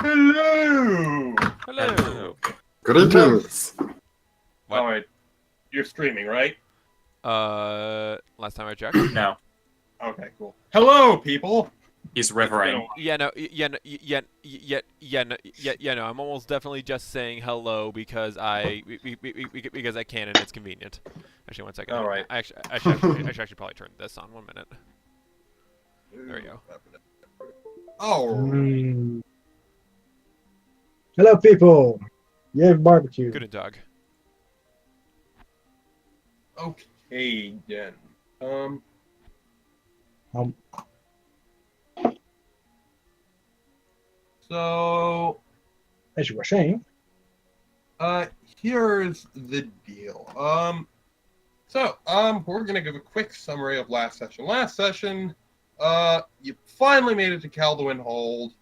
Hello! Hello. Greetings. What? Alright, you're streaming, right? Last time I checked. No, Okay, cool. Hello, people! he's It's been a rivering. while. Yeah, no, no. I'm almost definitely just saying hello because because I can and it's convenient. Actually, one second. All right. I should probably turn this on. 1 minute. There we go. Oh, Hello, people. Yeah, barbecue. Good dog. okay then. So, As you were saying, here's the deal. We're gonna give a quick summary of last session. Last session, you finally made it to Calduin Hold,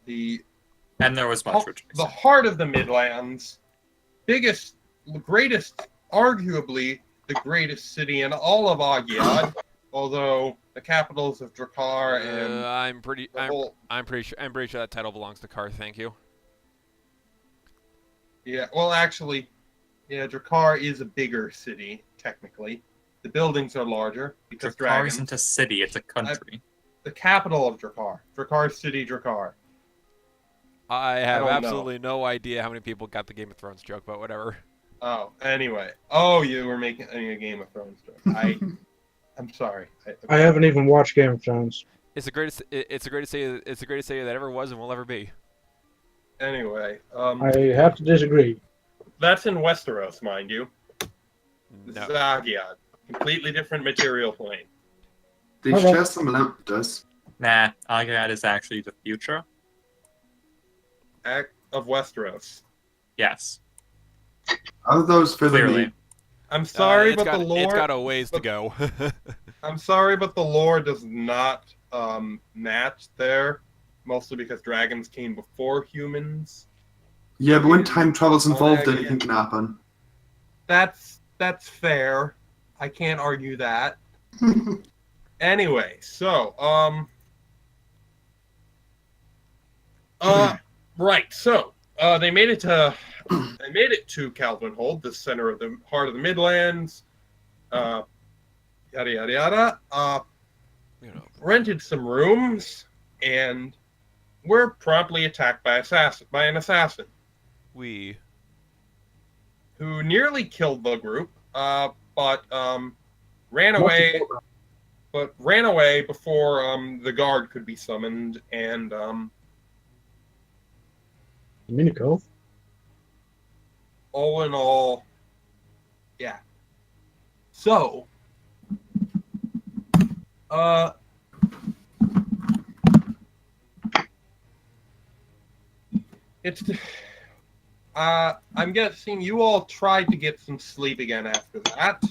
And there was much rejoicing. the heart of the Midlands, greatest, arguably the greatest city in all of Agead, although the capitals of Drakkar and I'm pretty sure that title belongs to Car. Thank you. yeah, well, actually, yeah, Drakkar is a bigger city technically. The buildings are larger because Drakkar dragons. isn't a city, it's a country. The capital of Drakkar, Drakkar City, Drakkar. I have don't know. absolutely no idea how many people got the Game of Thrones joke, but whatever. Oh, anyway. Oh, you were making a Game of Thrones joke. I'm sorry. I haven't even watched Game of Thrones. It's the greatest. It's the greatest city that ever was and will ever be. Anyway, I have to disagree. that's in Westeros, mind you. This No. is Agead. Completely different material plane. They share some lamp does. Nah, Agead is actually the future. Of Westeros. Yes, Are those for clearly. the I'm sorry, it's but got, the lore. It's got a ways to go. I'm sorry, but the lore does not match there. Mostly because dragons came before humans. Yeah, but when time travel's involved, Agead. anything can happen. That's fair. I can't argue that. Anyway, so right. So they made it to Calvin Hold, the center of the heart of the Midlands. Yada yada yada. Rented some rooms and were promptly attacked by an assassin We. who nearly killed the group, but ran away. But ran away before the guard could be summoned, and Dominico. all in all, yeah. So, I'm guessing you all tried to get some sleep again after that.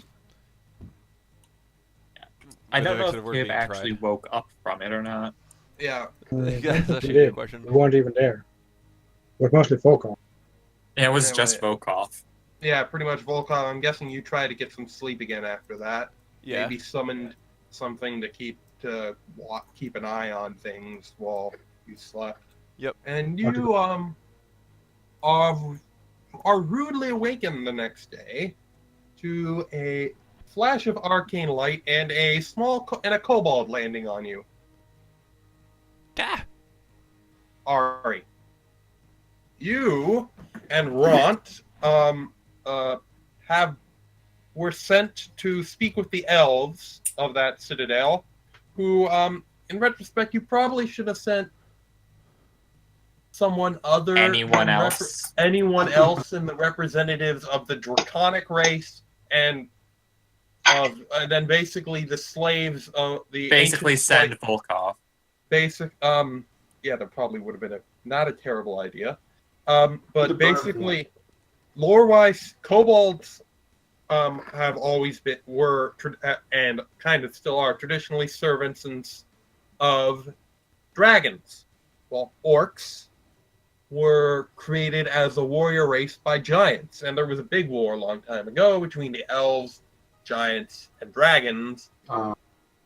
I don't know Whether if we're Kib being actually tried. woke up from it or not. Yeah. That's actually a We good question. weren't even there. It was mostly Volkov. Yeah, it was Yeah, just wait. Volkov. Yeah, pretty much Volkov. I'm guessing you tried to get some sleep again after that. Yeah. Maybe summoned something to keep an eye on things while you slept. Yep. And you are rudely awakened the next day to a flash of arcane light and a a kobold landing on you. Ah! Ari, you and Ront were sent to speak with the elves of that citadel, who, in retrospect, you probably should have sent someone other Anyone than else. anyone else in the representatives of the draconic race and then basically the slaves of the Basically ancient send Volkov. yeah, that probably would have been not a terrible idea. The But basically, lore-wise, kobolds have always and kind of still are traditionally servants of dragons, while orcs were created as a warrior race by giants, and there was a big war a long time ago between the elves, giants, and dragons.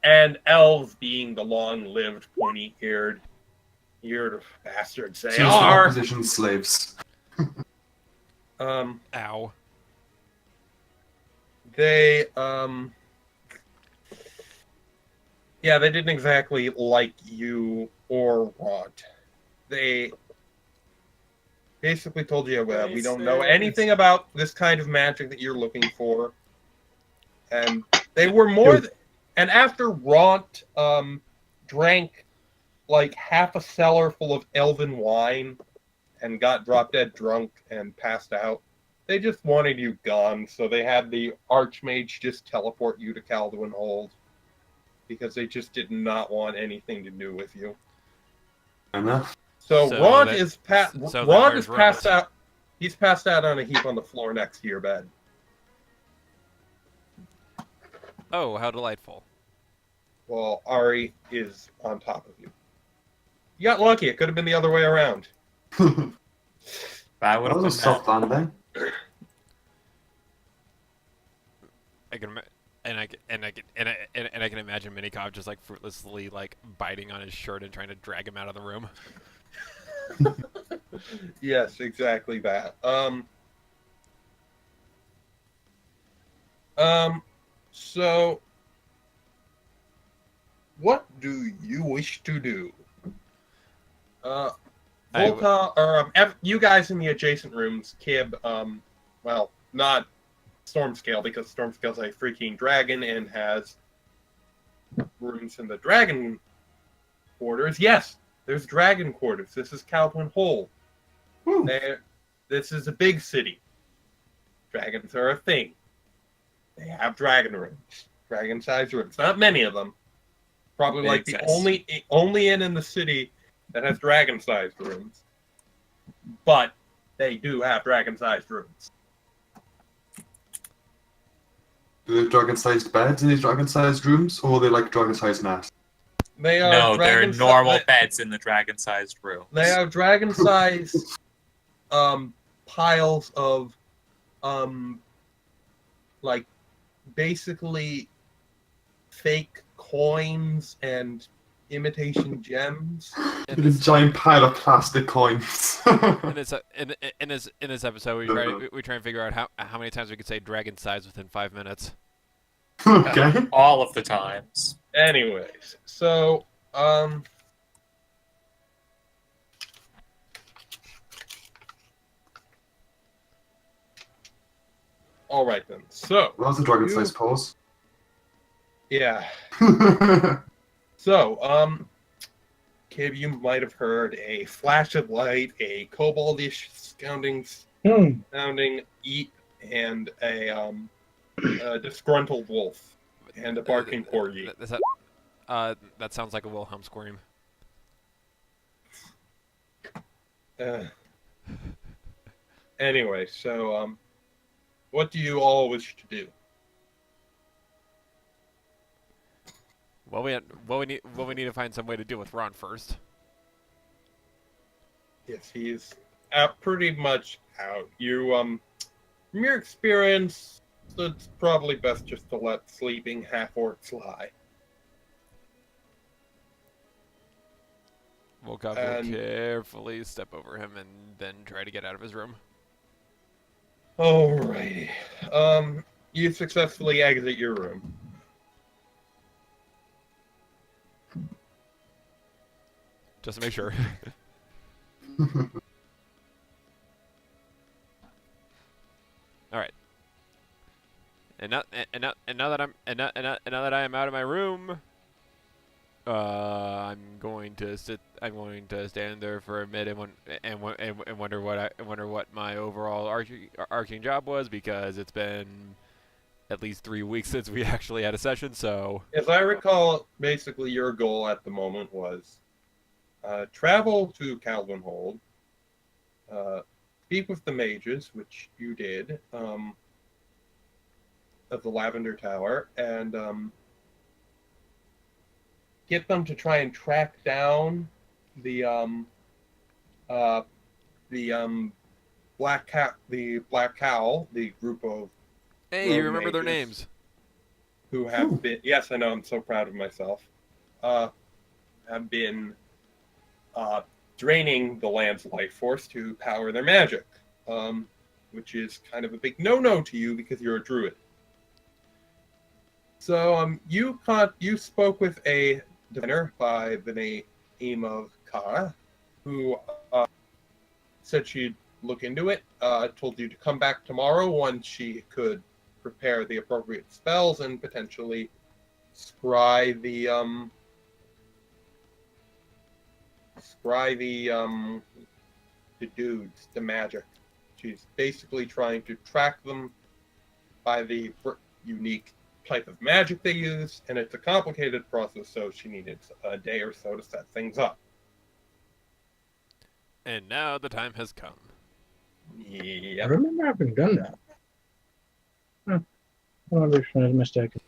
And elves being the long-lived, pointy-eared, You bastards, they Choose the are. opposition slaves. Ow. They yeah, they didn't exactly like you or Rod. They basically told you, well, we don't know anything about this kind of magic that you're looking for. And they were more and after Ront drank like half a cellar full of elven wine and got drop dead drunk and passed out, they just wanted you gone, so they had the Archmage just teleport you to Calduin Hold because they just did not want anything to do with you. Enough. So So Rond that- is so then Rond where's is passed Rond? out. He's passed out on a heap on the floor next to your bed. Oh, how delightful. While Ari is on top of you. You got lucky. It could have been the other way around. That would That have was a been soft landing. I can, I can imagine Minikov just like fruitlessly like biting on his shirt and trying to drag him out of the room. Yes, exactly that. So, what do you wish to do? Volkov, or you guys in the adjacent rooms, Kib, well, not Stormscale, because Stormscale's a freaking dragon and has rooms in the dragon quarters. Yes, there's dragon quarters. This is Calduin Hold. Woo. This is a big city. Dragons are a thing. They have dragon rooms, dragon-sized rooms. Not many of them. Probably They like the exist. only inn in the city that has dragon-sized rooms. But they do have dragon-sized rooms. Do they have dragon-sized beds in these dragon-sized rooms, or are they like dragon-sized nests? They are No, they're dragon-si- normal they- beds in the dragon-sized rooms. They have dragon-sized piles of like basically fake coins and imitation gems. In A this, giant pile of plastic coins. in this episode, we try and figure out how many times we could say dragon size within 5 minutes. Okay. All of the times. Anyways, so all right then. So That was a dragon-sized pause. yeah. So Kib, you might have heard a flash of light, a koboldish sounding eat, and a disgruntled wolf, and a barking corgi. That sounds like a Wilhelm scream. Anyway, so what do you all wish to do? Well, we need to find some way to deal with Ron first. Yes, he's pretty much out. You from your experience, it's probably best just to let sleeping half-orcs lie. Volkov will carefully step over him and then try to get out of his room. Alrighty. You successfully exit your room. Just to make sure. All right. And now that I am out of my room, I'm going to stand there for a minute and wonder what my overall arching job was, because it's been at least 3 weeks since we actually had a session. So, As I recall, basically your goal at the moment was travel to Calvin Hold, speak with the mages, which you did, of the Lavender Tower, and get them to try and track down the Black Cowl, the group of hey, you rogue remember their mages names? who have been. Yes, I know. I'm so proud of myself. Have been draining the land's life force to power their magic, which is kind of a big no-no to you because you're a druid. So you spoke with a diviner by the name of Kara, who said she'd look into it. Told you to come back tomorrow once she could prepare the appropriate spells and potentially scry the dudes, the magic. She's basically trying to track them by the unique type of magic they use, and it's a complicated process, so she needed a day or so to set things up. And now the time has come. I Yep. remember having done that. Huh. I wonder if I was mistaken.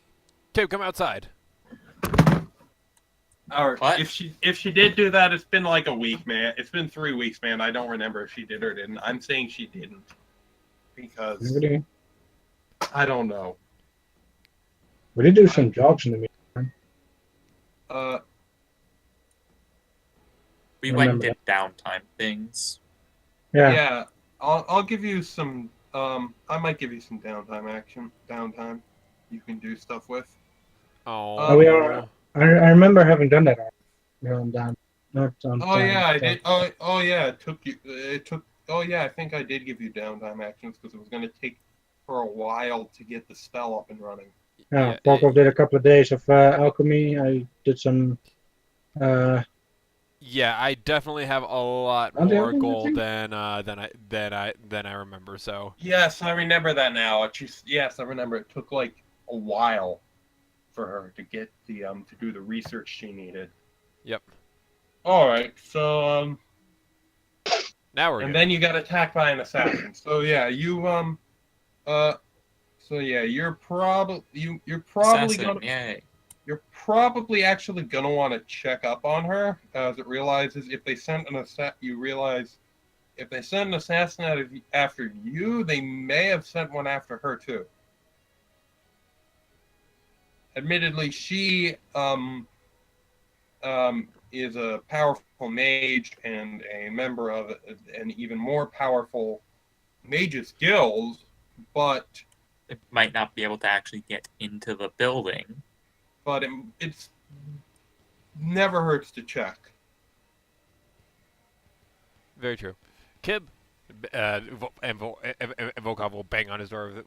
Kib, come outside. Or What? if she did do that, it's been like a week, man. It's been 3 weeks, man. I don't remember if she did or didn't. I'm saying she didn't because We I don't know. did do some jobs in the meantime. We went and Remember did downtime things. Yeah. Yeah, I'll give you some. I might give you some downtime. You can do stuff with. Oh, we are- I remember having done that. Down. Not on Oh time, yeah, I so- did. Oh yeah, it took. Oh yeah, I think I did give you downtime actions because it was going to take for a while to get the spell up and running. Yeah, Yeah, Volkov did a couple of days of alchemy. I did some. yeah, I definitely have a lot Aren't they more open, I gold think? than I remember. So Yes, I remember that now. Yes, I remember. It took like a while for her to get the to do the research she needed. Yep. All right, so now we're and good. then you got attacked by an assassin. So yeah, you're probably Assassin, gonna yay. you're probably actually gonna want to check up on her, as it realizes if they sent an assassin after you, they may have sent one after her too. Admittedly, she is a powerful mage and a member of an even more powerful mages guild, but It might not be able to actually get into the building. it's never hurts to check. Very true. Kib, and Volkov will bang on his door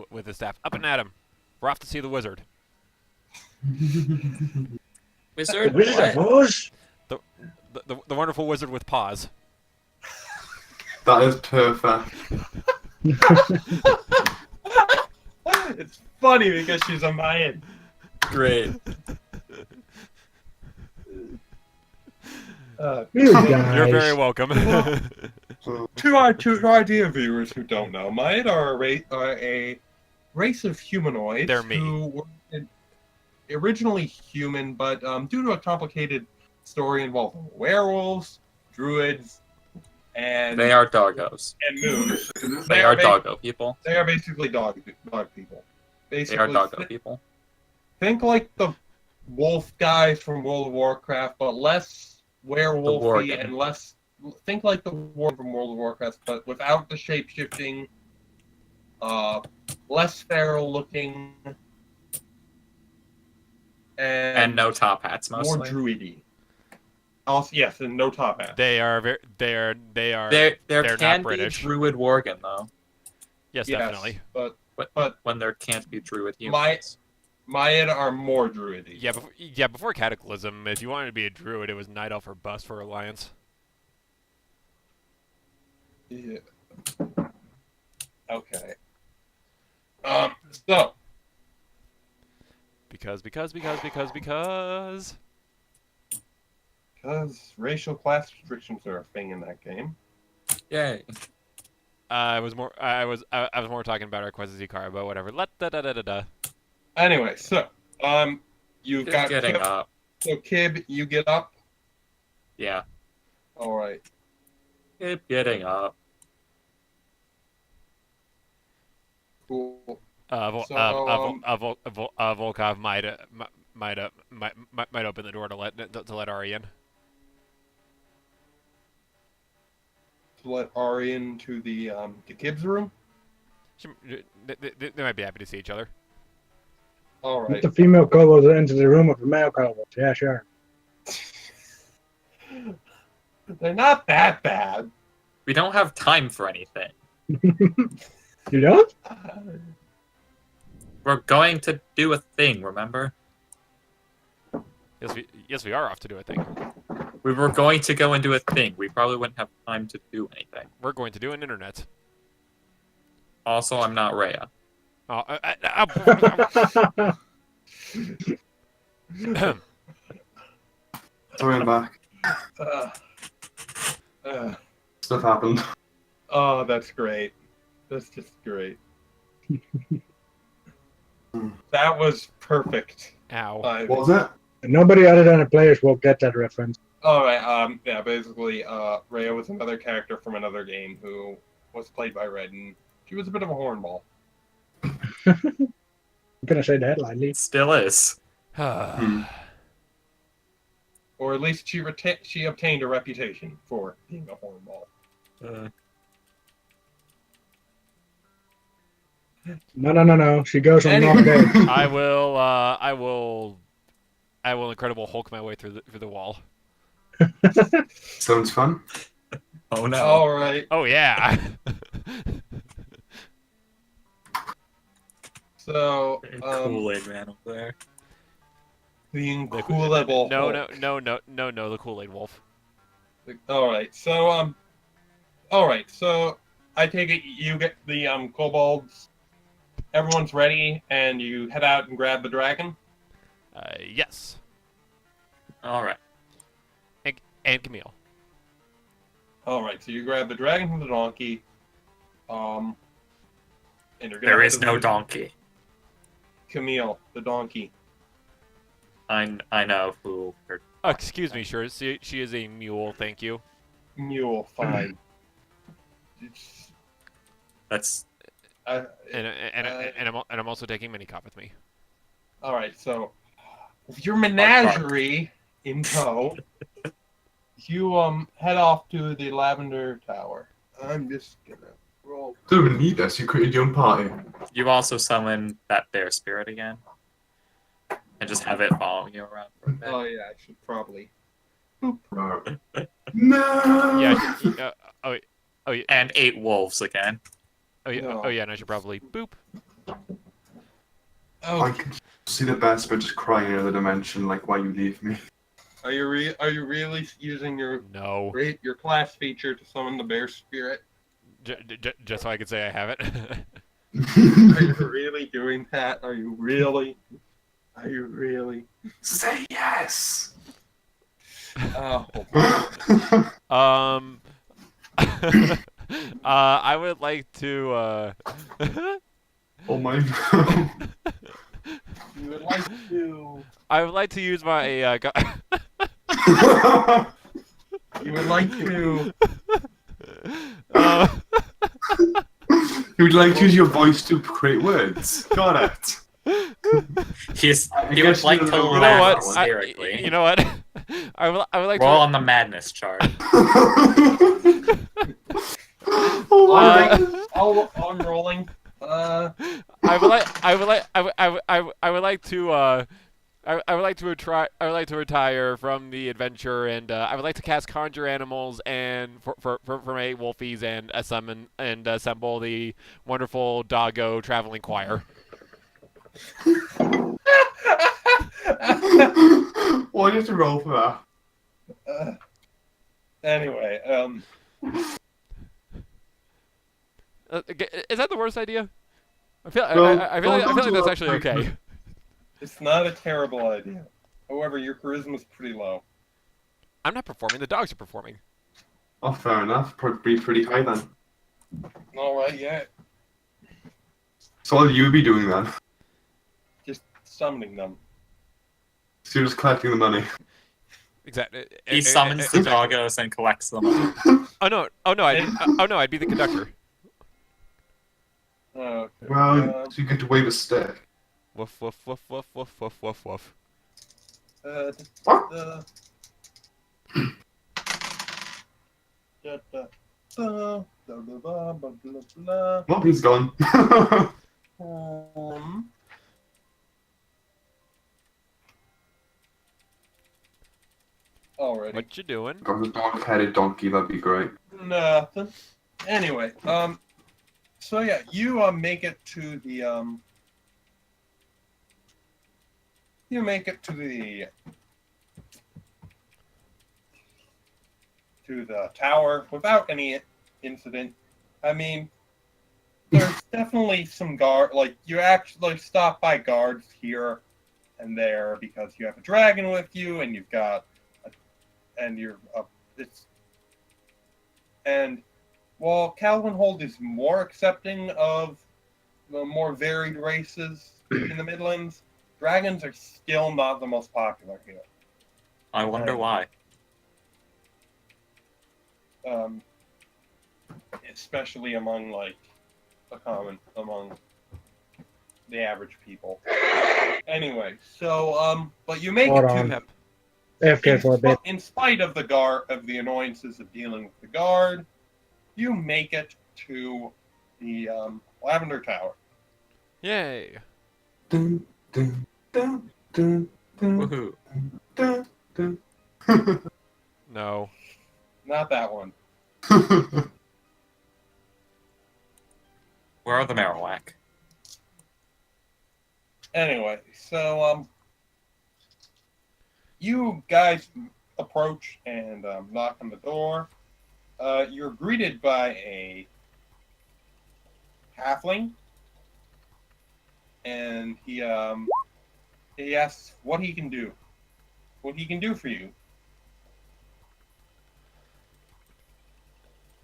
with his staff. Up and at him. We're off to see the wizard. Wizard? Wizard, What? boss. The wonderful wizard with paws. That is perfect. It's funny because she's a Mayan. Great. You guys. You're very welcome. So, To our dear viewers who don't know, Mayan are a race of humanoids They're me. who were originally human, but due to a complicated story involving werewolves, druids, and They are doggos. and moons. They are doggo people. They are basically dog people. Basically, They are doggo people. think like the wolf guys from World of Warcraft, but less werewolfy Worgen. and less. Think like the war from World of Warcraft, but without the shape shifting. Less feral looking, And no top hats, more mostly. druidy. Also, yes, and no top hat. They are very. They are. There They're can not be British. druid worgen, though. Yes, Yes, definitely. but When there can't be druid My- humans. Mayan are more druidy. Yeah, before Cataclysm, if you wanted to be a druid, it was Night Elf or bust for Alliance. Yeah. Okay. So Because racial class restrictions are a thing in that game. Yay. I was more talking about our Quest Zikara, but whatever. Da. Anyway, so you've Just got getting Kib. up. So Kib, you get up. Yeah. All right. Keep getting up. Cool. Volkov might open the door to let Ari in. to let Ari into the kids' room? They might be happy to see each other. All Let right. the female kobolds into the room with the male kobolds. Yeah, sure. They're not that bad. We don't have time for anything. You don't? We're going to do a thing, remember? Yes, we are off to do a thing. We were going to go and do a thing. We probably wouldn't have time to do anything. We're going to do an internet. Also, I'm not Rhea. Oh, Sorry, I'm back. Uh, uh, Stuff happened. oh, that's great. That's just great. That was perfect. Ow. What was it? Nobody other than the players will get that reference. All right. Yeah. Basically, Rhea was another character from another game who was played by Red, and she was a bit of a hornball. I'm gonna say that lightly. It still is. Or at least she obtained a reputation for being a hornball. No. She goes on Anyway. knock day. I will Incredible Hulk my way through the wall. Sounds fun. Oh no. All right. Oh yeah. So, Kool-Aid man over there. the incredible. No, Hulk. the Kool-Aid Wolf. All right. So I take it you get the kobolds. Everyone's ready, and you head out and grab the dragon. Yes. All right. And Camille. All right. So you grab the dragon from the donkey. And you're gonna There head is to no the- donkey. Camille, the donkey. I know who. Excuse me, sure. She is a mule. Thank you. Mule, fine. It's, That's And I'm also taking Minicop with me. all right. So with your menagerie in tow, you head off to the Lavender Tower. I'm just gonna roll. Don't even need this. You created your own party. you also summon that bear spirit again, and just have it following you around for a bit. Oh yeah, I should probably. No. Yeah. Oh yeah. And 8 wolves again. Oh yeah. No. Oh yeah. And I should probably boop. Oh, I can see the best, but just crying in the dimension, like, why you leave me. are you really using your No. class feature to summon the bear spirit? Just so I could say I have it. Are you really doing that? Are you really? Say yes! Oh, I would like to. Oh my god. you would like to. I would like to use my. You would like to. You would like to use your voice to create words. Got it. He would guess like you to don't know You know laugh what? hysterically. You know what? I would like Roll to. on the madness chart. Oh my Alright, god. I'm rolling. I would like to retire from the adventure, and I would like to cast Conjure Animals and for my Wolfies and summon and assemble the wonderful Doggo Traveling Choir. Why did you roll for that? Anyway, Is that the worst idea? I feel No, I feel don't like do that's that. actually okay. it's not a terrible idea. However, your charisma's pretty low. I'm not performing. The dogs are performing. Oh, fair enough. Probably pretty high then. Alright, yeah. So what will you be doing then? Just summoning them. So you're just collecting the money. Exactly. He summons the doggos and collects them. Oh no! I'd be the conductor. Okay. Well, so you get to wave a stick. Woof woof woof woof woof woof woof woof. What? Da, da. Blah, blah, blah, blah, blah, blah. Well, he's gone. Um, Alrighty. What you doing? Got the dog-headed donkey, that'd be great. Nothing. Anyway, so yeah, you make it to the you make it to the tower without any incident. I mean, there's definitely some guard. Like you actually stop by guards here and there because you have a dragon with you, and you've got, and while Calvinhold is more accepting of the more varied races in the Midlands, dragons are still not the most popular here. I wonder why. Especially among among the average people. Anyway, so but you make Hold it on. to AFK for a bit. in spite of the annoyances of dealing with the guard, you make it to the Lavender Tower. Yay! Dun, dun, dun, dun, dun, Woohoo. dun, dun. No. Not that one. Where are the Marowak? Anyway, so you guys approach and knock on the door. You're greeted by a halfling, and he asks what he can do. What he can do for you.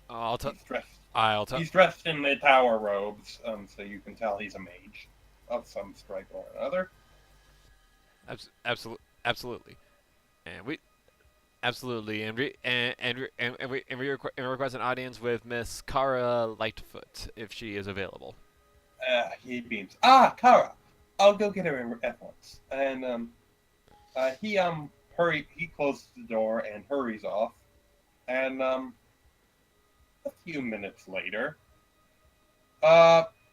I'll tell. He's dressed. I'll tell. He's dressed in the tower robes, so you can tell he's a mage of some stripe or another. Absolutely, and we absolutely and we request an audience with Miss Kara Lightfoot if she is available. He beams. Ah, Kara, I'll go get her at once. And he closes the door and hurries off. And a few minutes later,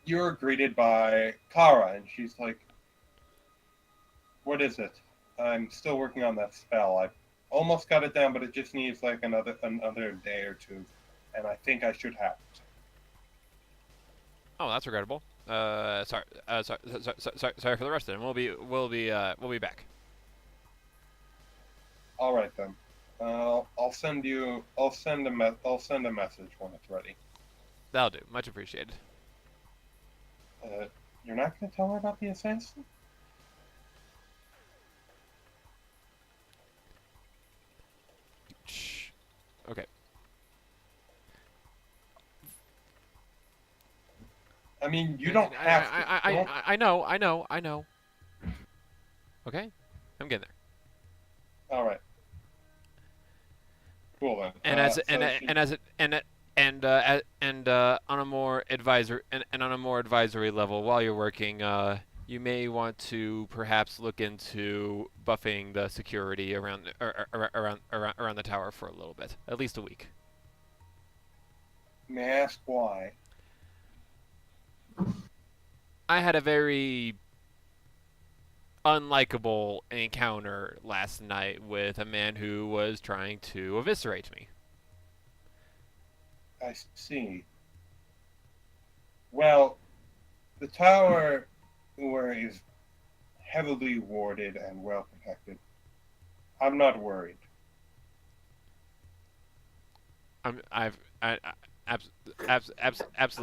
you're greeted by Kara, and she's like, "What is it? I'm still working on that spell. I almost got it down, but it just needs like another day or two, and I think I should have it." Oh, that's regrettable. Sorry for the rest of them. We'll be back. All right then. I'll send a message when it's ready. That'll do. Much appreciated. You're not going to tell her about the assassin? Shh. Okay. I mean, you don't have to. I know. Okay, I'm getting there. All right. Cool then. On a more advisory level, while you're working, you may want to perhaps look into buffing the security around the tower for a little bit, at least a week. May I ask why? I had a very unlikable encounter last night with a man who was trying to eviscerate me. I see. Well, the tower is heavily warded and well protected. I'm not worried.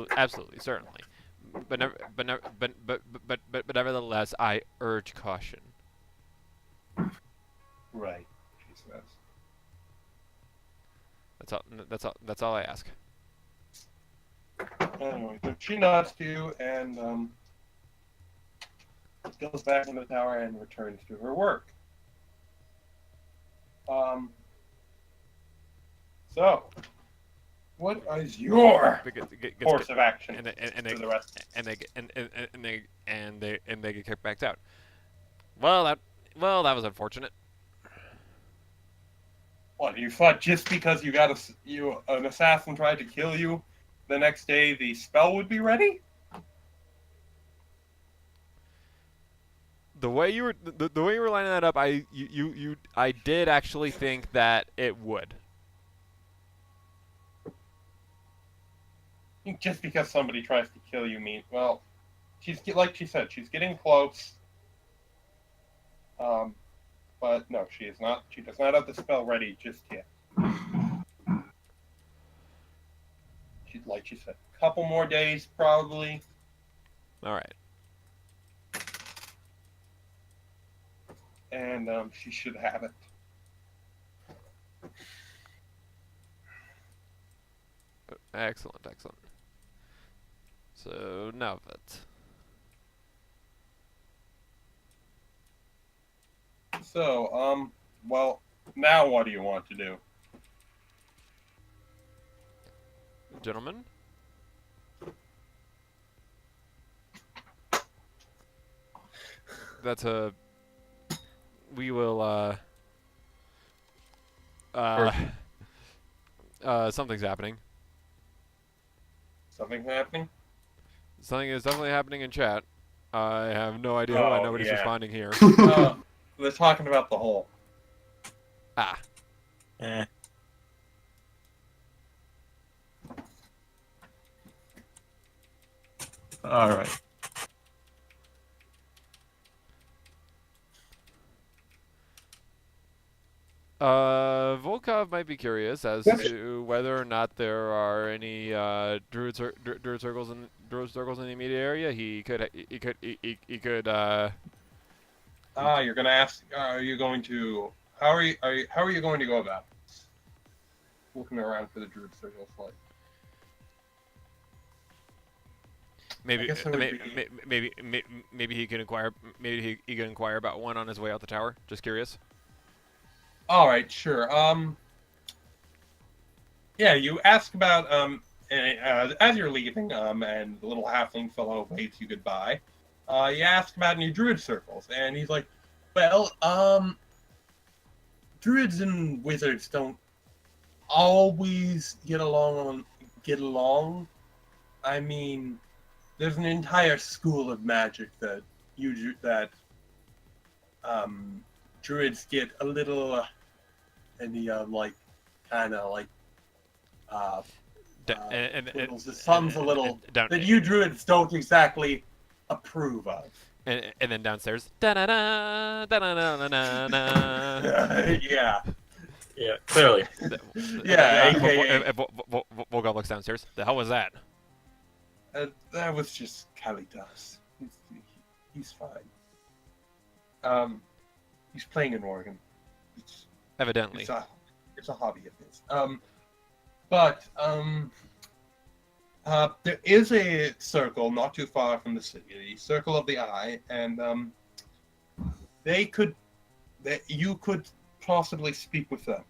Absolutely, certainly. But nevertheless, I urge caution. Right, she says. That's all I ask. Anyway, so she nods to you and goes back in the tower and returns to her work. So, what is your course of action for the rest? And they get kicked back out. Well, that was unfortunate. What, you thought just because you got an assassin tried to kill you, the next day the spell would be ready? The way you were the way you were lining that up, I did actually think that it would. Just because somebody tries to kill you mean, well, she's like she said, she's getting close. But no, she is not. She does not have the spell ready just yet. She'd like she said, a couple more days probably. All right. And she should have it. Excellent, excellent. So now that. So, well, now what do you want to do? Gentlemen, that's a. We will. Something's happening. Something happening? Something is definitely happening in chat. I have no idea why Oh, nobody's yeah. responding here. They're talking about the hole. Ah. Eh. All right. Volkov might be curious as to whether or not there are any druid circles in the immediate area. He could. You're gonna ask. Are you going to? How are you going to go about this? Looking around for the druid circles, like. Maybe, I guess it would maybe he can inquire. Maybe he can inquire about one on his way out the tower. Just curious. All right, sure. Yeah, you ask about as you're leaving, and the little halfling fellow waves you goodbye. You ask about any druid circles, and he's like, "Well, druids and wizards don't always get along. I mean, there's an entire school of magic that druids get a little, sounds a little that you druids don't exactly approve of." And then downstairs, da-da-da, da-da-da-da-da-da. Yeah. Yeah, clearly. Yeah, AKA. Volkov looks downstairs. The hell was that? That was just Kalitas. He's fine. He's playing an organ. Evidently. It's a hobby of his. There is a circle not too far from the city, the Circle of the Eye, and you could possibly speak with them.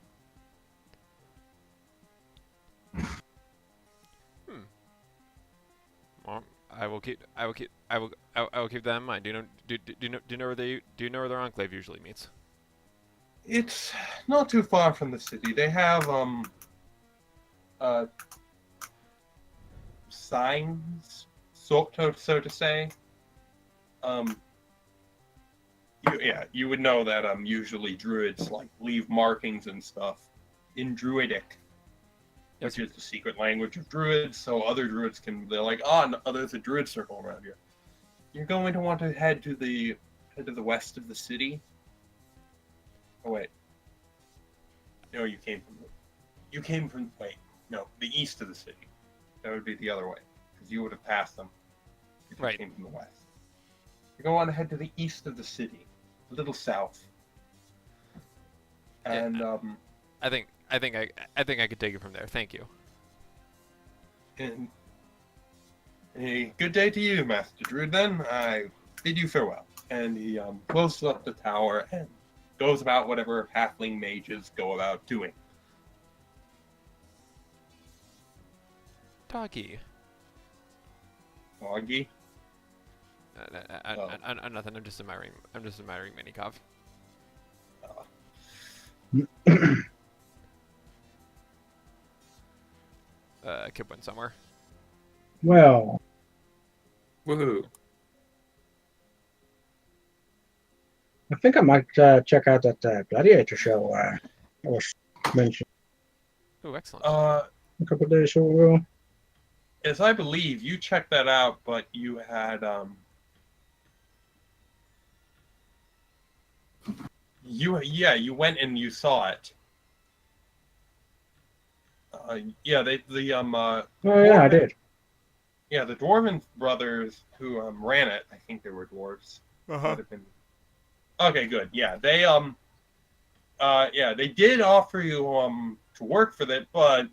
Well, I will keep that in mind. Do you know where their enclave usually meets? It's not too far from the city. They have signs, so to say. You would know that usually druids like leave markings and stuff in Druidic, Yes. which is the secret language of druids. So other druids they're like, there's a druid circle around here. You're going to want to head to the west of the city. Oh wait, no, the east of the city. That would be the other way, because you would have passed them if you Right. came from the west. You're going to head to the east of the city, a little south. And I think I could take it from there. Thank you. and a good day to you, Master Druid. Then I bid you farewell. And he closes up the tower and goes about whatever halfling mages go about doing. Doggy. Foggy. Nothing. I'm just admiring Minikov. Kip went somewhere. Well, Woohoo! I think I might check out that Gladiator show that was mentioned Oh, excellent. Uh, a couple of days ago. as I believe, you checked that out, but you had you went and you saw it. Yeah, Oh yeah, I did. yeah, the Dwarven brothers who ran it, I think they were dwarves. Uh-huh. Might have been. Okay, good. Yeah, they did offer you to work for that, but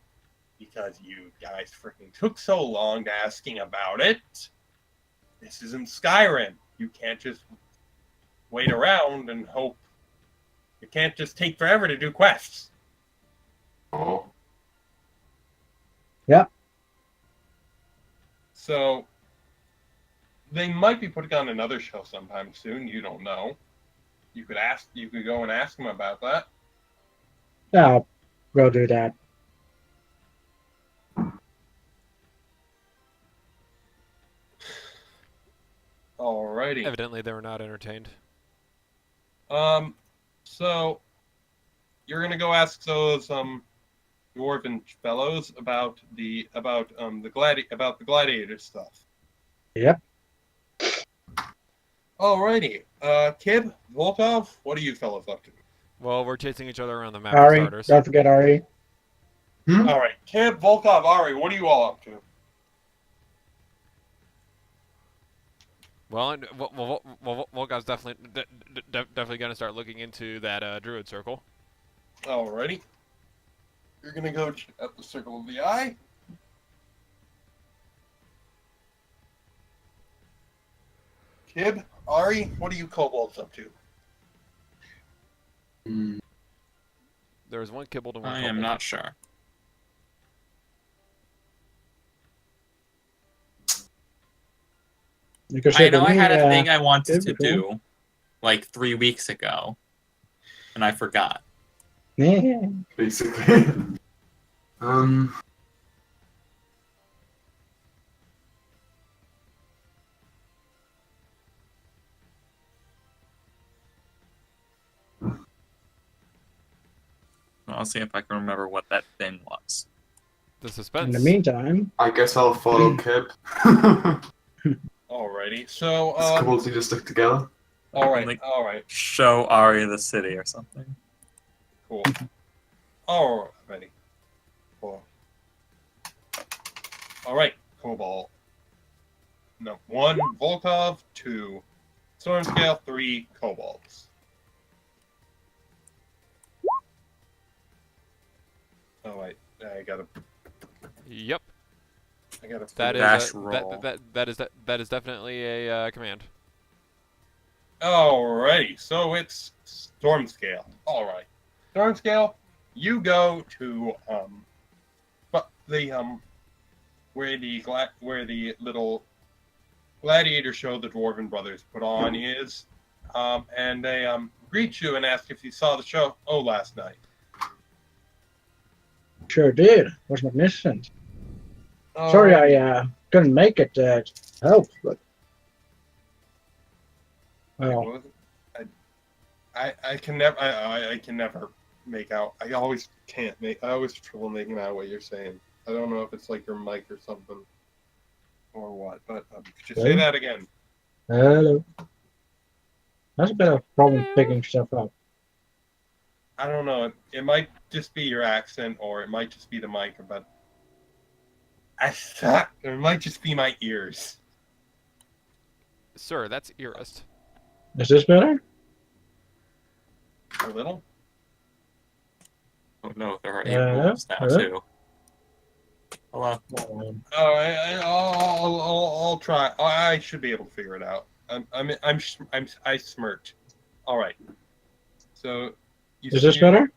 because you guys freaking took so long to asking about it, this isn't Skyrim. You can't just wait around and hope. You can't just take forever to do quests. Oh. Yeah. So they might be putting on another show sometime soon. You don't know. You could ask. You could go and ask them about that. Yeah, I'll go do that. Alrighty. Evidently, they were not entertained. So you're gonna go ask those dwarven fellows about the gladiator stuff. Yep. Alrighty. Kib, Volkov, what are you fellows up to? Well, we're chasing each other around the map for Ari, starters. don't forget Ari. Alright, Kib, Volkov, Ari, what are you all up to? Well, Volkov's definitely going to start looking into that druid circle. Alrighty. You're gonna go at the circle of the eye. Kib, Ari, what are you kobolds up to? Hmm. There was one kibbled and one I kobold. am not sure. Because I know I me, had a thing I wanted to before. do like 3 weeks ago, and I forgot. Basically. um. I'll see if I can remember what that thing was. The suspense. In the meantime, I guess I'll follow Kib. Alrighty. So This kobolds need to stick together. alright. Show Ari the city or something. Cool. Alrighty. Cool. Alright, Cobalt. No, 1 Volkov, 2 Stormscale, 3 Kobolds. Oh wait, I gotta Yep. That Dash roll. That is definitely a command. Alrighty, so it's Stormscale. Alright. Stormscale, you go to but the where the little gladiator show the Dwarven brothers put on is, and they greet you and ask if you saw the show last night. sure did. It was magnificent. Sorry I couldn't make it to help, but well, I can never make out. I always have trouble making out what you're saying. I don't know if it's like your mic or something or what, but could you say that again? hello. That's a bit of a problem picking stuff up. I don't know. It might just be your accent, or it might just be the mic, but it might just be my ears. Sir, that's Earist. Is this better? A little. Oh no, there are 8 Yeah, wolves now yeah. too. Hello. All right, I'll try. I should be able to figure it out. I smirked. All right. So. Is this better?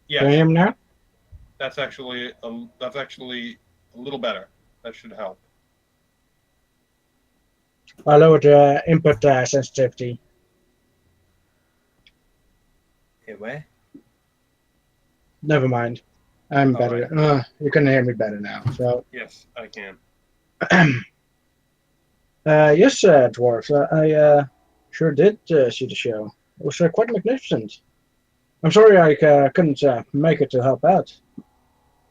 Yes. Can you hear me now? That's actually a little better. That should help. I lowered the input sensitivity. Hey, where? Never mind. I'm All better. You can hear me better now. So, Yes, I can. yes, dwarf. I sure did see the show. It was quite magnificent. I'm sorry I couldn't make it to help out.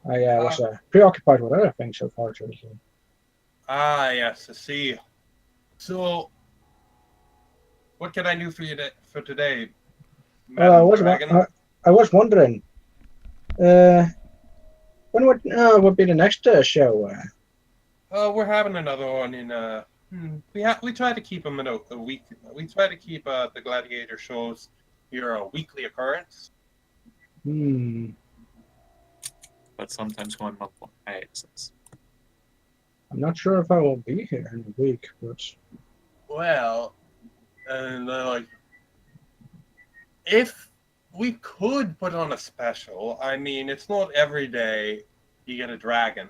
I was preoccupied with other things so far. So, Yes, I see. So, what can I do for you for today, Madam Dragon? I was wondering, when would be the next show? We're having another one in we try to keep them in a week. We try to keep the gladiator shows here a weekly occurrence. But sometimes go on multiple hiatuses. I'm not sure if I will be here in a week, but Well, and like, if we could put on a special, I mean, it's not every day you get a dragon.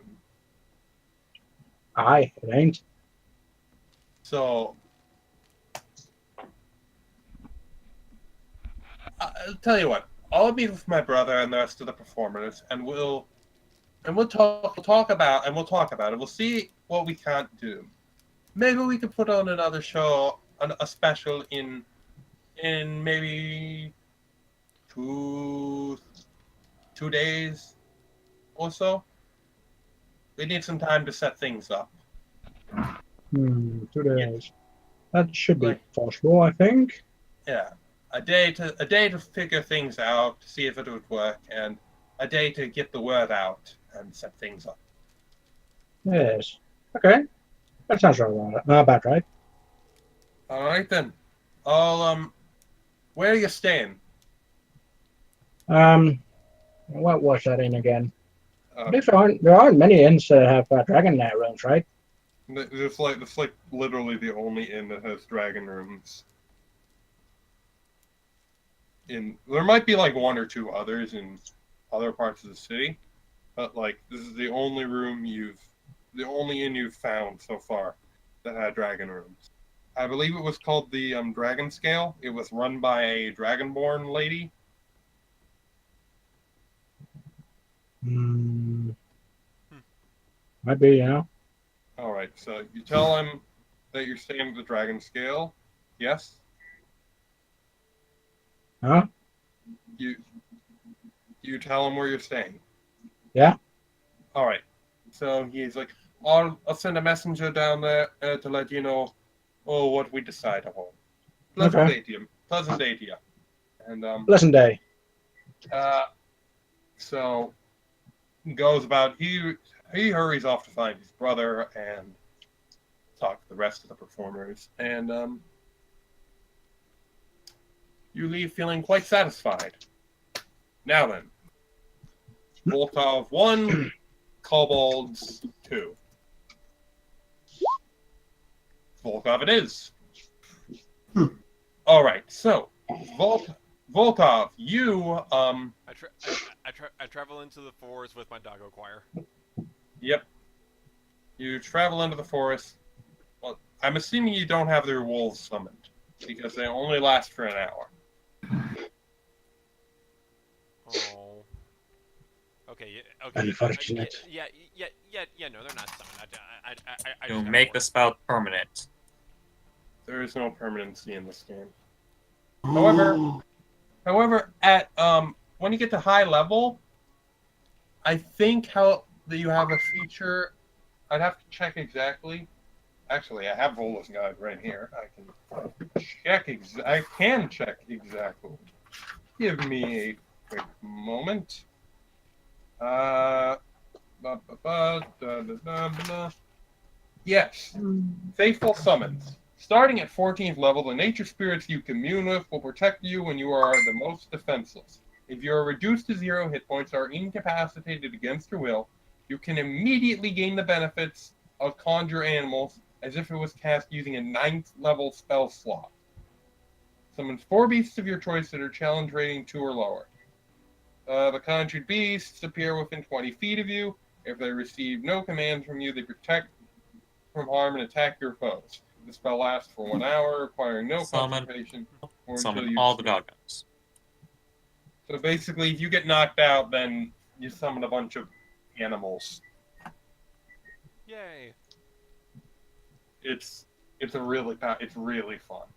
aye, it ain't. So, I'll tell you what. I'll meet with my brother and the rest of the performers, and we'll talk about it. We'll see what we can't do. Maybe we could put on another show, a special in maybe 2 days or so. We need some time to set things up. 2 days. That should be Like, possible, I think. yeah, a day to figure things out, to see if it would work, and a day to get the word out and set things up. Yes. Okay. That sounds not bad, right? All right then. I'll where are you staying? What was that in again? I Uh, believe there aren't many inns that have dragon rooms, right? it's like literally the only inn that has dragon rooms. There might be like one or two others in other parts of the city, but like this is the only inn you've found so far that had dragon rooms. I believe it was called the Dragon Scale. It was run by a dragonborn lady. Might be, you know. All right, so you tell him that you're staying at the Dragon Scale. Yes. Huh? You tell him where you're staying. Yeah. All right. So he's like, I'll send a messenger down there to let you know, what we decide upon. Pleasant day to you. Pleasant day to you. And Pleasant day. So he goes about. He hurries off to find his brother and talk to the rest of the performers. And you leave feeling quite satisfied. Now then, Volkov 1, Kobolds 2. Volkov it is. All right, so Volkov, you I travel into the forest with my doggo choir. Yep. You travel into the forest. Well, I'm assuming you don't have their wolves summoned because they only last for an hour. Oh. Okay. Yeah, okay. Unfortunate. Yeah. No, they're not summoned. I You'll just got make one. the spell permanent. There is no permanency in this game. Oh. However, at when you get to high level, I think that you have a feature. I'd have to check exactly. Actually, I have Vola's guide right here. I can check exactly. Give me a quick moment. Yes. Faithful Summons. Starting at 14th level, the nature spirits you commune with will protect you when you are the most defenseless. If you are reduced to 0 hit points or incapacitated against your will, you can immediately gain the benefits of Conjure Animals as if it was cast using a 9th level spell slot. Summon 4 beasts of your choice that are challenge rating 2 or lower. The conjured beasts appear within 20 feet of you. If they receive no commands from you, they protect from harm and attack your foes. The spell lasts for 1 hour, requiring no concentration. Summon all the doggos. So basically, if you get knocked out, then you summon a bunch of animals. Yay! It's it's really fun.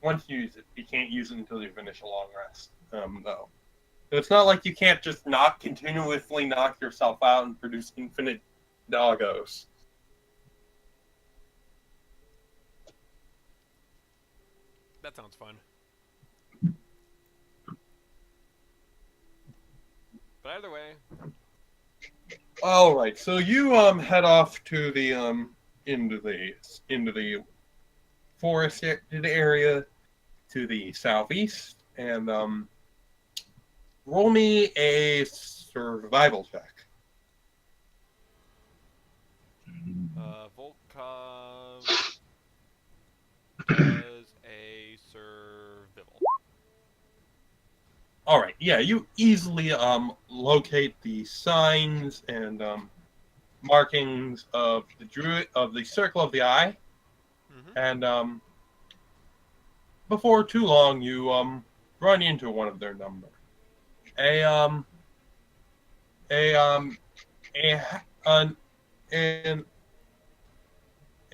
Once you use it, you can't use it until you finish a long rest. Though. It's not like you can't just continuously knock yourself out and produce infinite doggos. That sounds fun. But either way, All right, so you head off to the into the forested area to the southeast, and roll me a survival check. Volkov does a survival. All right, yeah, you easily locate the signs and markings of the Circle of the Eye, Mm-hmm. and before too long you run into one of their number. A a um a ha-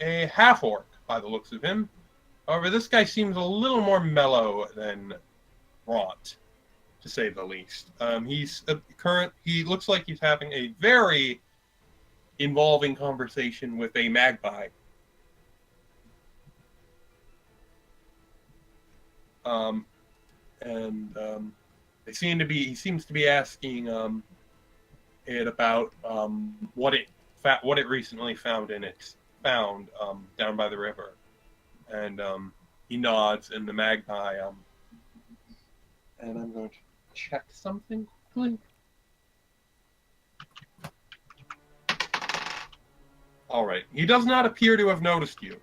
a half orc by the looks of him. However, this guy seems a little more mellow than Bront, to say the least. He looks like he's having a very involving conversation with a magpie. And he seems to be asking it about what it recently found down by the river, and he nods, and the magpie and I'm going to check something quickly. All right, he does not appear to have noticed you.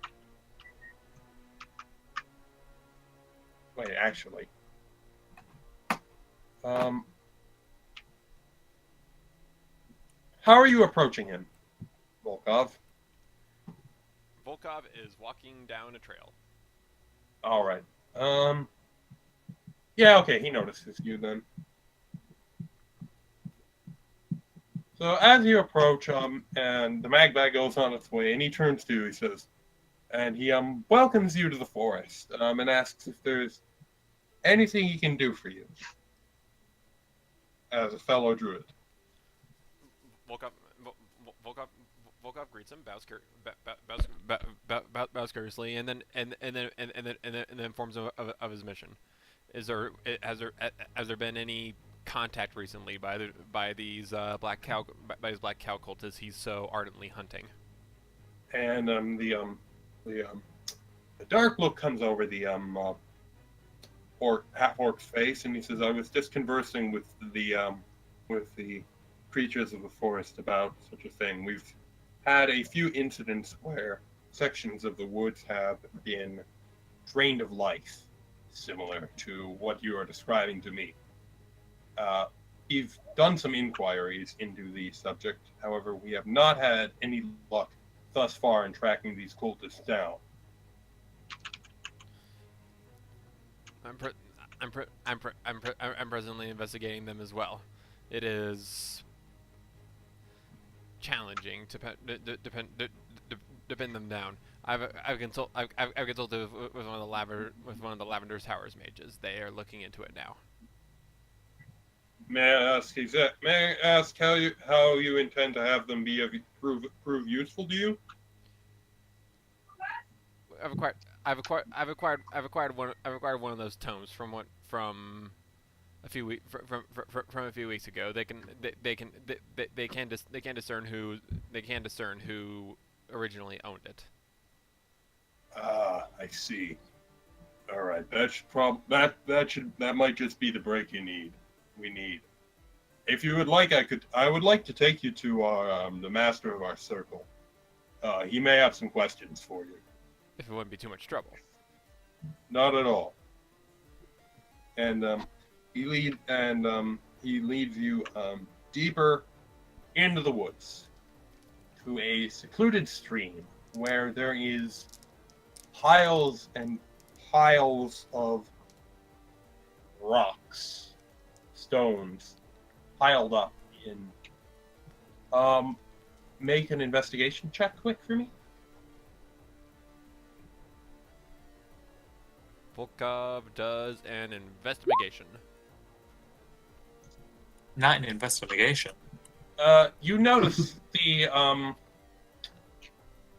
Wait, actually. How are you approaching him, Volkov? Volkov is walking down a trail. All right. Yeah, okay, he notices you then. So as you approach, and the magpie goes on its way, and he turns to you, he says, and he welcomes you to the forest, and asks if there's anything he can do for you as a fellow druid. Volkov greets him, bows courteously, and then informs him of his mission. Has there been any contact recently by these black cow cultists he's so ardently hunting? And the dark look comes over the half orc's face, and he says, "I was just conversing with the creatures of the forest about such a thing. We've had a few incidents where sections of the woods have been drained of life, similar to what you are describing to me. We've done some inquiries into the subject. However, we have not had any luck thus far in tracking these cultists down." I'm presently investigating them as well. It is challenging to pin them down. I've consulted with one of the Lavender Towers mages. They are looking into it now. May I ask how you intend to have them prove useful to you? I've acquired one of those tomes from a few weeks ago. They can discern who originally owned it. Ah, I see. All right, that might just be the break we need. If you would like, I would like to take you to our the master of our circle. He may have some questions for you. If it wouldn't be too much trouble. Not at all. And he leads you deeper into the woods to a secluded stream where there is piles and piles of rocks, stones piled up in. Make an investigation check quick for me. Volkov does an investigation. Not an investigation. You notice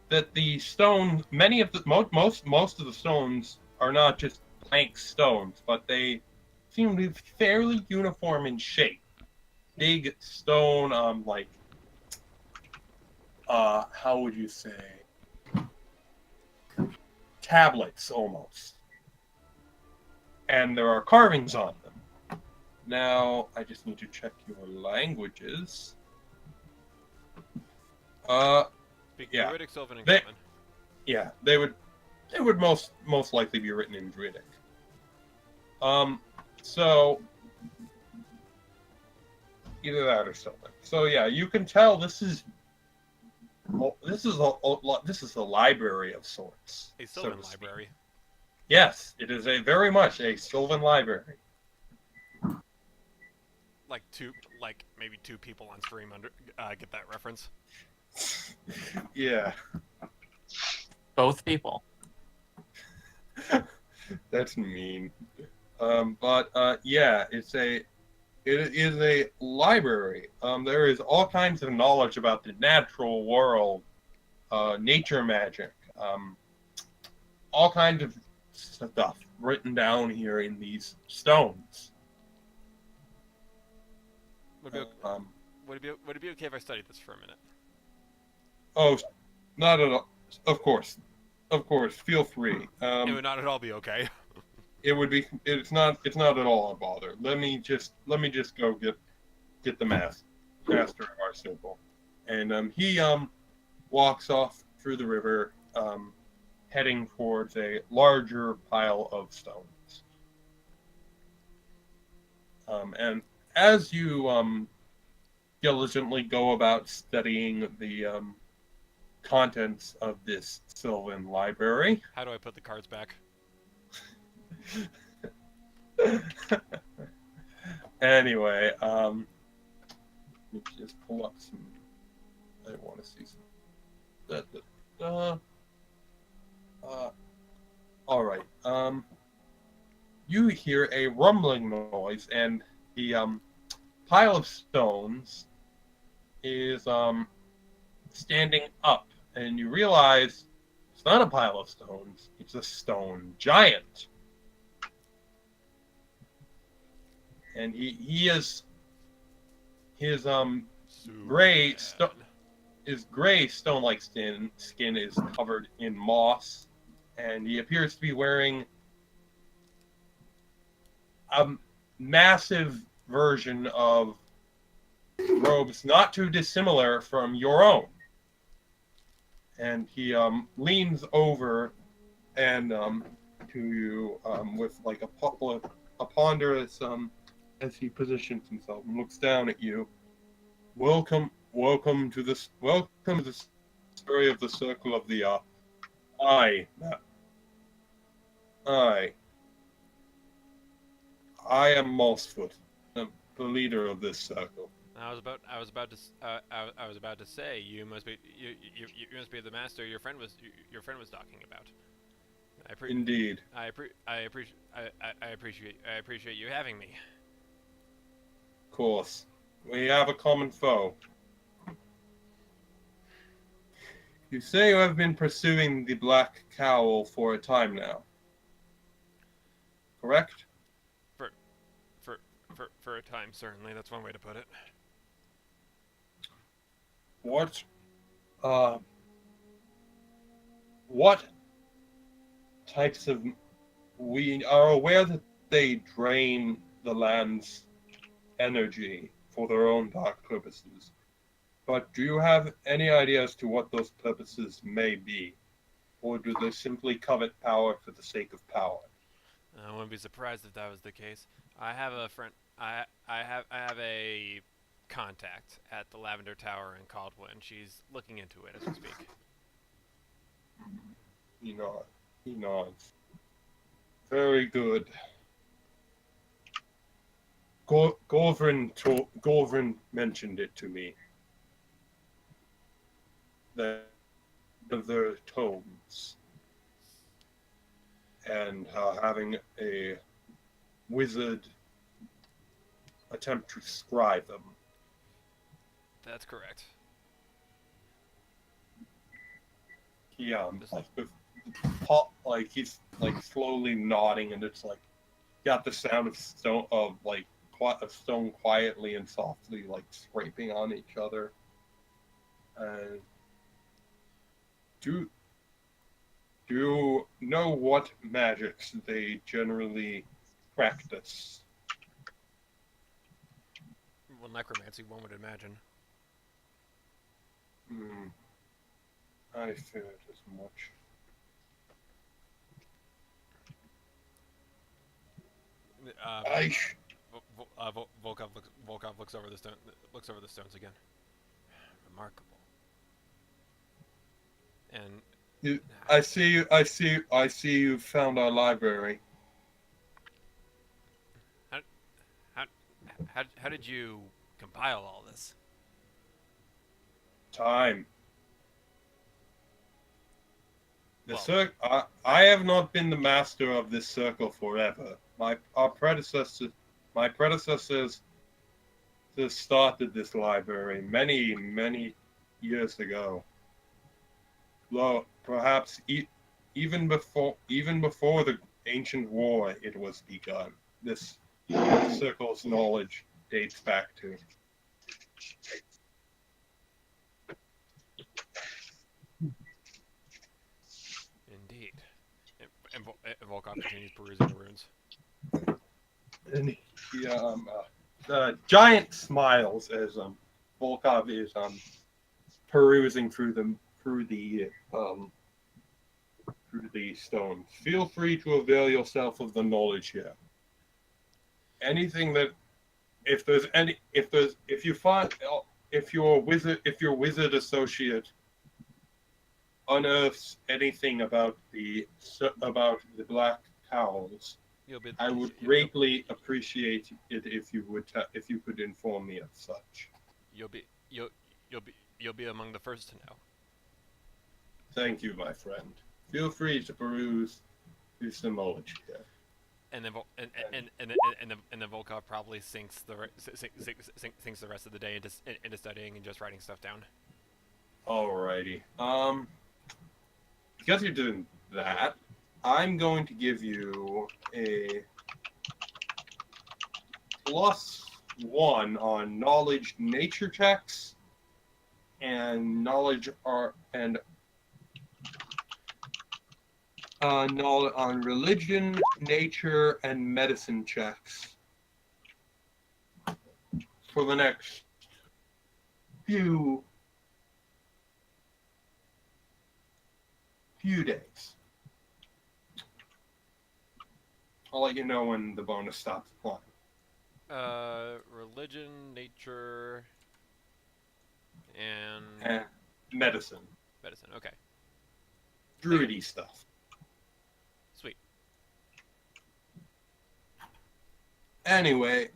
that the stone, many of the most of the stones are not just blank stones, but they seem to be fairly uniform in shape. Big stone, how would you say, tablets almost, and there are carvings on them. Now I just need to check your languages. Speak Yeah. Druidic, Sylvan, and They- Common. Yeah, they would most likely be written in Druidic. So either that or Sylvan. So yeah, you can tell this is a library of sorts. A so Sylvan to speak. library. Yes, it is a very much a Sylvan library. Like maybe two people on stream get that reference. Yeah, Both people. that's mean. Yeah, it is a library. There is all kinds of knowledge about the natural world, nature magic, all kinds of stuff written down here in these stones. Would it be okay if I studied this for a minute? Oh, not at all. Of course, feel free. It would not at all be okay. It would be. It's not at all a bother. Let me just go get the master of our circle, and he walks off through the river, heading towards a larger pile of stones. And as you diligently go about studying the contents of this Sylvan library. How do I put the cards back? Anyway, let me just pull up some. I want to see some. All right. You hear a rumbling noise, and the pile of stones is standing up, and you realize it's not a pile of stones; it's a stone giant. And his gray stone-like skin is covered in moss, and he appears to be wearing a massive version of robes not too dissimilar from your own. And he leans over and to you with like a ponderous as he positions himself and looks down at you. Welcome to the story of the Circle of the I am Mossfoot, the leader of this circle. I was about to say you must be the master your friend was talking about. Indeed. I appreciate you having me. Of course. We have a common foe. You say you have been pursuing the Black Cowl for a time now. Correct? For a time, certainly. That's one way to put it. What types of... We are aware that they drain the land's energy for their own dark purposes. But do you have any idea as to what those purposes may be? Or do they simply covet power for the sake of power? I wouldn't be surprised if that was the case. I have a friend. I have a contact at the Lavender Tower in Caldwell, and she's looking into it as we speak. He nods. Very good. Gorvin mentioned it to me. That of their tomes, and how having a wizard attempt to scry them. That's correct. He Just- like he's like slowly nodding, and it's like got the sound of stone of stone quietly and softly like scraping on each other. And do you know what magics they generally practice? Well, necromancy, one would imagine. I feared as much. Volkov looks over the stone. Looks over the stones again. Remarkable. And I see you found our library. how did you compile all this? Time. Well- I have not been the master of this circle forever. My predecessors started this library many years ago. Well, perhaps even before the ancient war, it was begun. This circle's knowledge dates back to. Indeed. And Volkov continues perusing the runes. And he, giant smiles as Volkov is perusing through the stones. Feel free to avail yourself of the knowledge here. Anything that if your wizard associate unearths anything about the black cowls, I would greatly appreciate it if you could inform me of such. You'll be among the first to know. Thank you, my friend. Feel free to peruse some knowledge here. And then then Volkov probably sinks the rest of the day into studying and just writing stuff down. Alrighty. Because you're doing that, I'm going to give you a +1 on knowledge nature checks and knowledge art and knowledge on religion, nature, and medicine checks for the next few days. I'll let you know when the bonus stops applying. Religion, nature, and And medicine. medicine. Okay, Druidy stuff. sweet. Anyway,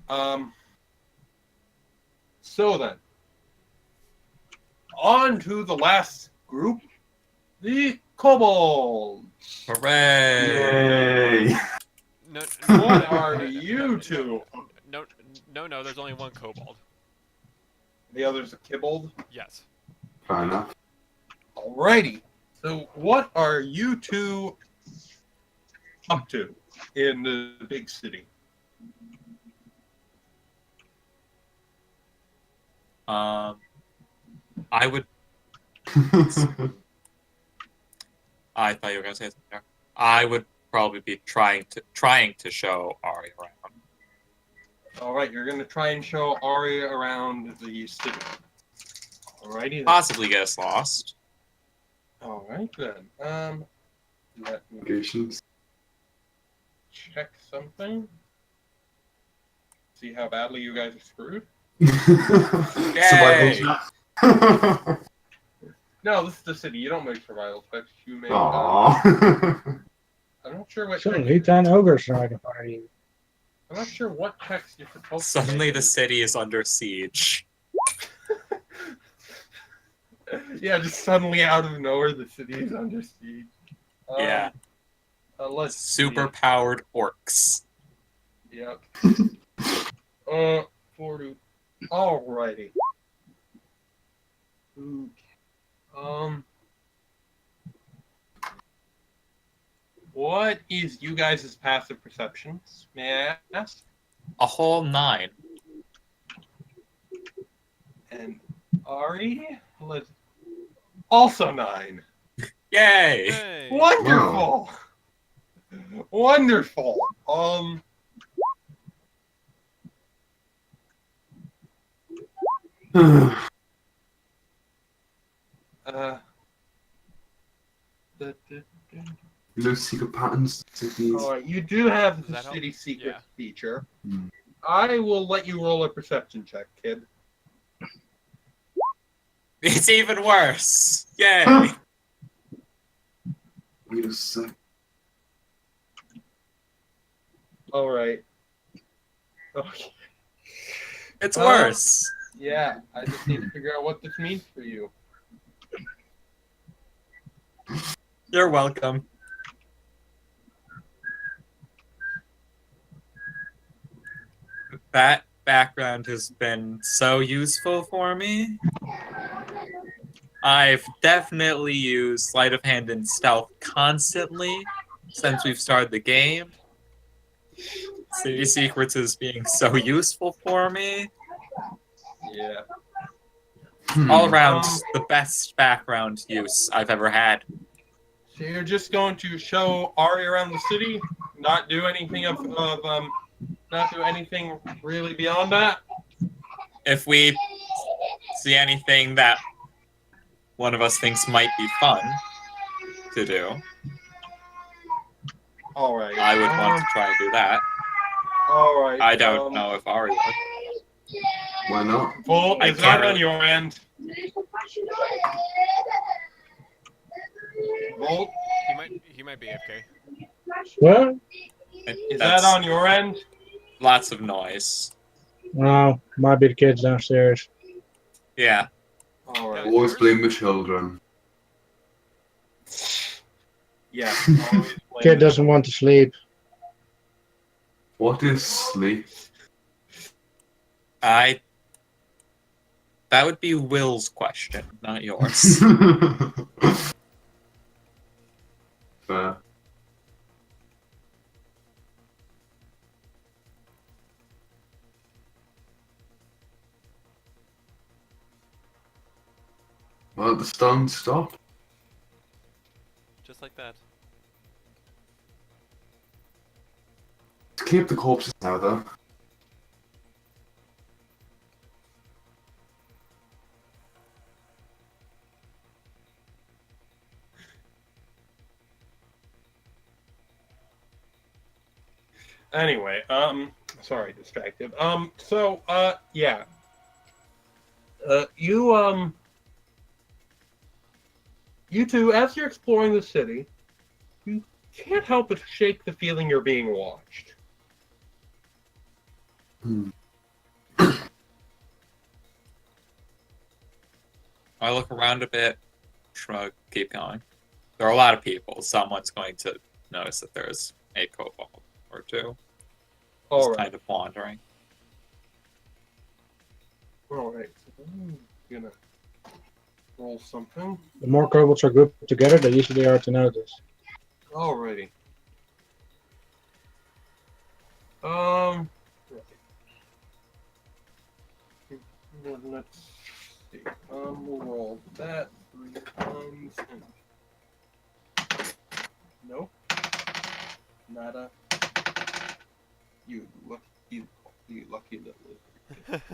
so then, on to the last group, the kobolds. Hooray! Yay! No, What are you two? No. There's only one kobold. The other's a kibbled. Yes. Fair enough. Alrighty. So, what are you two up to in the big city? I would. I thought you were gonna say something there. I would probably be trying to show Ari around. Alright, you're going to try and show Arya around the city. Alrighty then. Possibly get us lost. Alright then. Let me Obligations. check something. See how badly you guys are screwed? Survival chat. No, this is the city. You don't make survival checks. You make. Aww. I'm not sure what. So, need 10 ogres right in front of you. I'm not sure what text you're supposed Suddenly to the make. city is under siege. Yeah, just suddenly out of nowhere, the city is under siege. Yeah. Let's see. Super-powered orcs. Yep. 40. Alrighty. Okay. What is you guys' passive perceptions? May I ask? A whole 9. And Ari, also 9. Yay! Hey. Wonderful. Wonderful. Uh. da- da- da. No secret patterns. Cities. Alright, you do have Does the that help? city secret Yeah. feature. Hmm. I will let you roll a perception check, kid. It's even worse! Yay! Huh. Wait a sec. Alright. Okay. It's worse! Yeah, I just need to figure out what this means for you. You're welcome. That background has been so useful for me. I've definitely used sleight of hand and stealth constantly since we've started the game. City Secrets is being so useful for me. Yeah. All around, the best background use I've ever had. So you're just going to show Ari around the city, not do anything not do anything really beyond that? If we see anything that one of us thinks might be fun to do, Alright. I would want to try and do that. Alright. I don't know if Ari would. Why not? Volt, I is can't that on really- your end? Volt, He might be AFK. What? is That's that on your end? lots of noise. No, might be the kids downstairs. Yeah. Alright. Always blame the children. Yeah. always blame Kid it. doesn't want to sleep. What is sleep? That would be Will's question, not yours. Fair. Well, the stone stopped. Just like that. Keep the corpses now, though. Anyway, sorry, distracted. Yeah. You two, as you're exploring the city, you can't help but shake the feeling you're being watched. I look around a bit, shrug, keep going. There are a lot of people. Someone's going to notice that there's a kobold or two. Just Alright. kind of wandering. Alright. So I'm gonna roll something. The more kobolds are grouped together, the easier they are to notice. Alrighty. Right. Let's see. We'll roll that 3 times. Nope. Nada. You lucky little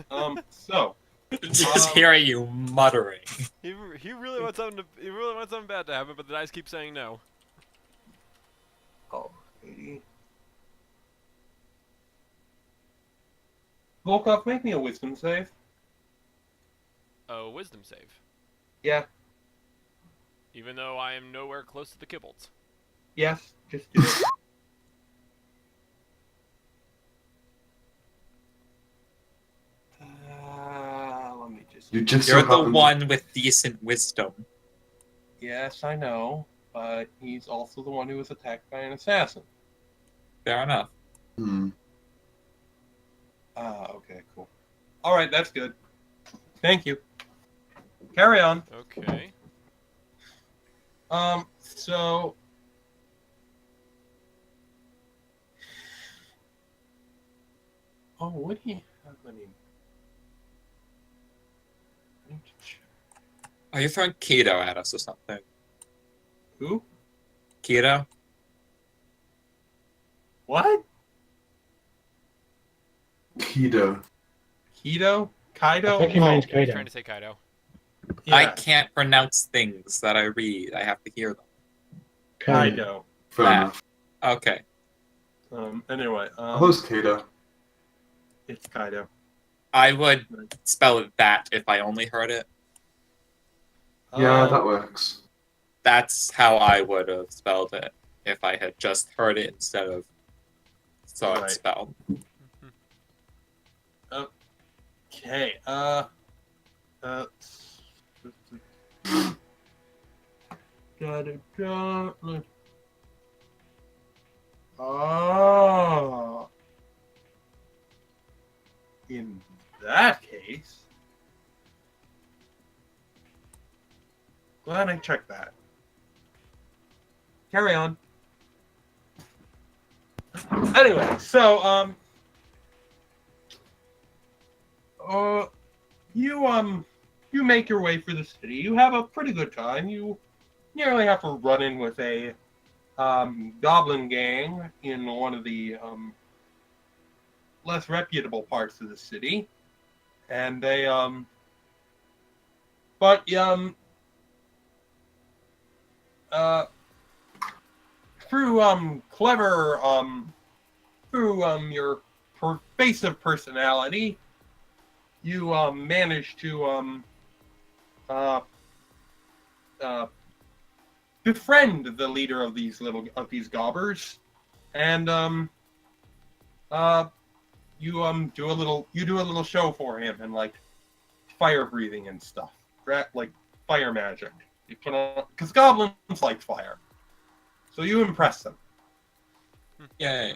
lizard. So. Just hearing you muttering. He really wants something bad to happen, but the dice keep saying no. Alrighty. Volkov, make me a wisdom save. Oh, wisdom save. Yeah. Even though I am nowhere close to the kibbles. Yes. Just do it. You just You're so the happen one with decent wisdom. Yes, I know, but he's also the one who was attacked by an assassin. Fair enough. Ah, okay, cool. All right, that's good. Thank you. Carry on. Okay. So what do you have? I need to check. Are you throwing keto at us or something? Who? Keto? What? Keto. Keto? Kaido? I think he means He's Kaido. trying to say Kaido. Yeah, I can't pronounce things that I read. I have to hear them. Kaido. Fair That. enough. Okay. Anyway, I was Keto. it's Kaido. I would spell it that if I only heard it. Yeah, Um, that works. That's how I would have spelled it if I had just heard it instead of saw it Right. spelled. Okay. Oh. In that case, glad I checked that. Carry on. Anyway, so you make your way through the city. You have a pretty good time. You nearly have to run in with a goblin gang in one of the less reputable parts of the city, and they through clever through your pervasive personality, you manage to befriend the leader of these gobbers, and you do a little show for him, and like fire breathing and stuff, like fire magic. You put on, because goblins like fire, so you impress them, Yay.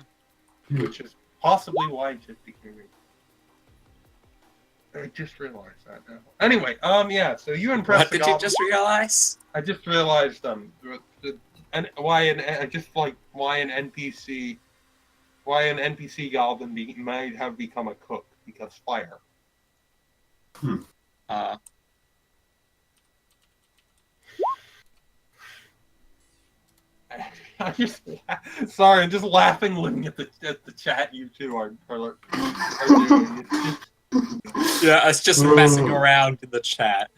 which is possibly why it just became. I just realized that now. Anyway, yeah. So you impress What the did you goblins. just realize? I just realized and why an NPC goblin might have become a cook, because fire. I'm just laughing looking at the chat you two are doing. It's just, Yeah, us just messing around in the chat.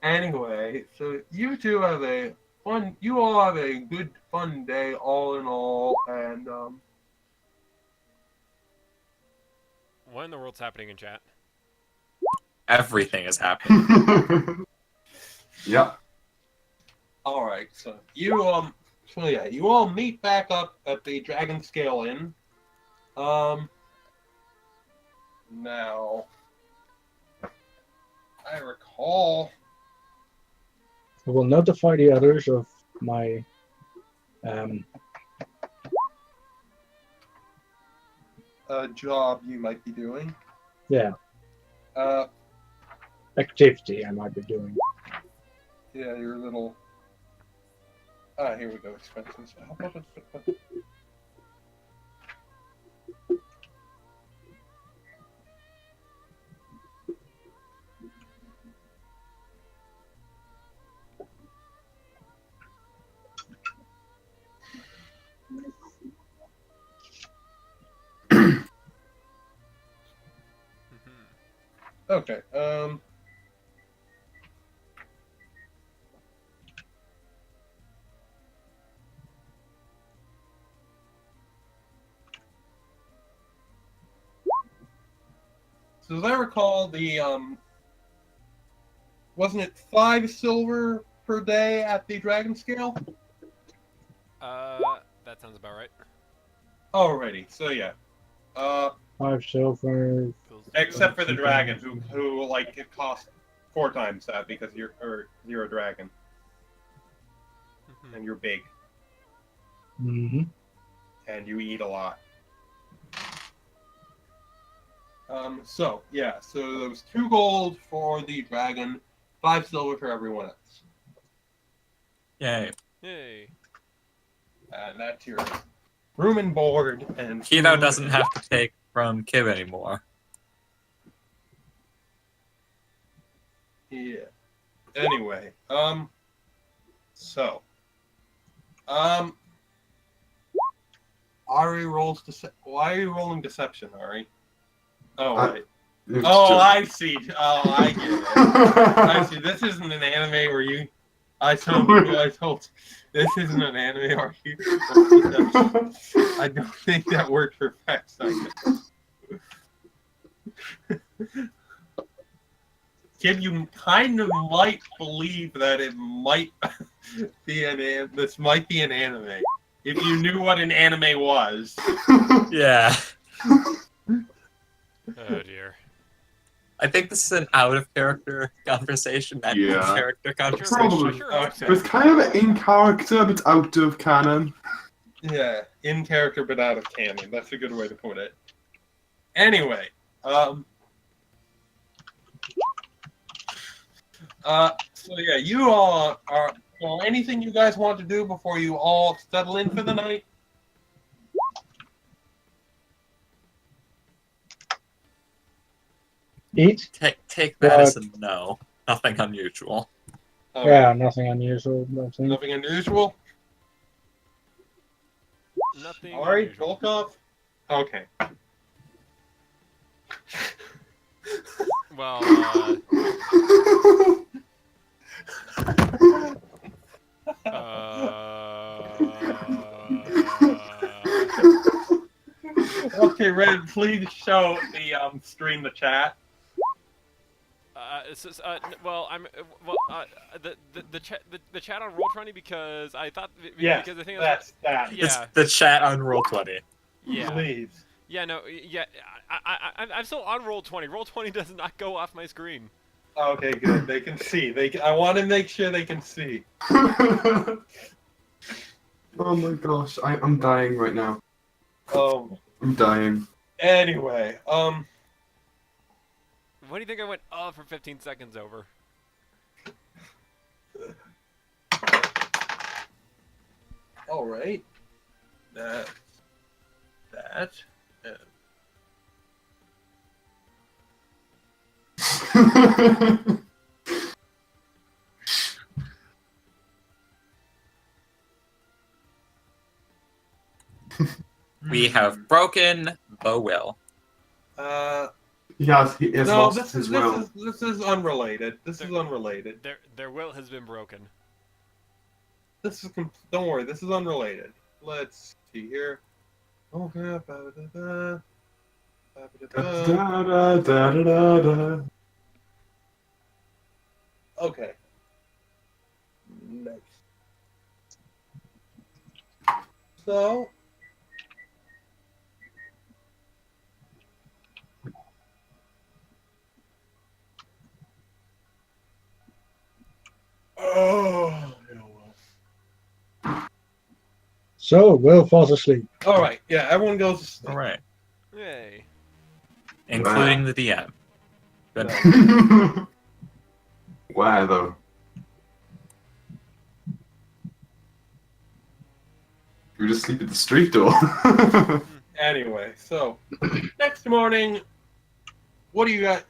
anyway, so you two have you all have a good fun day all in all, and What in the world's happening in chat? Everything is happening. Yeah. all right, so you all meet back up at the Dragon Scale Inn. Now I recall. I will notify the others of my Job you might be doing. yeah, activity I might be doing. Yeah, your little. Here we go. Expenses. Okay. So as I recall, the wasn't it 5 silver per day at the dragon scale? That sounds about right. Alrighty, so yeah. 5 silver. Except for the dragon, who like it costs 4 times that because you're a dragon and you're big Mm-hmm. and you eat a lot. So yeah, so there was 2 gold for the dragon, 5 silver for everyone else, Yay. Yay. and that's your room and board. And Kino food. doesn't have to take from Kib anymore. Yeah. Anyway, so, Ari rolls why are you rolling deception, Ari? Oh, right. Oh, I see. Oh, I get it. I see. This isn't an anime where you. I told this isn't an anime where you. I don't think that word for facts. Kid, you kind of might believe that it might be this might be an anime. If you knew what an anime was. Yeah. Oh dear. I think this is an out-of-character conversation, not Yeah. in-character conversation. Probably. I sure hope so. It's kind of in character, but out of canon. Yeah, in character but out of canon. That's a good way to put it. Anyway, so yeah, you all are. Well, anything you guys want to do before you all settle in for the night? Eat? Take that as a no. Nothing unusual. Yeah, nothing unusual. Nothing. Nothing unusual. Nothing. All right, unusual. Volkov. Okay. Well, Okay, Red, please show the stream the chat. well, the chat on Roll20 because I thought Yes, because I think that's that. Yeah. It's the chat on Roll20. yeah. Please. Yeah, no, yeah, I'm still on Roll20. Roll20 does not go off my screen. Okay, good. They can see. I want to make sure they can see. Oh my gosh, I'm dying right now. I'm dying. Anyway, What do you think I went for 15 seconds over? all right. That. We have broken the will. Yes, he is No, lost his will. this is unrelated. This is unrelated. Their will has been broken. This is don't worry. This is unrelated. Let's see here. Okay. Da, da, da, da, da, da. Okay. Next. So. Oh. So, Will falls asleep. All right. Yeah. Everyone goes to sleep. All right. Yay. Including the DM. Good. Why though? You just sleep at the street door. Anyway, so next morning, what do you guys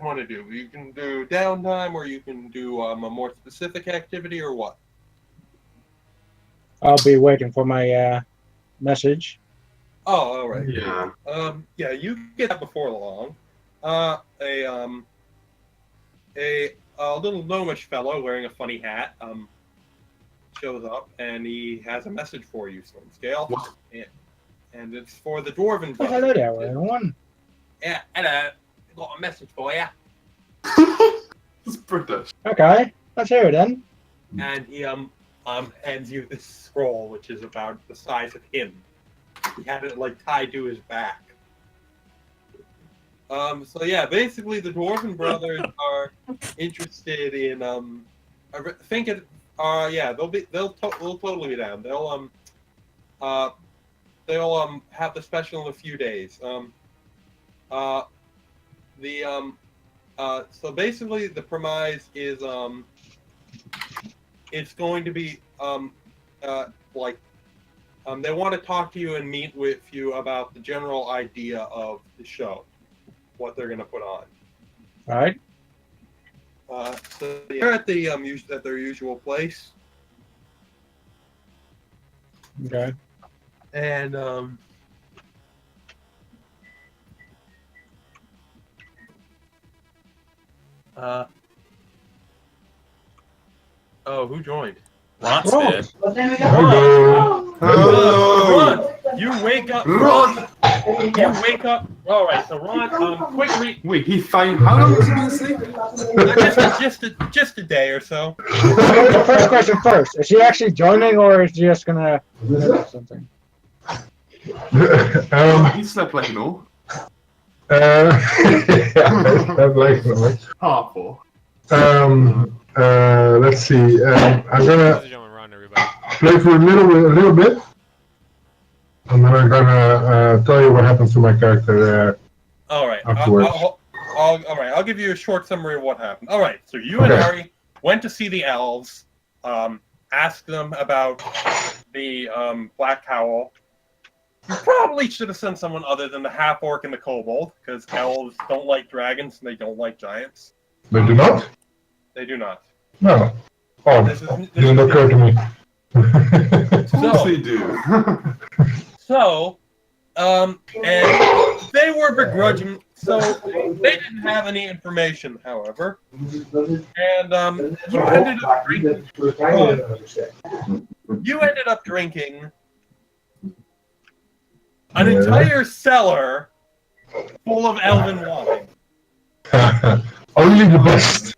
want to do? You can do downtime, or you can do a more specific activity, or what? I'll be waiting for my message. Oh, all right. Yeah. Yeah, you get that before long. A little gnomish fellow wearing a funny hat shows up, and he has a message for you, Stormscale. What? And it's for the dwarven. Oh, hello there, everyone. Yeah, hello. Got a message for you. It's British. Okay, let's hear it then. And he hands you this scroll, which is about the size of him. He had it like tied to his back. So yeah, basically the Dwarven brothers are interested in I think it yeah, they'll totally be down. They'll have the special in a few days. So basically the premise is it's going to be they want to talk to you and meet with you about the general idea of the show, what they're going to put on. All right. So they're at the at their usual place, Okay. and oh, who joined? Ron's Oh. did. Hello. Ron, you wake up. Ron, you wake up. All right, so Ron, quickly, Wait, he found. How long has he been asleep? just a day or so. The first question first. Is he actually joining, or is he just gonna do something? He slept like an old. Yeah, that like noise. Half-or. Let's see. I'm Ladies gonna and gentlemen, Ron, everybody. play for a little bit, and then I'm gonna tell you what happens to my character. All right. Afterwards. All right. I'll give you a short summary of what happened. All right. So you and Okay. Harry went to see the elves. Asked them about the black cowl. You probably should have sent someone other than the half orc and the kobold, because elves don't like dragons and they don't like giants. They do not. They do not. No. Oh, This didn't occur to me. Of course they do. So, and they were begrudging, so they didn't have any information, however. And you ended up drinking an Yeah. entire cellar full of elven wine. Only the best.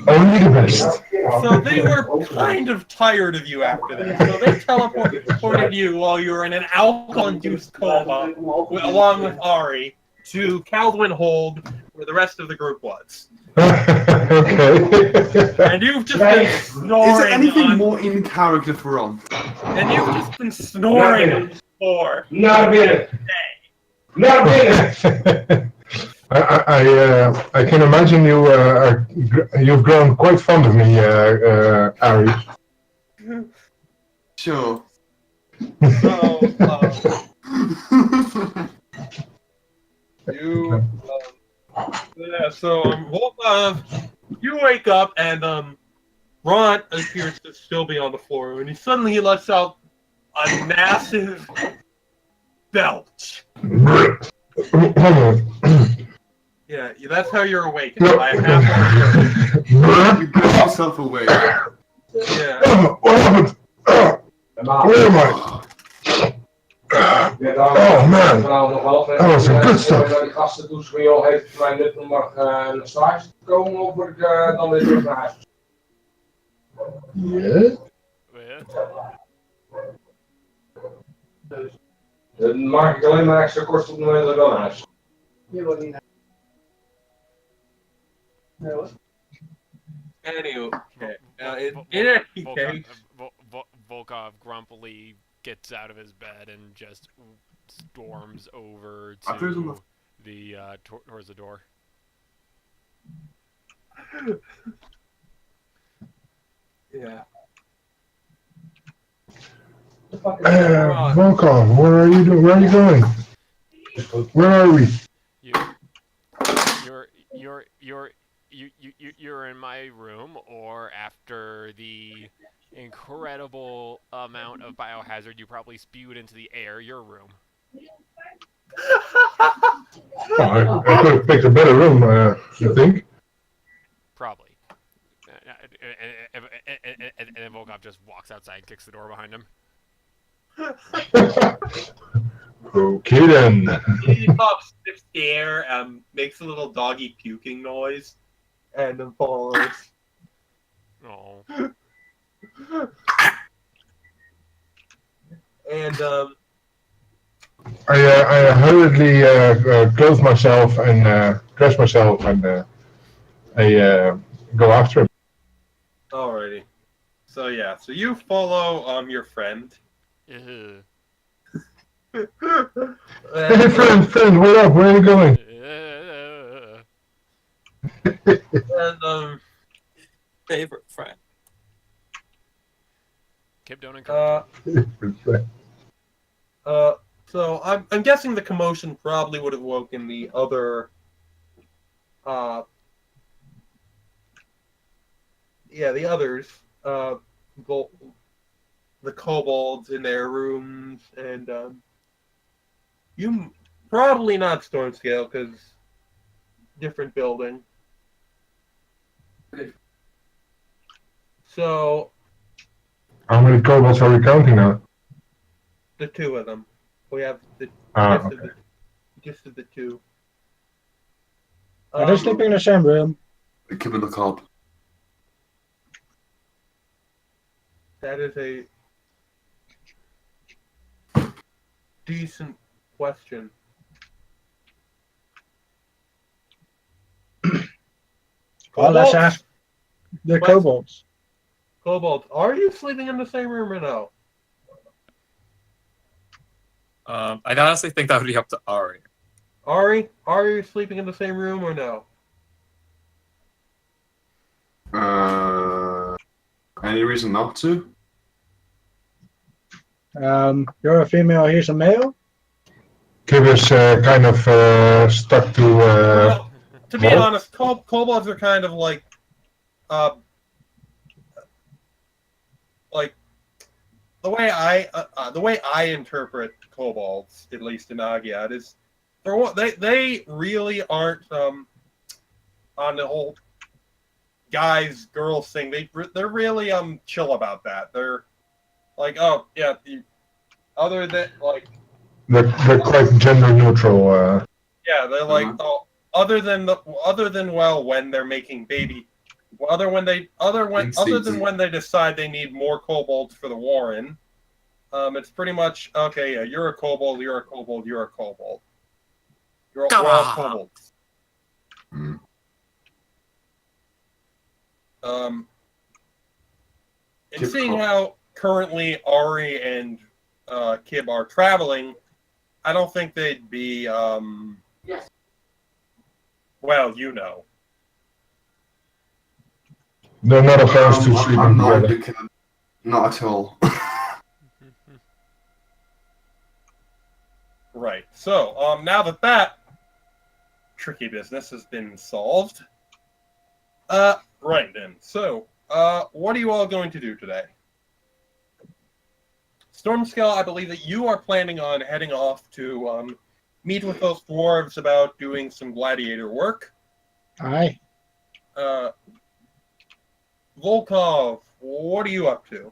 Only the best. So they were kind of tired of you after that. So they teleported you while you were in an alcohol-induced coma, along with Ari, to Caldwin Hold, where the rest of the group was. Okay. And you've just been snoring. Is there anything on, more in character for Ron? And you've just been snoring on the floor. Not a bit. Not a bit. I can imagine you've grown quite fond of me, Ari. Sure. So, you wake up and Ron appears to still be on the floor, and he lets out a massive belch. Hold on. Yeah, that's how you're awakened by a half. You blow yourself away. Yeah. What happened? Where am I? Oh man, that was some good stuff. Die gasten toen ze joh, heeft het mij nut om naar stage te komen of word ik dan weer terug naar huis? Yeah? Dan maak ik alleen maar extra kosten op het moment dat ik wel naar huis. Anyway, okay. In any case, Volkov grumpily gets out of his bed and just storms over I thought it was on to towards the door. yeah. Volkov, where are you doing? Where are you going? Where are we? You're in my room, or after the incredible amount of biohazard you probably spewed into the air, your room. Oh, I could have picked a better room, you think? Probably. And then Volkov just walks outside and kicks the door behind him. Okay then. He pops sniffs the air, makes a little doggy puking noise, and then follows. Oh. And I hurriedly clothe myself and dress myself and I go after him. alrighty. So yeah, so you follow your friend. Ew. Hey, And, friend, what up? Where are you going? and Favorite friend. Kib, don't encourage him. so I'm guessing the commotion probably would have woken the other the others, the kobolds in their rooms, and you probably not storm scale because different building. So How many kobolds are we counting now? the two of them, we have the Okay. just of the two. Are they sleeping in the same room? The kid in the cob. That is a decent question. Well, let's Kobolds? ask the What? kobolds. Kobolds, are you sleeping in the same room or no? I'd honestly think that would be up to Ari. Ari, are you sleeping in the same room or no? Any reason not to? You're a female, he's a male? Kib is kind of stuck to. Well, to be Well- honest, kobolds are kind of like the way I interpret kobolds, at least in Agead, is they really aren't on the whole guys girls thing. They're really chill about that. They're like, oh yeah, other than like they're quite gender neutral. yeah, they're like Mhm. oh other than well when they're making baby. Other than when they decide they need more kobolds for the Warren, it's pretty much okay. Yeah, you're a kobold. You're a kobold. You're a kobold. We're all kobolds. Mm. And Kib seeing Kob. how currently Ari and Kib are traveling, I don't think they'd be. Yes. Well, you know. They're not opposed to sleeping I'm not together. advocating. Not at all. Right. So, now that tricky business has been solved, right then. So, what are you all going to do today? Stormscale, I believe that you are planning on heading off to meet with those dwarves about doing some gladiator work. Aye. Volkov, what are you up to?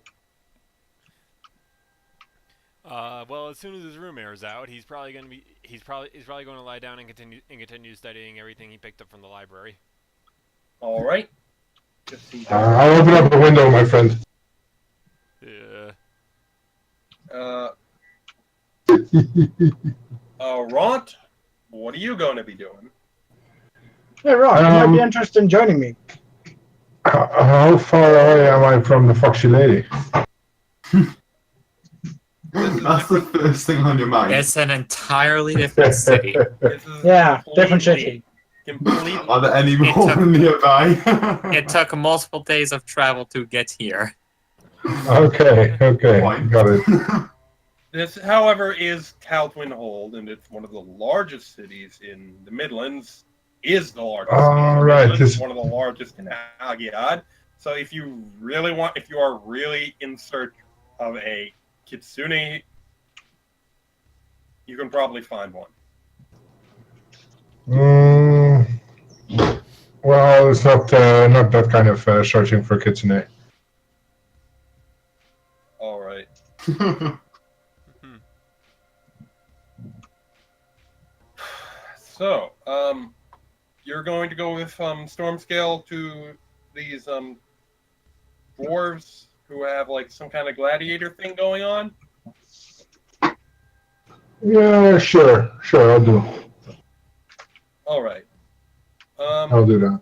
Well, as soon as his room airs out, he's probably going to lie down and continue studying everything he picked up from the library. All right. Just see. I'll open up the window, my friend. Yeah. Ront, what are you going to be doing? Yeah, right. You might be interested in joining me. How far away am I from the Foxy Lady? That's the first thing on your mind. It's an entirely different city. This is Yeah, different city. Completely. Are there any It more took- nearby? It took multiple days of travel to get here. Okay, Fine. got it. This, however, is Caltwin Hold, and it's one of the largest cities in the Midlands. Is the largest. city in All the right, Midlands, this- one of the largest in Agead. So if you are really in search of a kitsune, you can probably find one. Well, it's not that kind of searching for kitsune. All right. So, you're going to go with storm scale to these dwarves who have like some kind of gladiator thing going on. Yeah, sure, I'll do. All right. I'll do that.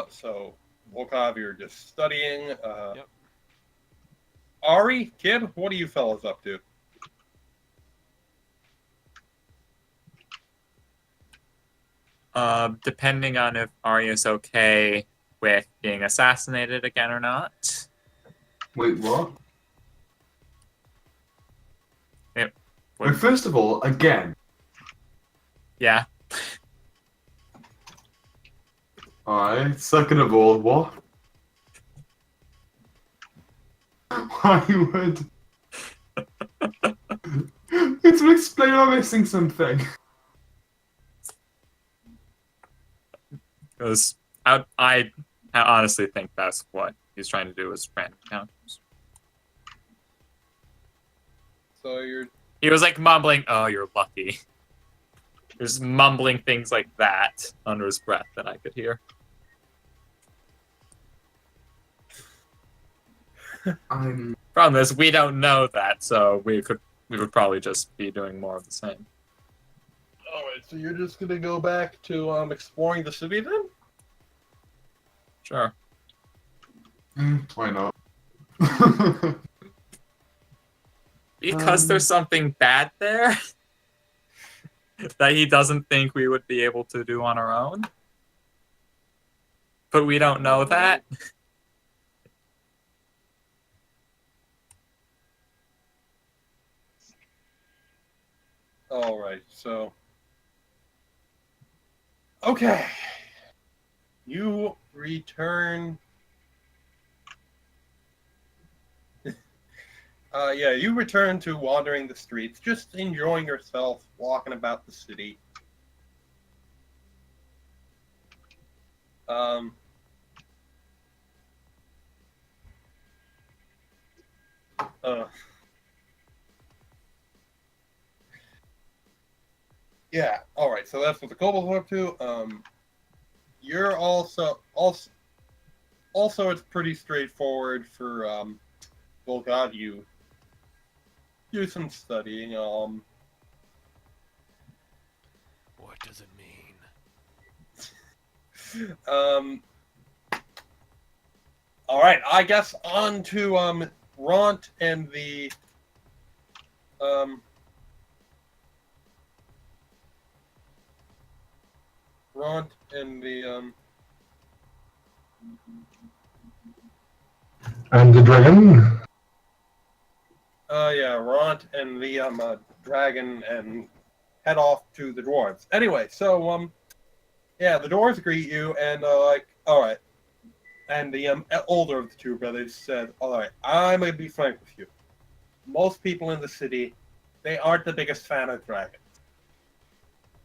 So Volkov, you're just studying. Yep. Ari, kid, what are you fellas up to? Depending on if Arya's okay with being assassinated again or not. Wait, what? It Wait, would, first of all, again. yeah. Alright. Second of all, what? Why would... It's to explain I'm missing something. Because I honestly think that's what he's trying to do is random encounters. So you're He was like mumbling, "Oh, you're lucky." Just mumbling things like that under his breath that I could hear. I'm... Problem is, we don't know that, so we would probably just be doing more of the same. all right. So you're just gonna go back to exploring the city then? Sure. Why not? Because there's something bad there that he doesn't think we would be able to do on our own. But we don't know that. All right. So okay, you return. Yeah, you return to wandering the streets, just enjoying yourself, walking about the city. Um, yeah, all right. So that's what the kobolds are up to. You're also it's pretty straightforward for Volkov. You do some studying. What does it mean? All right, I guess on to Ront and the Ront and the And the dragon. yeah, Ront and the dragon and head off to the dwarves. Anyway, so yeah, the dwarves greet you and like, all right. And the older of the two brothers said, all right, I'm going to be frank with you. Most people in the city, they aren't the biggest fan of dragons.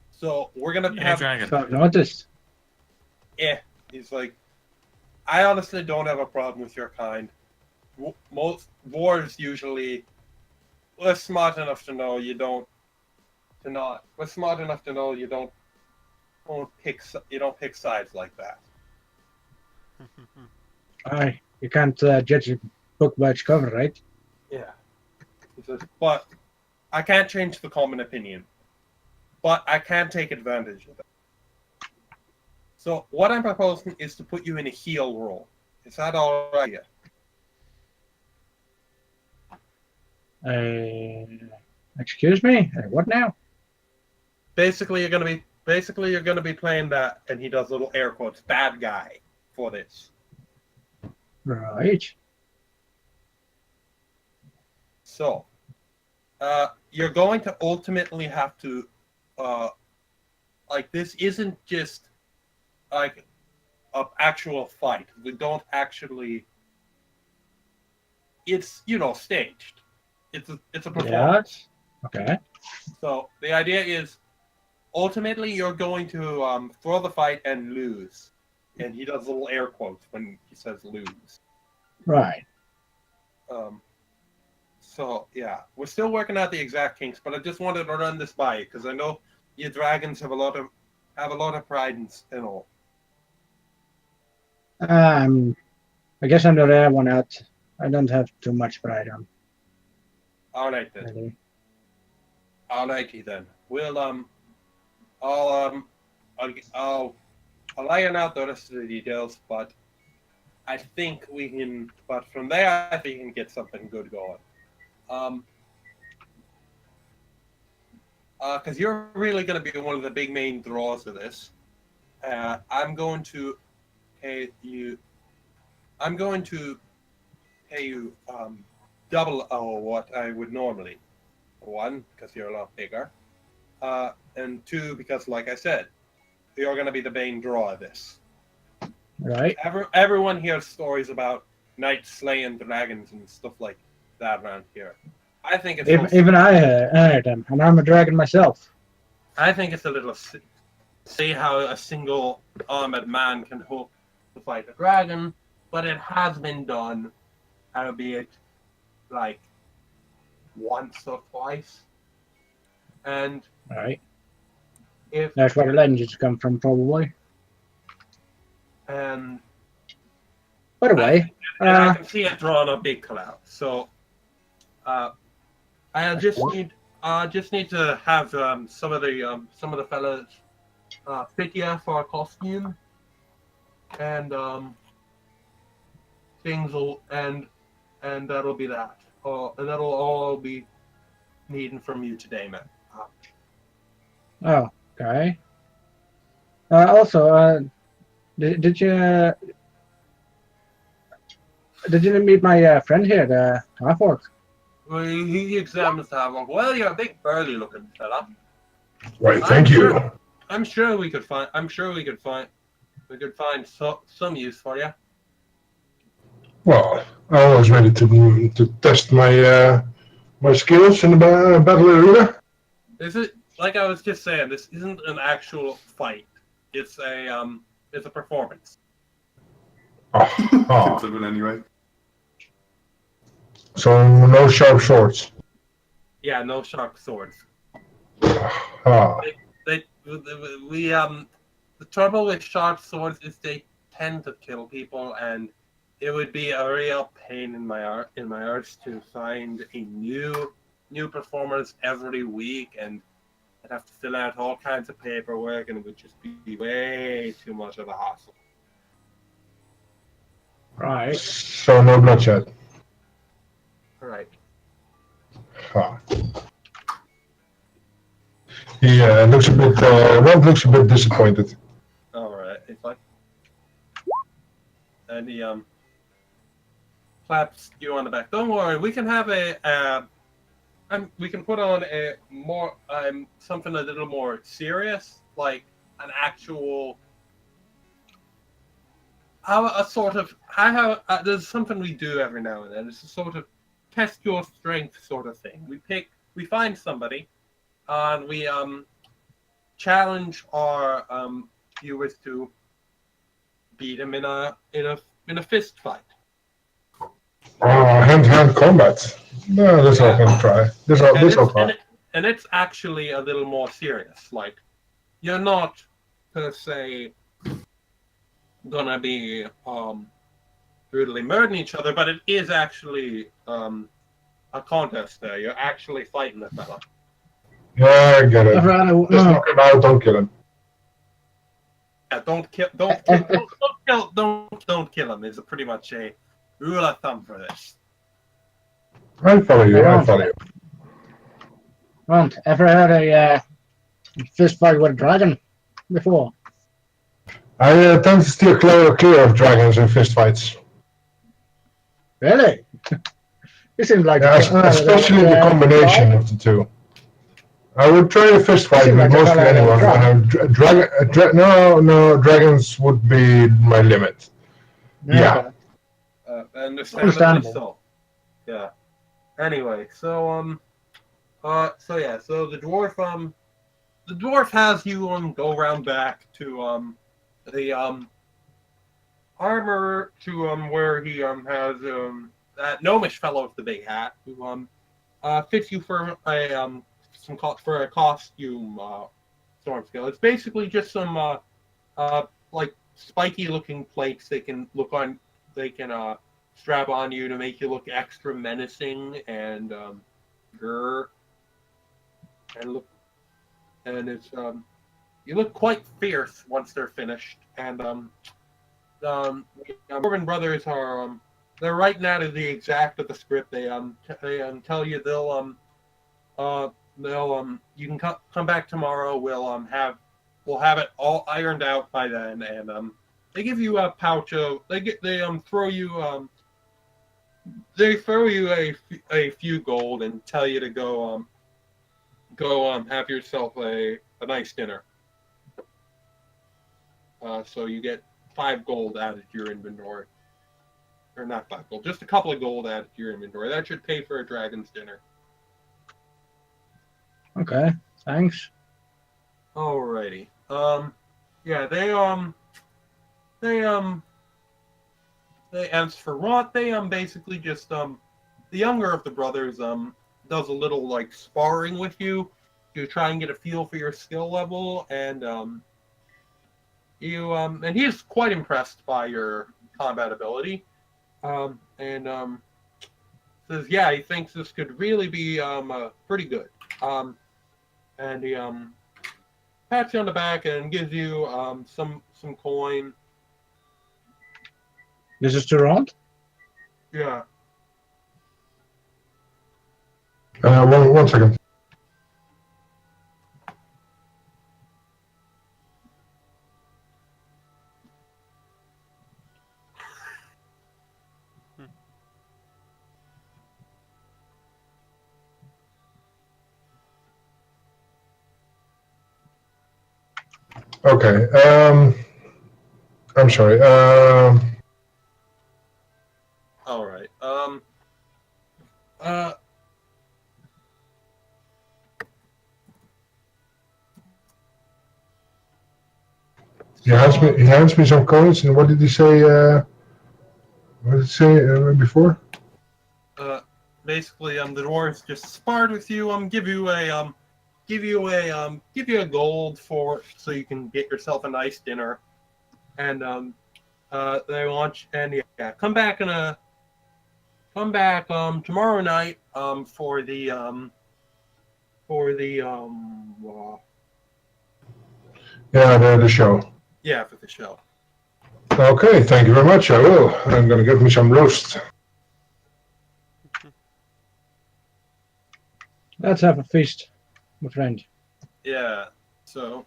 So we're going to Yeah, have... dragon. So I've noticed. Yeah, he's like, I honestly don't have a problem with your kind. Most dwarves usually... We're smart enough to know you don't... We're smart enough to know you don't pick sides like that. Aye, you can't judge a book by its cover, right? Yeah. He says, but I can't change the common opinion. But I can take advantage of it. So what I'm proposing is to put you in a heal role. Is that all right? Excuse me? What now? Basically, you're gonna be playing that, and he does little air quotes, bad guy for this. Right. So, you're going to ultimately have to, like, this isn't just like an actual fight. We don't actually. It's staged. It's a performance. Yeah. Okay. So the idea is, ultimately, you're going to throw the fight and lose. And he does little air quotes when he says lose. Right. So yeah, we're still working out the exact kinks, but I just wanted to run this by you because I know you dragons have a lot of pride and all. I guess I'm the rare one out. I don't have too much pride on. All right then. Really. Alrighty then. We'll I'll iron out the rest of the details, but I think we can. But from there, I think we can get something good going. Because you're really going to be one of the big main draws of this. I'm going to pay you. I'm going to pay you double what I would normally. One, because you're a lot bigger, and two, because, like I said, you're going to be the main draw of this. Right. Everyone hears stories about knights slaying dragons and stuff like that around here. I think it's Even I heard them, and I'm a dragon myself. I think it's a little see how a single armored man can hope to fight a dragon, but it has been done, albeit like once or twice. And Right. if That's where the legends come from, probably. and By the way, I can see it drawing a big cloud. So I just need to have some of the fellas fit you for a costume, and things will and that'll be that. And that'll all be needing from you today, man. oh, okay. Also, did you meet my friend here, the half-orc? Well, he examines the half-orc. Well, you're a big burly-looking fella. Right, thank you. I'm sure we could find some use for you. Well, I'm always ready to test my my skills in the battle arena. This is, like I was just saying, this isn't an actual fight. It's a performance. Oh, Compliment anyway. so no sharp swords. Yeah, no sharp swords. Ah, The trouble with sharp swords is they tend to kill people, and it would be a real pain in my arts to find a new performers every week, and I'd have to fill out all kinds of paperwork, and it would just be way too much of a hassle. Right. so no bloodshed. All right. Ah. He looks a bit. Rob looks a bit disappointed. All right. It's like, and he claps you on the back. Don't worry, we can have we can put on a more something a little more serious, like an actual there's something we do every now and then. It's a sort of test your strength sort of thing. We find somebody, and we challenge our viewers to beat him in a fist fight. Hand-to-hand combat. No, this I can try. This I'll try. And it's actually a little more serious. Like, you're not per se gonna be brutally murdering each other, but it is actually a contest there. You're actually fighting the fella. Yeah, I get it. I'd rather, Just knock him out, don't kill him. Yeah, don't kill him is pretty much a rule of thumb for this. I follow you, I follow you. Haven't ever had a fist fight with a dragon before. I tend to steer clear of dragons in fist fights. Really? You seem like Yeah, especially the combination of the two. I would try a fist fight seem with like a mostly fellow anyone. No, dragons would be my limit. Yeah. Understandably so. Yeah. Anyway, so the dwarf has you go around back to the armor to where he has that gnomish fellow with the big hat who fits you for a for a costume storm scale. It's basically just some like spiky looking plates they can strap on you to make you look extra menacing and grr, and it's you look quite fierce once they're finished. And Corbin brothers are they're writing out of the exact of the script. They tell you they'll you can come back tomorrow. We'll have it all ironed out by then. And they give you a pouch of they throw you a few gold and tell you to go have yourself a nice dinner. So you get 5 gold added to your inventory. Or not 5 gold, just a couple of gold added to your inventory. That should pay for a dragon's dinner. Okay, thanks. Alrighty. Yeah, they as for Rot, they basically just the younger of the brothers does a little like sparring with you to try and get a feel for your skill level, and and he's quite impressed by your combat ability. And says, yeah, he thinks this could really be pretty good. And he pats you on the back and gives you some coin. This is Durant? Yeah. One second. Okay. I'm sorry. All right. He hands me some coins, and what did he say? What did he say before? Basically, the dwarves just sparred with you. Give you a gold so you can get yourself a nice dinner, and they launch. And yeah, come back tomorrow night for the the show. yeah, for the show. Okay, thank you very much. I will. I'm gonna get me some roast. Let's have a feast, my friend. Yeah. So.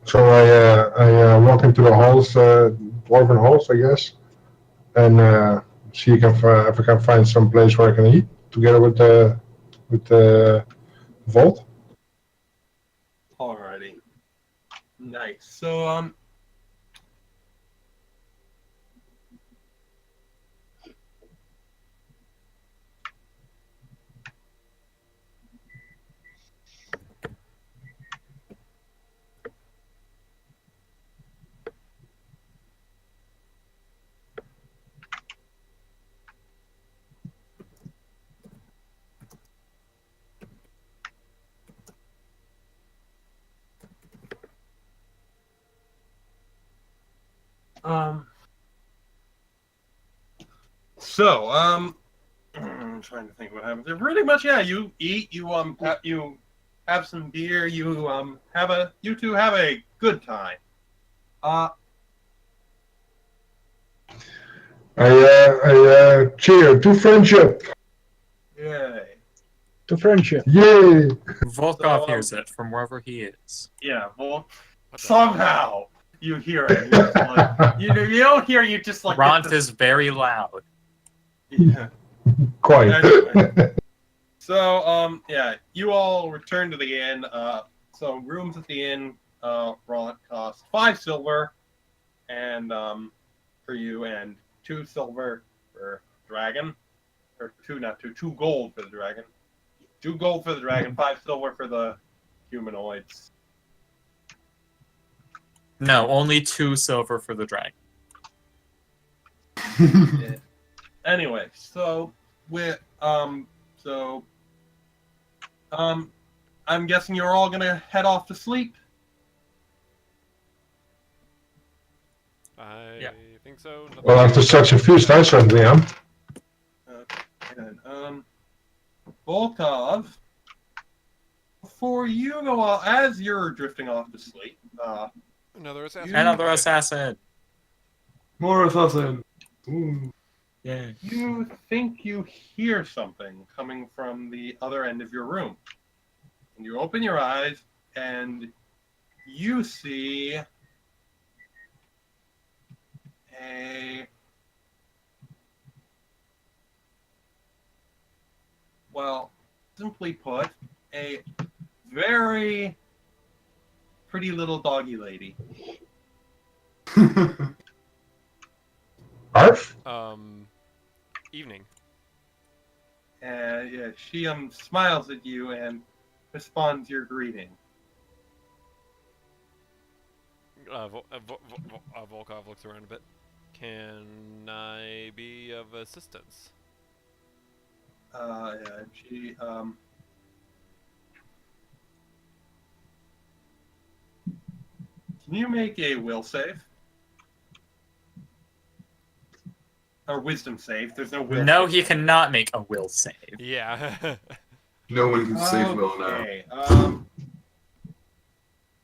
So I walk into the halls, dwarven halls, I guess, and see if I can find some place where I can eat together with the vault. Alrighty. Nice. So I'm trying to think what happens. Pretty much, yeah. You eat. You have some beer. You two have a good time. I cheer to friendship. Yay. To friendship. Yay! Volkov hears it from wherever he is. Yeah. Well, What the somehow you hear it. You're just like, you don't hear. You just like. Ront is very loud. Yeah. Quite. Anyway. So, yeah, you all return to the inn. So rooms at the inn, Ront cost 5 silver, and for you, and 2 silver for dragon, or 2 gold for the dragon. 2 gold for the dragon, 5 silver for the humanoids. No, only 2 silver for the dragon. Yeah. Anyway, so with I'm guessing you're all gonna head off to sleep. I think so. Well, after such a feast, I certainly am. And Volkov, before you go out, as you're drifting off to sleep, Another assassin. Another assassin. More assassin. Ooh. Yeah. you think you hear something coming from the other end of your room. And you open your eyes, and you see simply put, a very pretty little doggy lady. Arf? Evening. And yeah, she smiles at you and responds your greeting. Volkov looks around a bit. Can I be of assistance? Yeah, she Can you make a will save? Or wisdom save. There's no will No, save. he cannot make a will save. Yeah. No one can save Will now. Okay.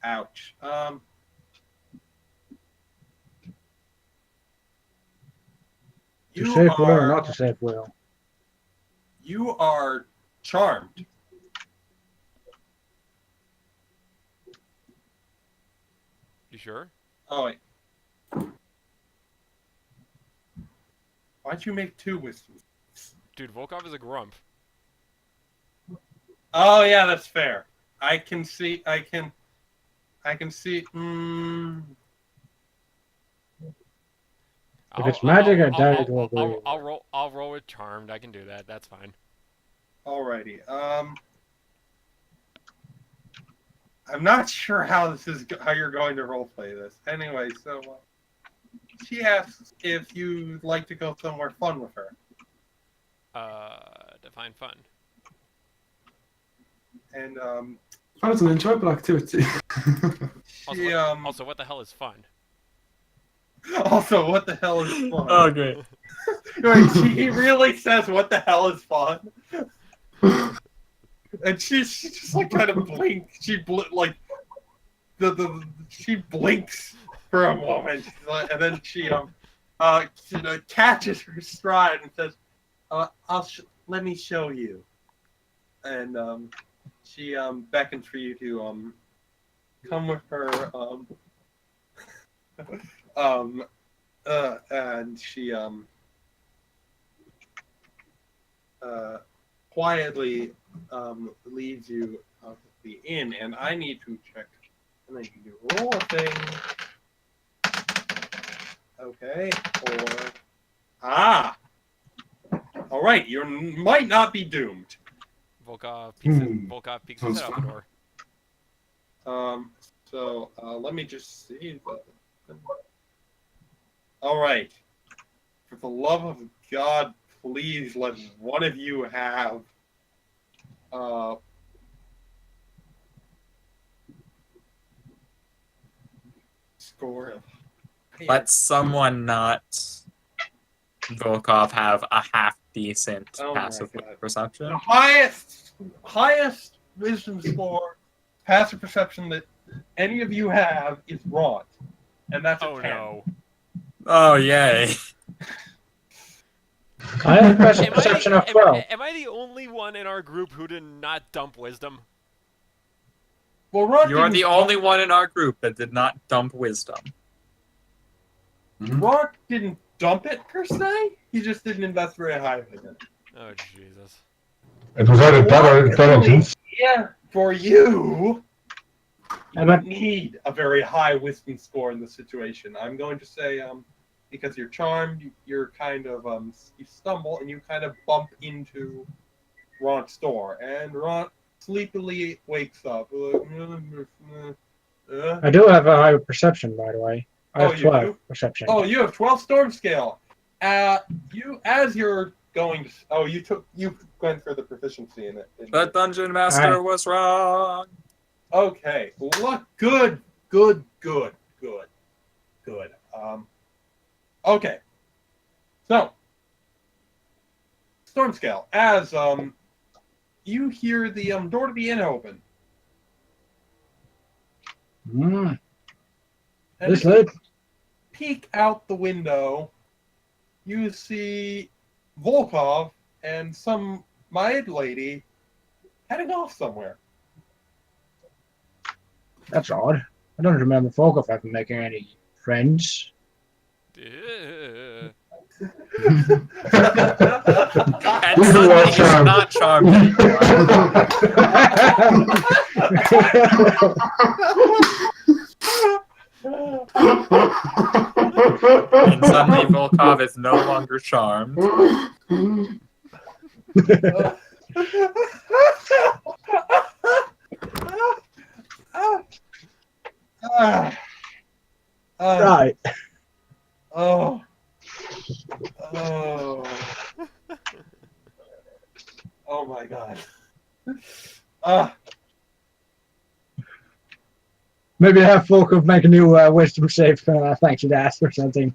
Ouch. To save will or not to save will? You are charmed. You sure? Oh wait. Why'd you make 2 wisdom? Dude, Volkov is a grump. Oh yeah, that's fair. I can see. I can see. If it's magic, I doubt it will I'll, be. I'll roll with charmed. I can do that. That's fine. Alrighty. I'm not sure how how you're going to roleplay this. Anyway, so she asks if you'd like to go somewhere fun with her. Define fun. And Fun is an enjoyable activity. she Also, what the hell is fun? also, what the hell is fun? Oh, great. Wait, he really says what the hell is fun? And she just like kind of blinks. She she blinks for a moment, and then she catches her stride and says, let me show you." And she beckons for you to come with her. And she quietly leads you out of the inn, and I need to check. And then you roll a thing. Okay. All right. You might not be doomed. Volkov peeks, Hmm. his head out the door. So let me just see. All right. For the love of God, please let one of you have score of. Let someone not Volkov have a half decent Oh my passive God. perception. The highest wisdom score, passive perception that any of you have is Rod, and that's a Oh 10. no. Oh, yay. I have a passive perception of 12. Am I the only one in our group who did not dump wisdom? Well, Rod You are didn't the only one in our group that did not dump wisdom. Rod didn't dump it per se. He just didn't invest very highly in it. Oh Jesus. It was either that or intelligence. Yeah, for you, you But- need a very high wisdom score in this situation. I'm going to say, because you're charmed, you're kind of you stumble and you kind of bump into Ron's door, and Ron sleepily wakes up. I do have a high perception, by the way. I Oh, have you 12 do? perception. Oh, you have 12 storm scale. As you're going to, you went for the proficiency in it. didn't The you? dungeon master Alright. was wrong. Okay, look, good. Okay. So, storm scale. As you hear the door to the inn open, Mm, and this if you late? peek out the window, you see Volkov and some maid lady heading off somewhere. That's odd. I don't remember Volkov ever making any friends. Yeah. And suddenly he's not charmed anymore. And suddenly Volkov is no longer charmed. Right. Oh. Oh my god. Maybe have Volkov make a new wisdom save thanks to that or something.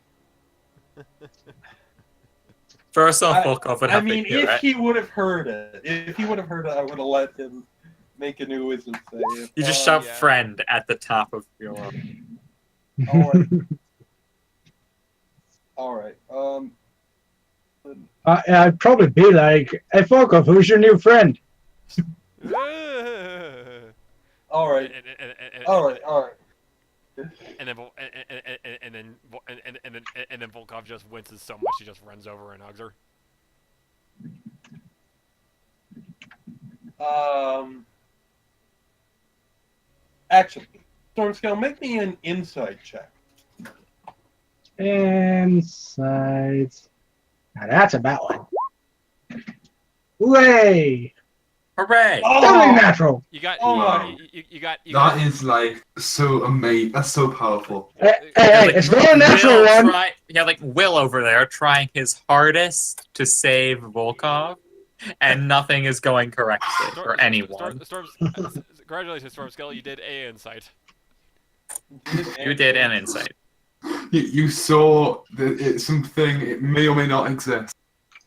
First off, Volkov would I have mean, to hear if it. he would have heard it, I would have let him make a new wisdom save. You just shout yeah. friend at the top of your... Alright. Alright. I'd probably be like, hey Volkov, who's your new friend? Alright. And then Volkov just winces so much he just runs over and hugs her. Actually, Stormscale, make me an insight check. Inside. Now that's a bad one. Hooray! Hooray! Totally natural. You got. Oh my. You got. That is like so amazing. That's so powerful. Hey, like, it's not a natural one. Like Will over there trying his hardest to save Volkov, and nothing is going correctly for anyone. Congratulations, Stormscale. You did a insight. You did an insight. You saw that it's something. It may or may not exist.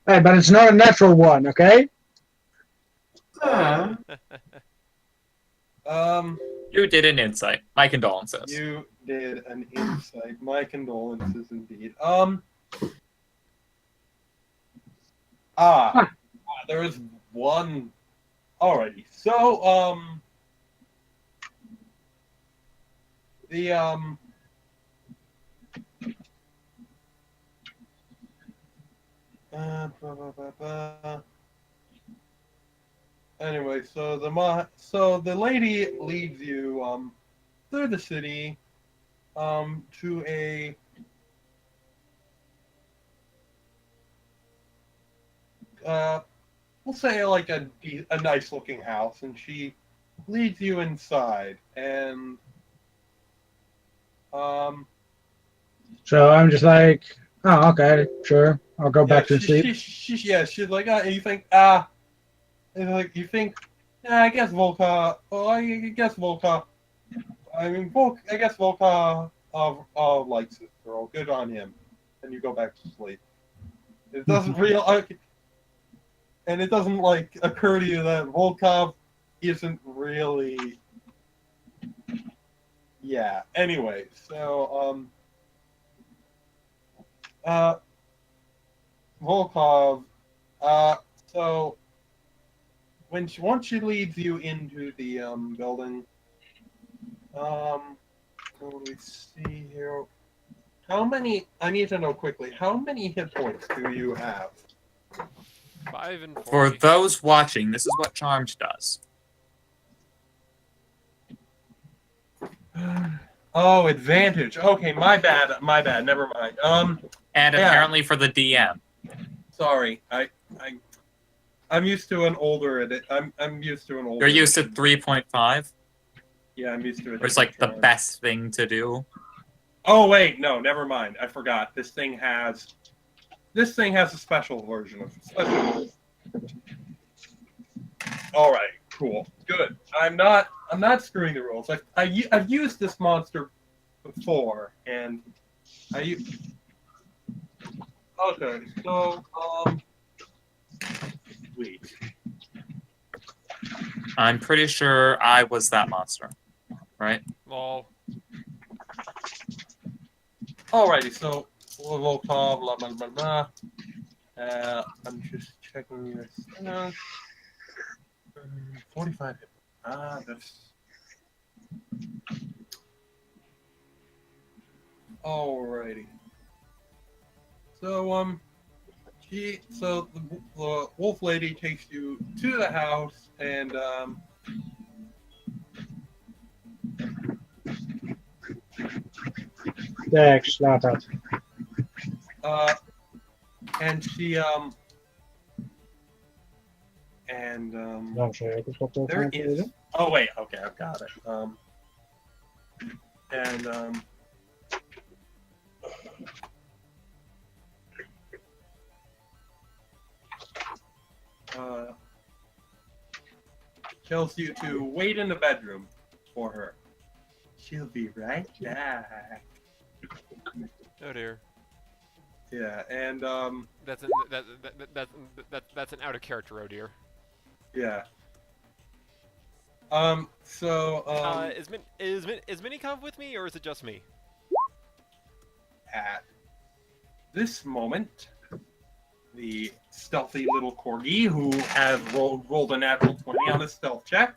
Hey, but it's not a natural one, okay? Yeah. You did an insight. My condolences. You did an insight. My condolences indeed. There is one. Alrighty. So, Anyway, so the lady leads you through the city to a we'll say like a nice looking house, and she leads you inside, and So I'm just like, oh, okay, sure. I'll go back to sleep. She's like, you think, you think, yeah, I guess Volkov. Well, I guess Volkov. I mean, I guess Volkov likes this girl. Good on him. And you go back to sleep. It doesn't and it doesn't like occur to you that Volkov isn't really. Yeah. Anyway, so Volkov. So once she leads you into the building, let me see here. How many? I need to know quickly. How many hit points do you have? 5 and 40. For those watching, this is what Charmed does. Oh, advantage. Okay, my bad. Never mind. And Yeah. apparently for the DM. Sorry. I'm used to an older edit. I'm used to an older. You're used to edition. 3.5. Yeah, I'm used to it. Or it's like the best thing to do. Oh wait, no, never mind. I forgot. This thing has a special version of it. All right, cool, good. I'm not screwing the rules. I've used this monster before, and okay, so wait. I'm pretty sure I was that monster, right? Lol. Alrighty, so Volkov, blah blah blah blah. I'm just checking this. 45 hit. That's. Alrighty. So the wolf lady takes you to the house and Thanks, laat dat. and she Dan zou ik het wat there gaan is. doen. Oh wait, okay, I've got it. Tells you to wait in the bedroom for her. She'll be right back. Oh dear. Yeah, and That's an out of character, oh dear. yeah. Is Minikov with me, or is it just me? At this moment, the stealthy little corgi who has rolled a natural 20 on his stealth check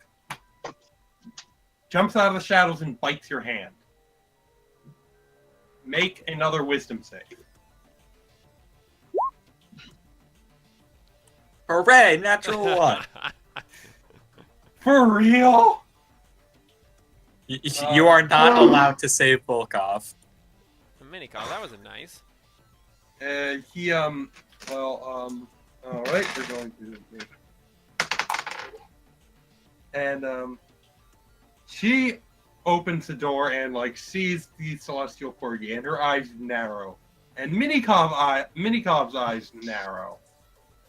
jumps out of the shadows and bites your hand. Make another wisdom save. Hooray! Natural one. For real? You are not allowed to save Volkov. Minikov, that wasn't nice. All right, we're going to. And she opens the door and sees the celestial corgi, and her eyes narrow, and Minikov's eyes narrow,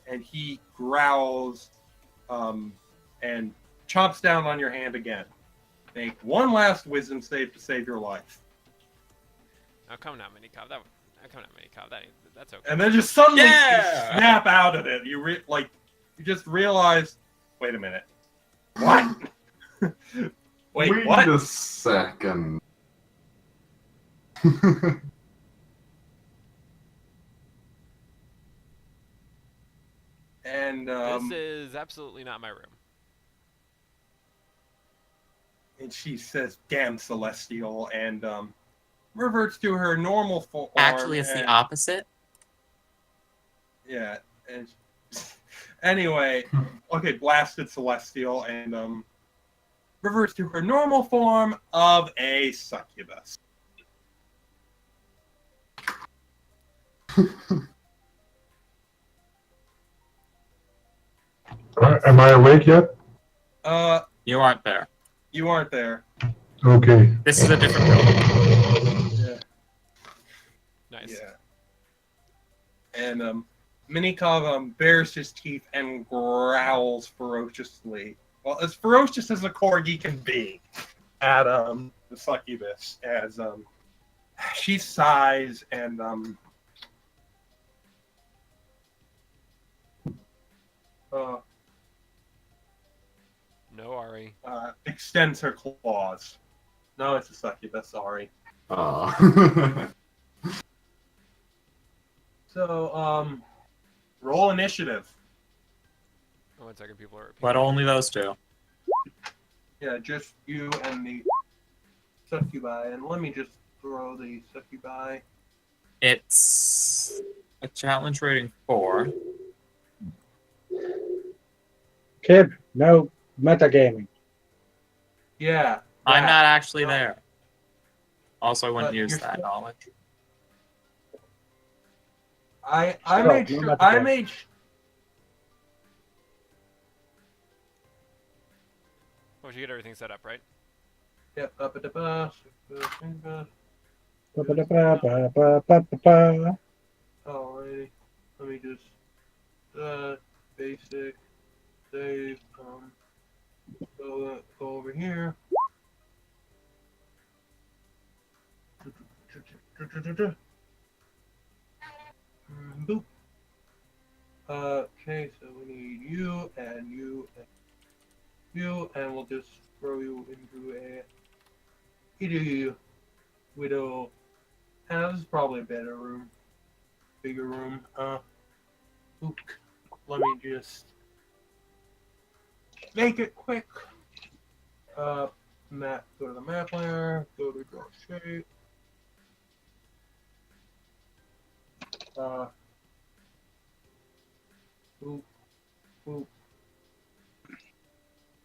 and he growls, and chomps down on your hand again. Make one last wisdom save to save your life. Oh, come now, Minikov. That's okay. And then just suddenly Yeah! you snap out of it. You just realize, wait a minute. What? Wait, what? a second. And This is absolutely not my room. and she says, "Damn Celestial," and reverts to her normal form. Actually, it's the and- opposite. Yeah. And anyway, okay, blasted Celestial, and reverts to her normal form of a succubus. Am I awake yet? You aren't there. You aren't there. Okay. This is a different building. Yeah. Nice. Yeah. And Minikov bares his teeth and growls ferociously. Well, as ferocious as a corgi can be at the succubus, as she sighs and No, Ari. extends her claws. No, it's a succubus, sorry. Oh. So, roll initiative. Oh, 1 second, people are. But only those two. Yeah, just you and the succubi. And let me just throw the succubi. It's a challenge rating 4. Kib, no metagaming. Yeah. I'm that. not actually there. Also, I wouldn't But use you're that still- knowledge. I Stop, made no sure. metagaming. I made. Oh, you get everything set up, right? Yep, up at the bus. Ba-ba-da-ba-ba-ba-ba-ba. Alrighty. Let me just basic save. Go over here. Boop. Okay, so we need you and you and you, and we'll just throw you into a widow. And this is probably a better room, bigger room. Oop. Let me just make it quick. Map. Go to the map layer. Go to draw shape. Oop. Oop.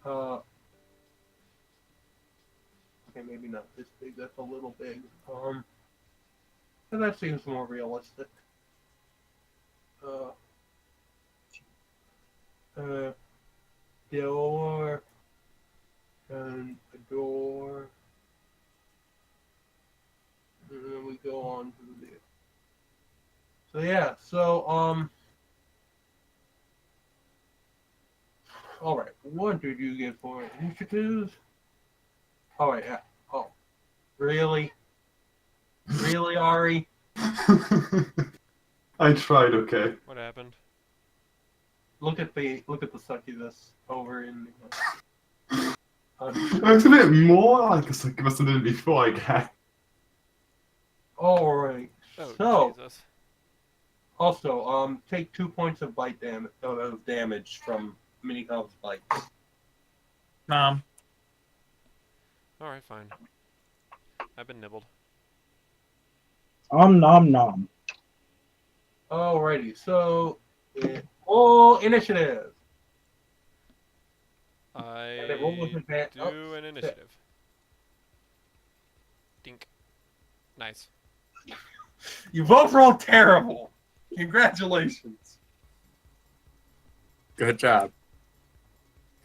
Okay, maybe not this big. That's a little big. And that seems more realistic. Door and a door, and then we go on to the. So yeah, so all right. What did you get for initiatives? All right, yeah. Oh, really, really, Ari? I tried, okay. What happened? Look at the succubus over in. It's a bit more like a succubus than it did before, I guess. All right. Oh, So Jesus. also, take 2 points of bite damage. Of damage from Minicob's bite. Nom. Alright, fine. I've been nibbled. Nom nom. Alrighty. So, initiative. And it rolls I with advan- do an initiative. Dink. Nice. You both rolled terrible. Congratulations. Good job.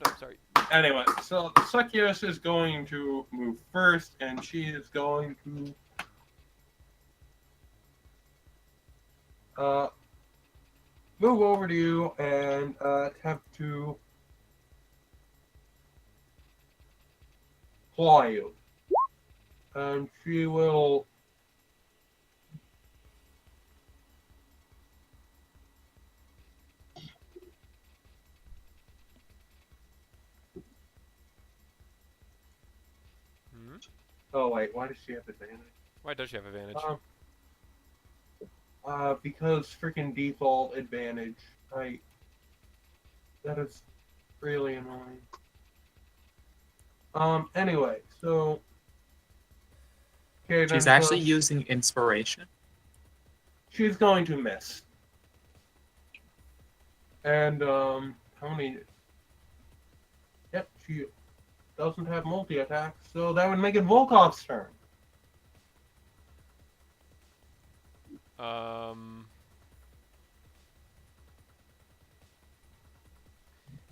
Oh, sorry. Anyway, so Succubus is going to move first, and she is going to move over to you and attempt to claw you. And she will. Hmm? Oh wait, why does she have advantage? Why does she have advantage? Because freaking default advantage. That is really annoying. Anyway, so. Okay, She's then actually first, using inspiration. she's going to miss. And, how many? Yep, she doesn't have multi-attack, so that would make it Volkov's turn.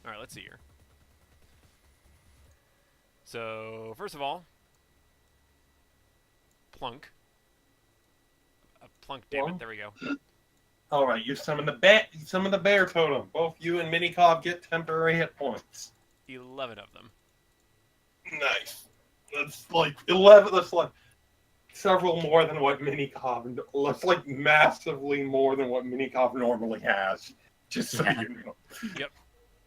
Alright, let's see here. So, first of all, plunk. Plunk, damn Plunk? it, there we go. Alright, you summon the bear totem. Both you and Minikov get temporary hit points. 11 of them. Nice. That's like 11. That's like several more than what Minikov. That's like massively more than what Minikov normally has. Just so Yeah. you know.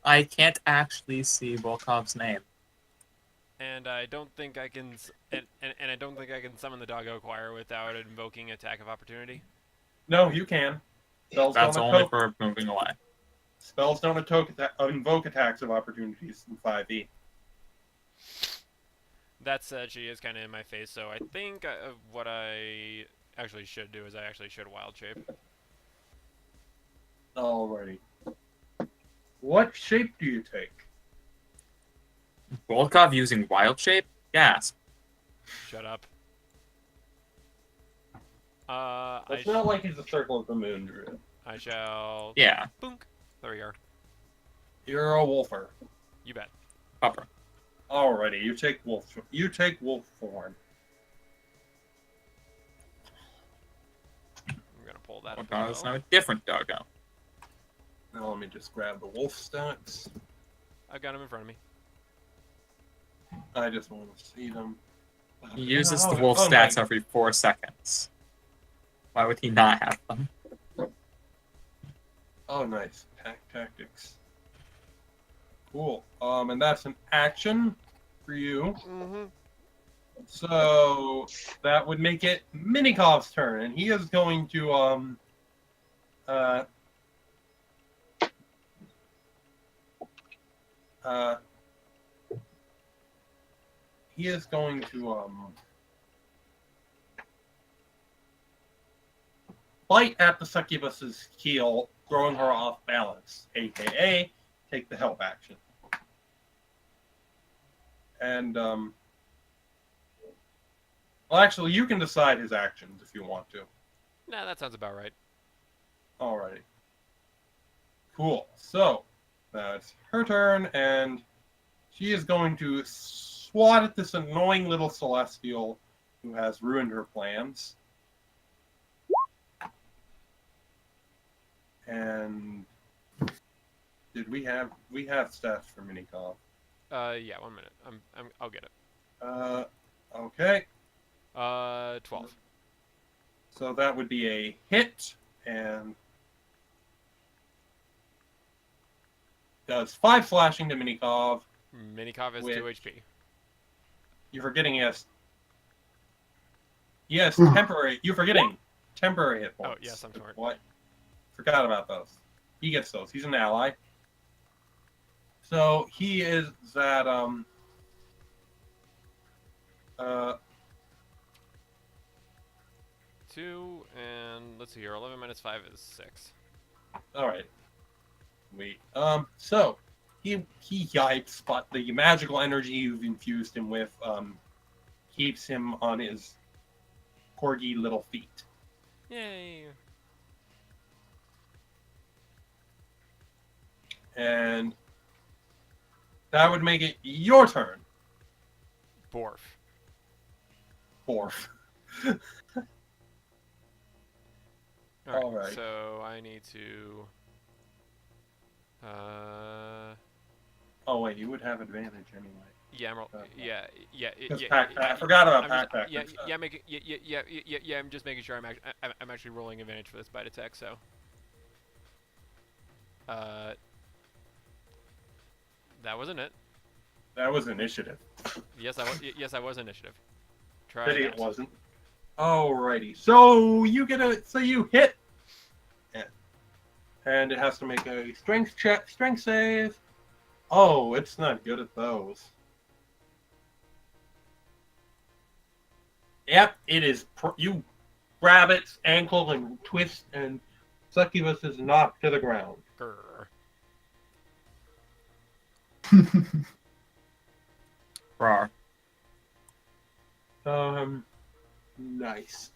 I can't actually see Volkov's name. And I don't think I can, and I don't think I can summon the Doggo Choir without invoking attack of opportunity. No, you can. Spells That's don't only invoke, for moving away. spells don't invoke attacks of opportunities in 5e. That said, she is kind of in my face, so I think what I actually should do is I actually should Wild Shape. Alrighty. What shape do you take? Volkov using Wild Shape? Gasp. Shut up. It's not like he's a Circle of the Moon druid. I shall... Yeah, Boonk. There we are. You're a wolfer. You bet. upper. Alrighty, you take wolf. You take wolf form. I'm gonna pull that up Oh, as it's well. now a different doggo. Now let me just grab the wolf stats. I've got him in front of me. I just want to see them. He uses the Oh, wolf oh, stats my- every 4 seconds. Why would he not have them? Oh, nice. Pack tactics. Cool. And that's an action for you. Mm-hmm. So that would make it Minikov's turn, and he is going to he is going to bite at the succubus's heel, throwing her off balance, aka take the help action. And well, actually, you can decide his actions if you want to. Nah, that sounds about right. Alrighty. Cool. So that's her turn, and she is going to swat at this annoying little celestial who has ruined her plans. And did we have stats for Minikov? Yeah, 1 minute. I'll get it. Okay. 12. So that would be a hit, and does 5 slashing to Minikov. Minikov has With- 2 HP. You're forgetting yes, temporary. You're forgetting temporary hit points. Oh, yes, I'm sorry. What? Forgot about those. He gets those. He's an ally. So he is at 2, and let's see here. 11 minus 5 is 6. all right. Wait. So he yipes, but the magical energy you've infused him with keeps him on his corgi little feet. Yay! And that would make it your turn, Borf. Borf. Alright, Alright. so I need to... Oh wait, you would have advantage anyway. Yeah, Because I forgot about pack tactics. Yeah, I'm just making sure I'm actually rolling advantage for this bite attack, so... That wasn't it. That was initiative. Yes, I was initiative. Try Pity again. it wasn't. Alrighty, so you hit it, and it has to make a strength save. Oh, it's not good at those. Yep, it is. You grab its ankle and twist, and Succubus is knocked to the ground. Grr. Rawr. Nice.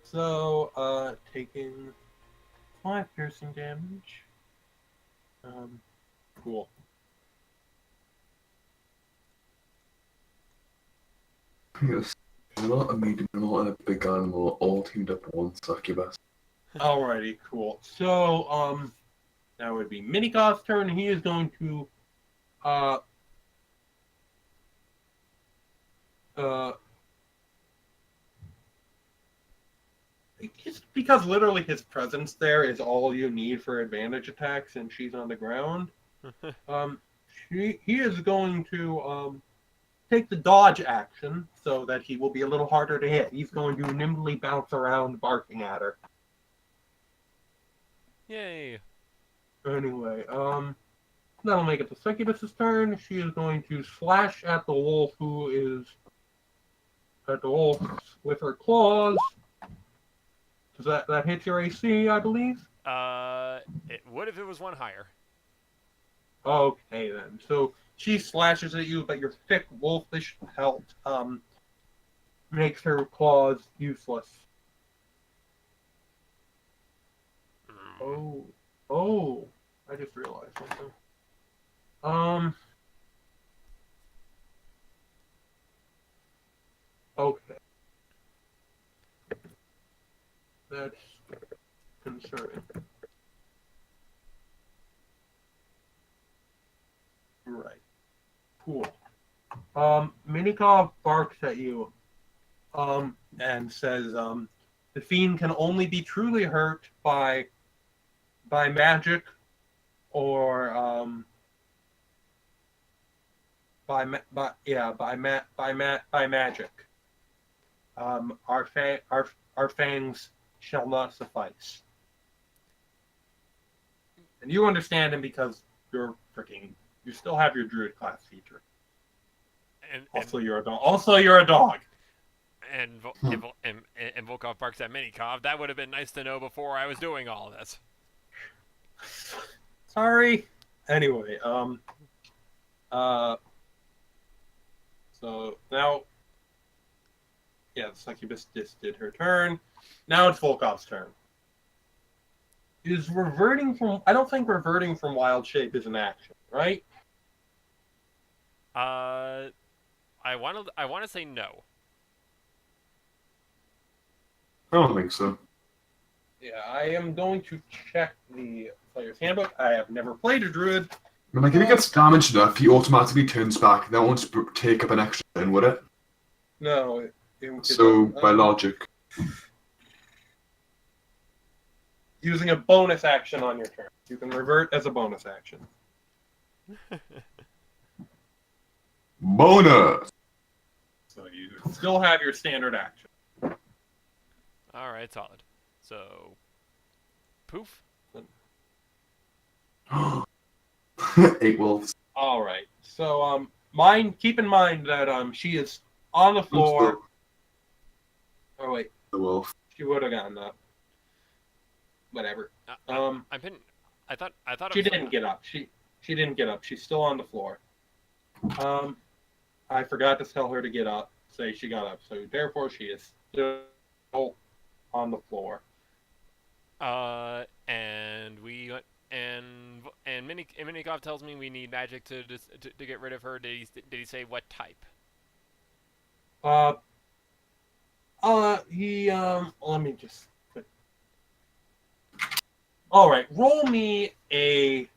So, taking 5 piercing damage. Cool. Yes. A lot of medium and a lot of big animal all teamed up in one succubus. Alrighty, cool. So, that would be Minikov's turn. He is going to, just because literally his presence there is all you need for advantage attacks, and she's on the ground. He is going to take the dodge action so that he will be a little harder to hit. He's going to nimbly bounce around, barking at her. Yay. Anyway, that'll make it the Succubus's turn. She is going to slash at the wolf with her claws. Does that hit your AC, I believe? It would if it was 1 higher. Okay then. So she slashes at you, but your thick wolfish pelt makes her claws useless. Oh, I just realized something. That's concerning. Right. Cool. Minikov barks at you, and says, the fiend can only be truly hurt by magic or by magic. Our fangs shall not suffice. And you understand him because you still have your druid class feature. Also, you're a dog. And Volkov barks at Minikov. That would have been nice to know before I was doing all this. Sorry. Anyway, so now, yeah, the succubus just did her turn. Now it's Volkov's turn. I don't think reverting from wild shape is an action, right? I want to say no. I don't think so. Yeah, I am going to check the player's handbook. I have never played a druid. When like if he gets damaged enough, he automatically turns back. That won't take up an extra turn, would it? No. So by logic. Using a bonus action on your turn. You can revert as a bonus action. Bonus! So you still have your standard action. Alright, solid. So, poof. 8 wolves. Alright. So, keep in mind that, she is on the floor. Oh, wait. The wolf. She would have gotten up. Whatever. I thought She didn't get up. She didn't get up. She's still on the floor. I forgot to tell her to get up. Say she got up. So therefore, she is still on the floor. Minikov tells me we need magic to get rid of her. Did he say what type? Let me just. All right, roll me a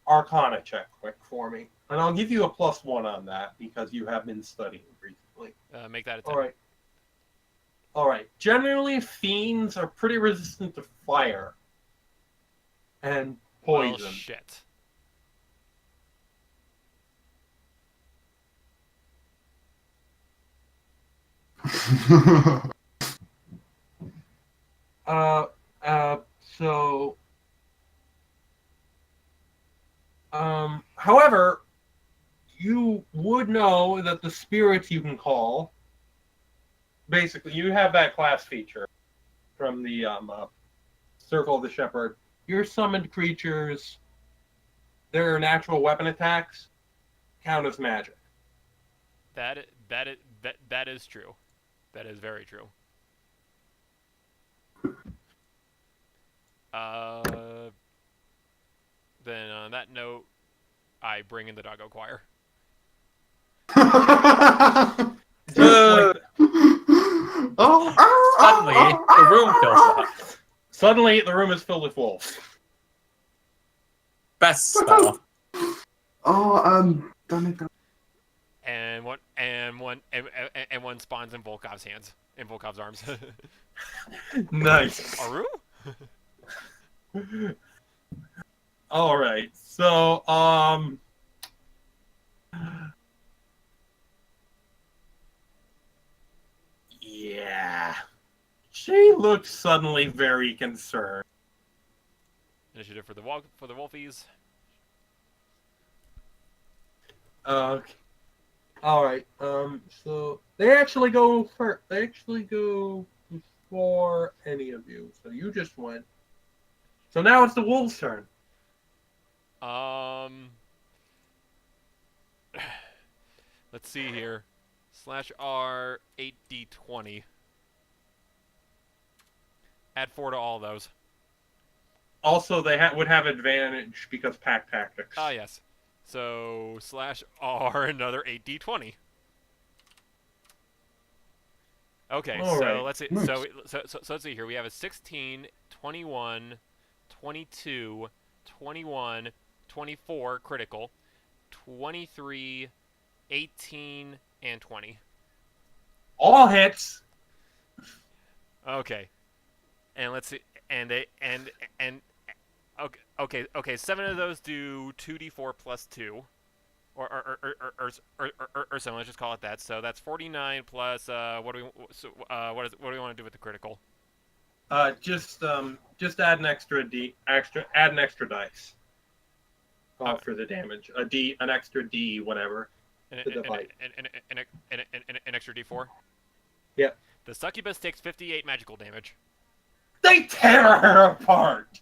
Arcana check quick for me, and I'll give you a +1 on that because you have been studying recently. Make that a 10. All right. Generally, fiends are pretty resistant to fire and poison. Well, shit. However, you would know that the spirits you can call, basically, you have that class feature from the Circle of the Shepherd. Your summoned creatures, their natural weapon attacks count as magic. That is true. That is very true. Then on that note, I bring in the doggo choir. Suddenly, the room fills up. Suddenly, the room is filled with wolves. Best spell. Damn it. And one spawns in Volkov's hands, in Volkov's arms. Nice. Aru? All right. So, yeah. She looks suddenly very concerned. Initiative for the Wolfies. Okay. All right. So they actually go first. They actually go before any of you. So you just went. So now it's the wolves' turn. Let's see here. /R 8d20. Add 4 to all those. Also, they would have advantage because pack tactics. Ah, yes. So /R another 8d20. Okay, All so right. let's see. Nice. So let's see here. We have a 16, 21, 22, 21, 24 critical, 23, 18, and 20. All hits. Okay. And let's see. And they and okay. 7 of those do 2d4 plus 2. Or something. Let's just call it that. So that's 49 plus what do we want to do with the critical? Just add an extra add an extra dice. For the damage. An extra D, whatever. An To the bite. extra d4. Yep. The succubus takes 58 magical damage. They tear her apart.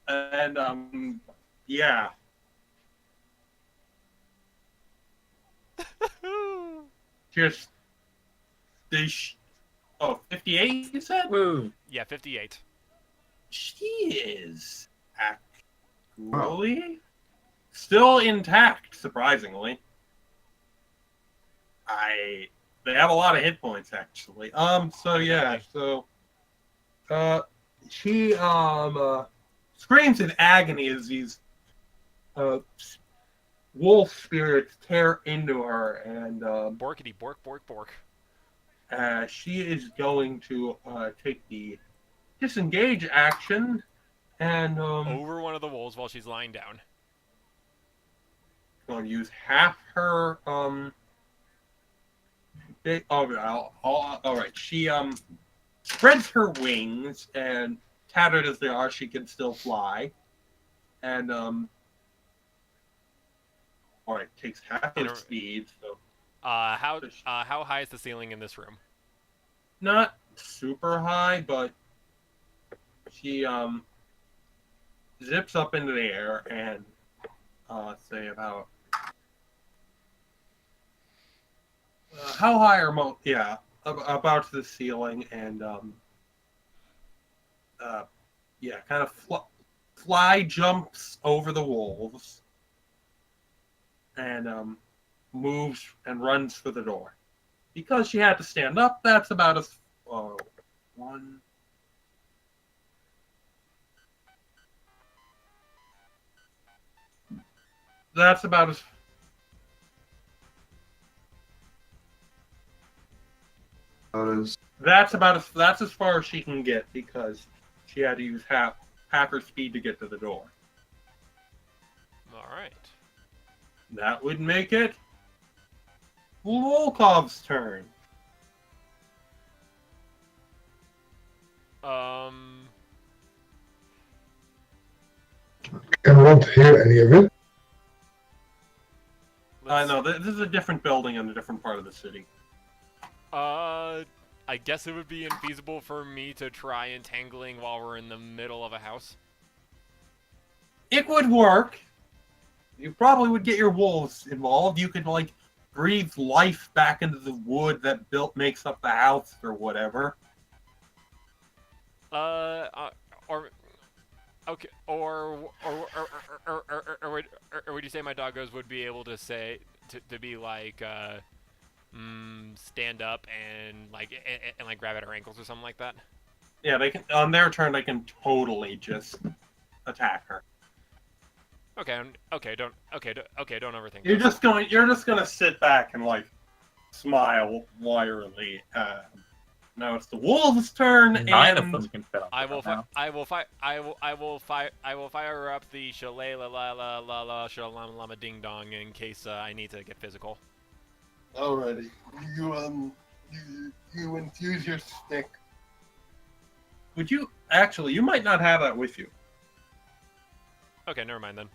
And yeah. Just 58 you said? Woo. Yeah, 58. She is actually still intact, surprisingly. They have a lot of hit points actually. So yeah, so she screams in agony as these wolf spirits tear into her, and Borkity bork bork bork. she is going to take the disengage action and Over one of the wolves while she's lying down. going to use half her all right. She spreads her wings, and tattered as they are, she can still fly. And all right, takes half her speed. So How high is the ceiling in this room? not super high, but she zips up into the air and say about how high are most? Yeah, about to the ceiling, and yeah, kind of fly jumps over the wolves and moves and runs for the door. Because she had to stand up, that's about a one. That's about as. That's as far as she can get because she had to use half her speed to get to the door. All right. That would make it Volkov's turn. I won't hear any of it. I know this is a different building in a different part of the city. I guess it would be infeasible for me to try entangling while we're in the middle of a house. It would work. You probably would get your wolves involved. You could like breathe life back into the wood that makes up the house or whatever. Okay, or would you say my doggos would be able to say to be like stand up and like grab at her ankles or something like that? Yeah, they can on their turn. They can totally just attack her. Okay, don't overthink. You're just gonna sit back and like smile wirily. Now it's the wolves' turn, Nine and of them can fit on I the will ground I will fire up the Shalay la la la la la shalam lama ding dong in case I need to get physical. alrighty, you infuse your stick. Would you actually? You might not have that with you. Okay, never mind then.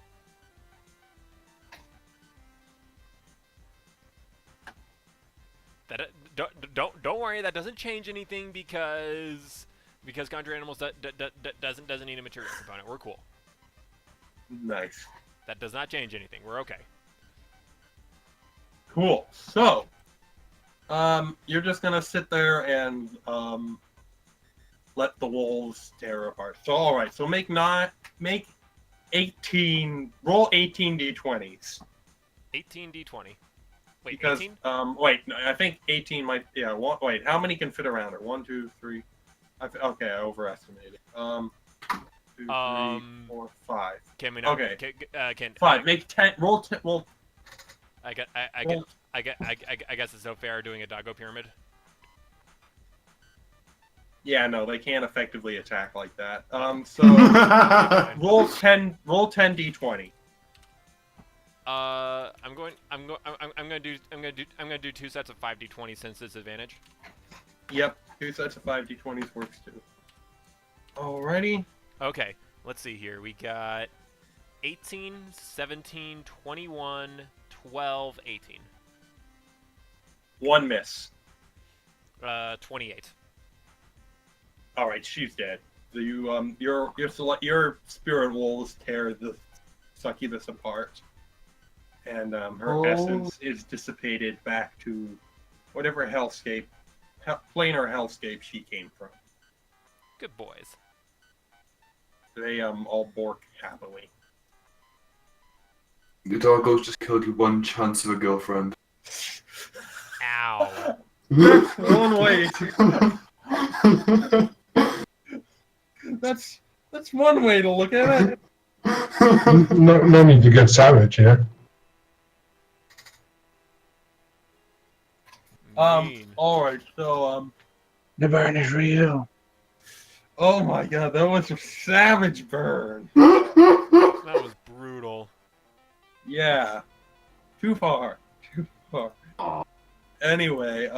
That don't worry. That doesn't change anything because conjure animals doesn't need a material component. We're cool. Nice. That does not change anything. We're okay. Cool. So, you're just gonna sit there and let the wolves tear apart. So, all right. So make 18. Roll 18 d20s. 18d20. Wait, because 18? wait, no, I think 18 might. Yeah, wait, how many can fit around her? 1, 2, 3. Okay, I overestimated. 2, 3, 4, 5. Can we not? Okay. Can 5. Make 10. Roll 10. Roll. I guess it's no fair doing a doggo pyramid. Yeah, no, they can't effectively attack like that. So roll 10. Roll 10 d20. I'm gonna do 2 sets of 5d20 since disadvantage. Yep, 2 sets of 5 d20s works too. Alrighty. Okay, let's see here. We got 18, 17, 21, 12, 18. 1 miss. 28. All right, she's dead. You your spirit wolves tear the succubus apart, and her essence is dissipated back to whatever hellscape, planar hellscape she came from. Good boys. They all bork happily. The doggos just killed you one chance of a girlfriend. Ow. That's one way. That's one way to look at it. No need to get savage, yeah. Mean. All right. So The burn is real. oh my god, that was a savage burn. That was brutal. Yeah. Too far. Too far. Anyway,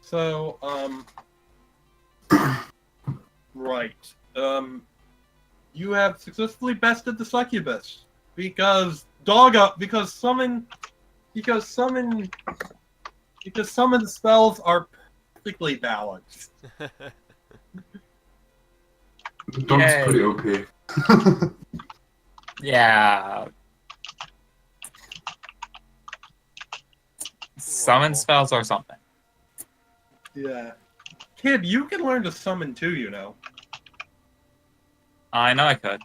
so, right. You have successfully bested the succubus because summon spells are perfectly balanced. The dog's Yay. pretty OP. Yeah. Summon spells or something. Yeah. Kid, you can learn to summon too, you know. I know I could.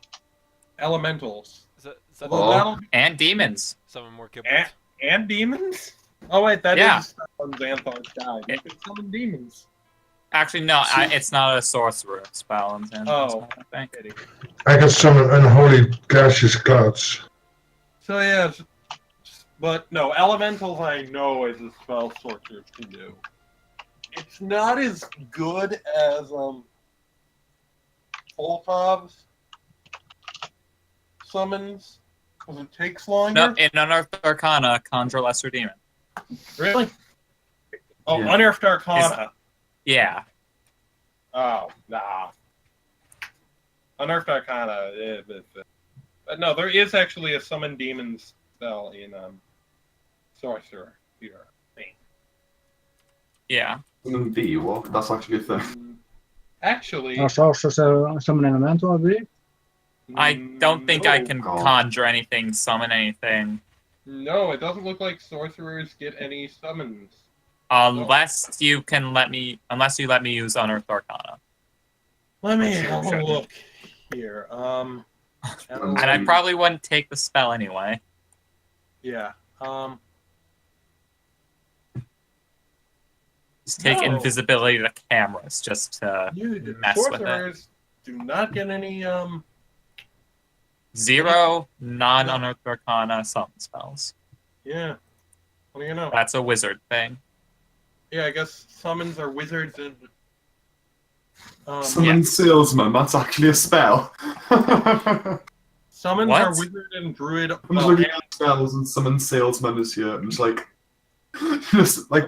Elementals. Summon, That'll- And demons. summon more kibbles. and demons? Oh wait, that Yeah. is Xanthar's guide. You can summon demons. Actually, no, it's not a sorcerer spell. I think. I can summon unholy gaseous clouds. So yeah, but no, elementals I know is a spell sorcerers can do. It's not as good as Volkov's summons, because it takes longer. No, in Unearthed Arcana, conjure lesser demon. Really? Oh, Yeah. Unearthed Arcana. Yeah. Oh, nah. Unearthed Arcana. But no, there is actually a summon demons spell in Sorcerer here. Yeah. Summon V, what? That's actually a thing. Actually, There's also summon elemental, I believe. I don't think I no. can God. conjure anything, summon anything, No, it doesn't look like sorcerers get any summons. unless you let me use Unearthed Arcana. Let me Sure, have a sure. look here. And I probably wouldn't take the spell anyway. Yeah. Just take No. invisibility to cameras just to mess with it. Sorcerers do not get any 0 non-Unearthed Arcana summon spells. Yeah. What do you know? That's a wizard thing. Yeah, I guess summons are wizards and Summon Salesman, that's actually a spell. summons What? are wizard and druid. I'm just looking at spells and Summon Salesman is here. I'm just like,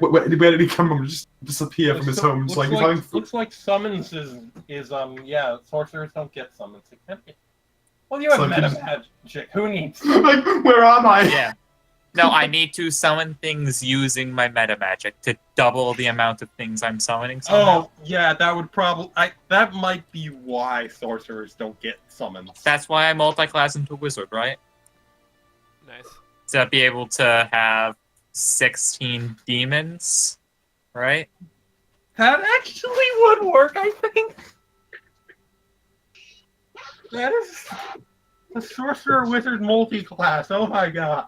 where did he come from? Just disappear from his home. Just like, looks like summons is yeah. Sorcerers don't get summons. They can't get. Well, you have It's like meta you magic. Who needs? like, where am I? Yeah. No, I need to summon things using my meta magic to double the amount of things I'm summoning somehow. Oh, yeah, that would probably. That might be why sorcerers don't get summons. That's why I multi-class into wizard, right? Nice. To be able to have 16 demons, right? That actually would work, I think. That is a sorcerer wizard multi-class. Oh my god!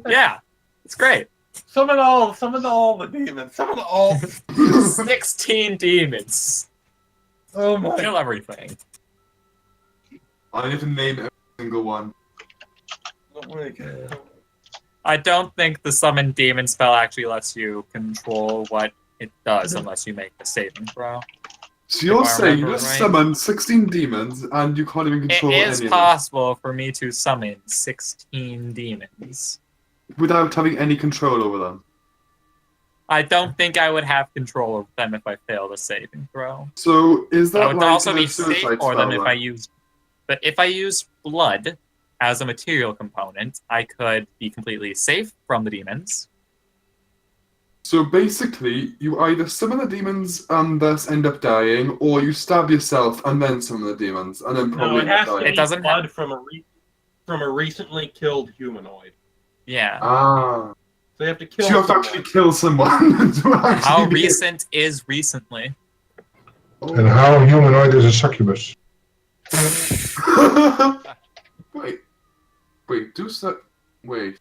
Yeah, it's great. Summon all the demons. Summon all. 16 demons. Oh my! Kill everything. I need to name every single one. Oh my god! I don't think the summon demon spell actually lets you control what it does unless you make a saving throw. So you're I saying you remember just right. summon 16 demons and you can't even It control is any possible for me to summon 16 demons. of them without having any control over them. I don't think I would have control of them if I failed a saving throw. So is But I that would like also a be safe suicide for them spell, if I then? used. But if I use blood as a material component, I could be completely safe from the demons. So basically, you either summon the demons and thus end up dying, or you stab yourself and then summon the demons, and then No, probably it end up has to dying. be It doesn't blood from a recently killed humanoid. Yeah. Ah. So you have to kill. So you have to someone. actually kill someone to actually How be- recent is recently? And how humanoid is a succubus? Wait, do so. Wait.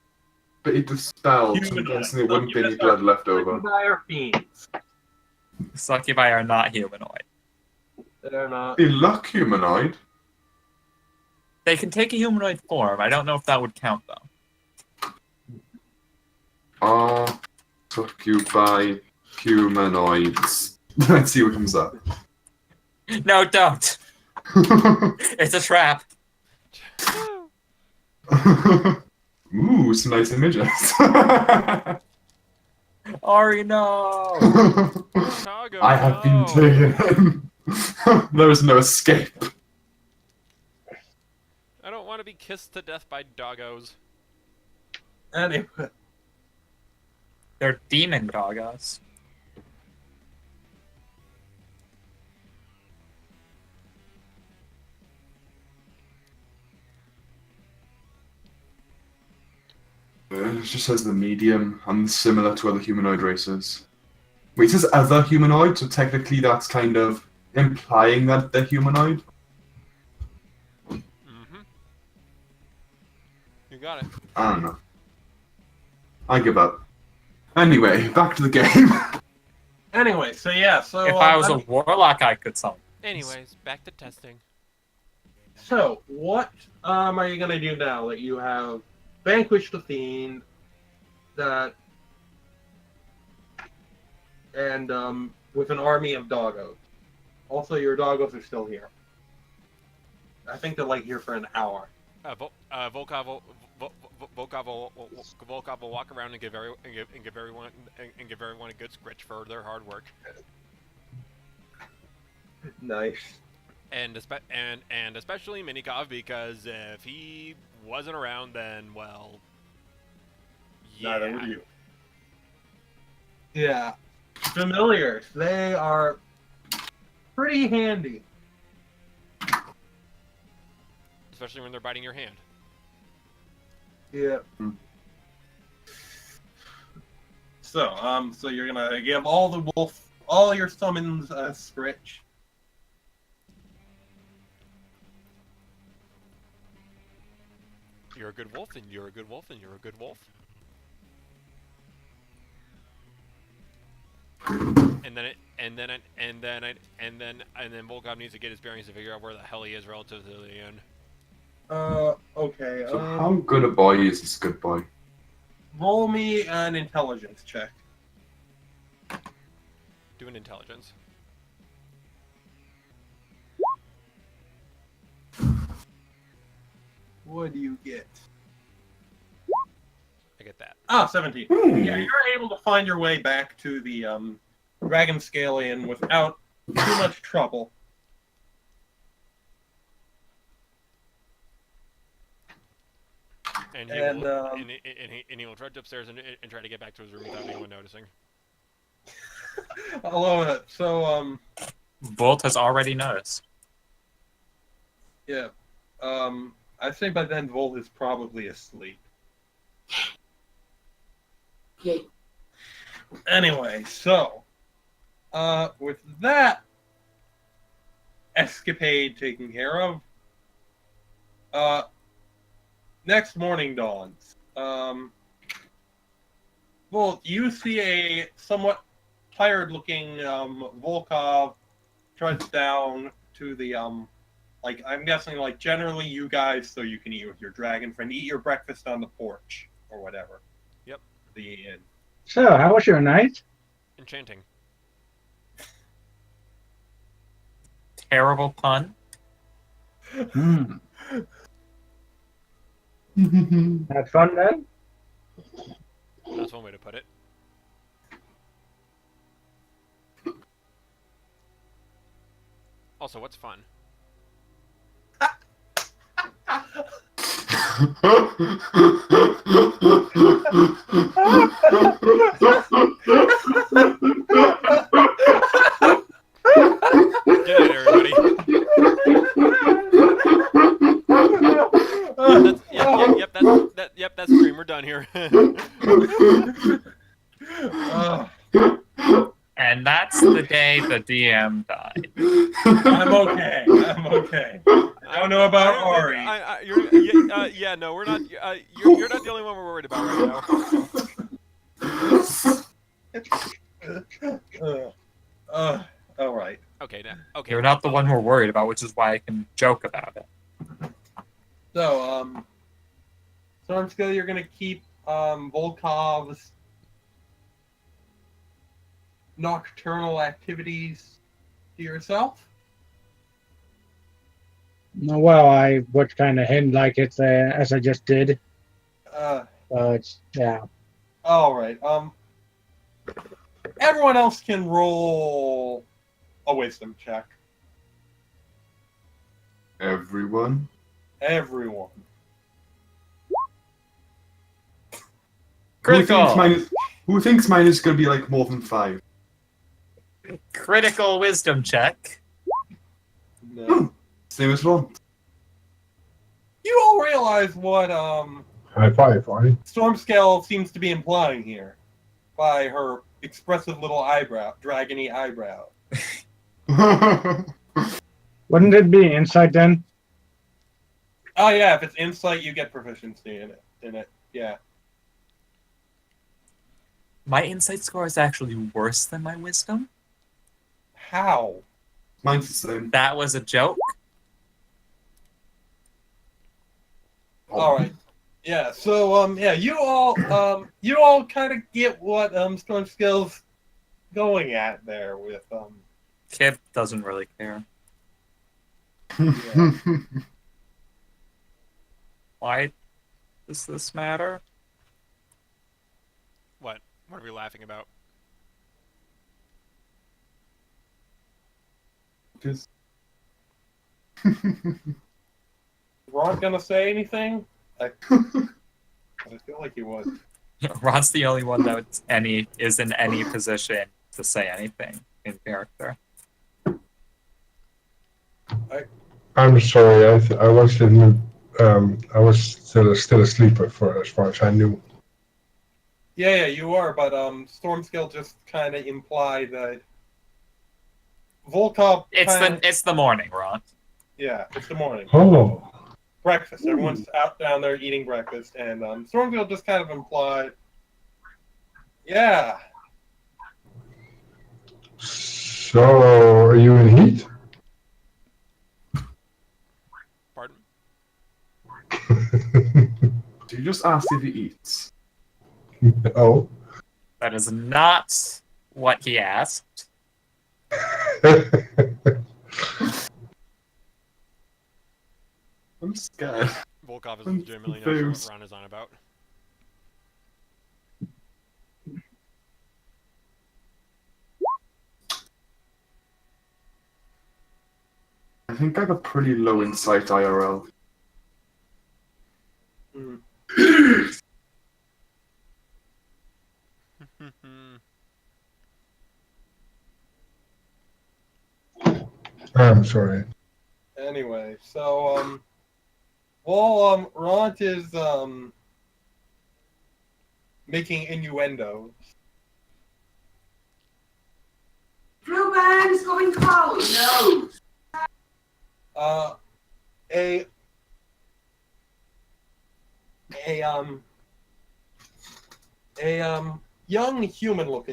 But it dispelled, so Humanoid. guessing there wouldn't be any blood left over. Dire fiends. Succubi are not humanoid. They're not. They look humanoid. They can take a humanoid form. I don't know if that would count, though. Are succubi humanoids? Let's see what comes up. No, don't. It's a trap. Ooh, some nice images. Ari, no. Chicago, I have been no. taken. There is no escape. I don't want to be kissed to death by doggos. Anyway, They're demon doggos. It just says the medium and similar to other humanoid races. Wait, it says other humanoid, so technically that's kind of implying that they're humanoid. Mm-hmm. You got it. I don't know. I give up. Anyway, back to the game. anyway, so yeah, so If I was a warlock, I could summon. Anyways, back to testing. So what are you gonna do now that you have vanquished the fiend that and with an army of doggos? Also, your doggos are still here. I think they're like here for an hour. Volkov will walk around and give everyone a good scritch for their hard work. Nice. And especially Minikov, because if he wasn't around, then well, Neither yeah. would you. Yeah. Familiars. They are pretty handy. Especially when they're biting your hand. Yeah. Hmm. So you're gonna give all your summons a scritch. You're a good wolf, and you're a good wolf, and you're a good wolf. And then Volkov needs to get his bearings to figure out where the hell he is relative to the end. Okay. So how good a boy is this good boy? Roll me an intelligence check. Do an intelligence. What do you get? I get that. 17. Hmm. Yeah, you're able to find your way back to the Dragon Scalion without too much trouble. And And, he will trudge upstairs and try to get back to his room without anyone noticing. I love it. So, Volt has already noticed. yeah. I'd say by then Volt is probably asleep. Yay. Anyway, so, with that escapade taken care of, Next morning dawns. Well, you see a somewhat tired-looking Volkov trudge down to the like I'm guessing like generally you guys so you can eat with your dragon friend, eat your breakfast on the porch or whatever. Yep. The inn. So, how was your night? Enchanting. Terrible pun. Hmm. Had fun then? That's one way to put it. Also, what's fun? Get it, everybody. Yep, that's the stream. We're done here. And that's the day the DM died. I'm okay. I don't know about Ari. No, we're not. You're not the only one we're worried about right now. All right. Okay, okay. You're not the one we're worried about, which is why I can joke about it. So, Stormskill, you're gonna keep Volkov's nocturnal activities to yourself? Well, I would kind of hint like it as I just did. But yeah. All right. Everyone else can roll a wisdom check. Everyone. Everyone. Critical. Who thinks mine is going to be like more than 5? Critical wisdom check. No. Same as Ron. You all realize what High five, Arnie. Stormscale seems to be implying here by her expressive little eyebrow, dragony eyebrow. Wouldn't it be insight then? Oh yeah, if it's insight, you get proficiency in it. Yeah. My insight score is actually worse than my wisdom. How? Mine's the same. That was a joke. All right. Yeah. So you all kind of get what Stormscale's going at there with Kip doesn't really care. Yeah. Why does this matter? What? What are we laughing about? Just... Ron gonna say anything? I feel like he was. Ron's the only one that is in any position to say anything in character. I'm sorry, I was in, I was still asleep for as far as I knew. Yeah, you are, but Stormscale just kind of implied that Volkov. It's the morning, Ron. Yeah, it's the morning. Oh, Breakfast. Everyone's out down there eating breakfast, and Stormscale just kind of implied. Yeah. so are you in heat? Pardon? So you just asked if he eats. Oh. That is not what he asked. I'm scared. Volkov is I'm legitimately not confused. sure what Ron is on about. I think I have a pretty low insight IRL. Mm. I'm sorry. Anyway, so while Ront is making innuendos. Ruben is going cold. No. A young human with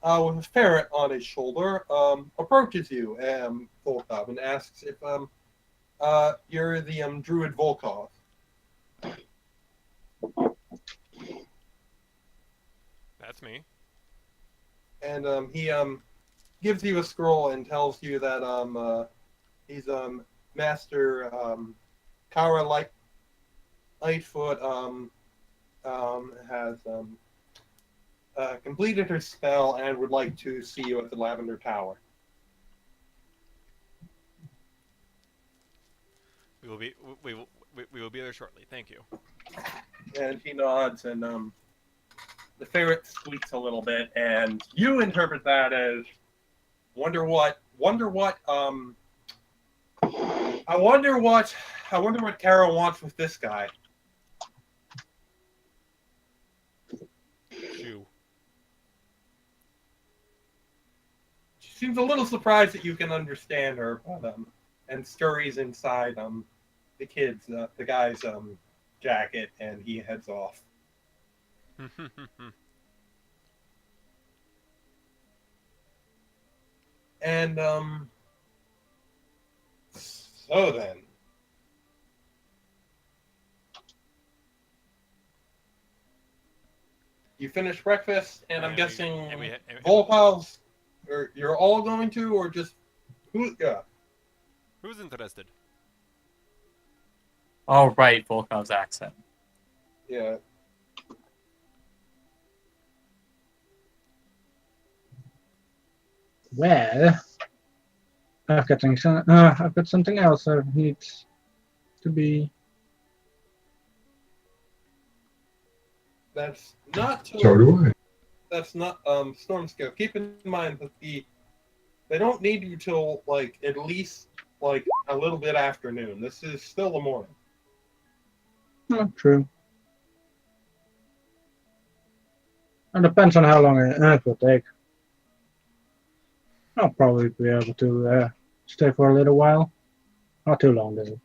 a ferret on his shoulder approaches you, Volkov, and asks if you're the druid Volkov. That's me. And he gives you a scroll and tells you that he's Master Kara Lightfoot has completed her spell and would like to see you at the Lavender Tower. We will be there shortly. Thank you. And he nods, and the ferret squeaks a little bit, and you interpret that as I wonder what Kara wants with this guy. Shoo. She seems a little surprised that you can understand her, but and scurries inside the guy's jacket, and he heads off. And so then, you finish breakfast, and I'm guessing Volkov's, or you're all going to, or just who? Yeah. Who's interested? Oh, right, Volkov's accent. Yeah. Well, I've got something else that needs to be. That's not too. So do I. That's not storm scale. Keep in mind that they don't need you till at least a little bit afternoon. This is still the morning. Oh, true. It depends on how long it will take. I'll probably be able to stay for a little while. Not too long, though.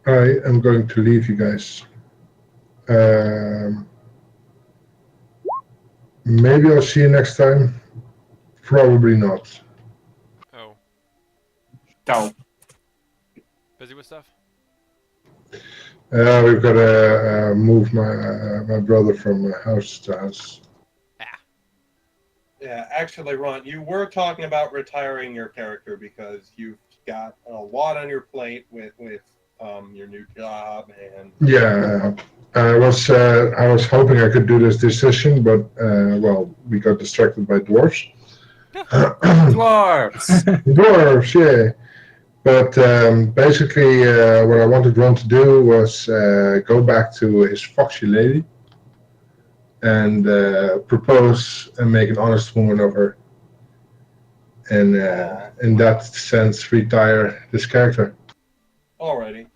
I am going to leave you guys. Maybe I'll see you next time. Probably not. Oh. Don't. Busy with stuff? We've got to move my brother from house to house. Yeah, actually, Ron, you were talking about retiring your character because you've got a lot on your plate with your new job and. Yeah, I was hoping I could do this decision, but well, we got distracted by dwarves. Dwarves! Dwarves, yeah. But basically, what I wanted Ron to do was go back to his foxy lady and propose and make an honest woman of her, and in that sense, retire this character. Alrighty.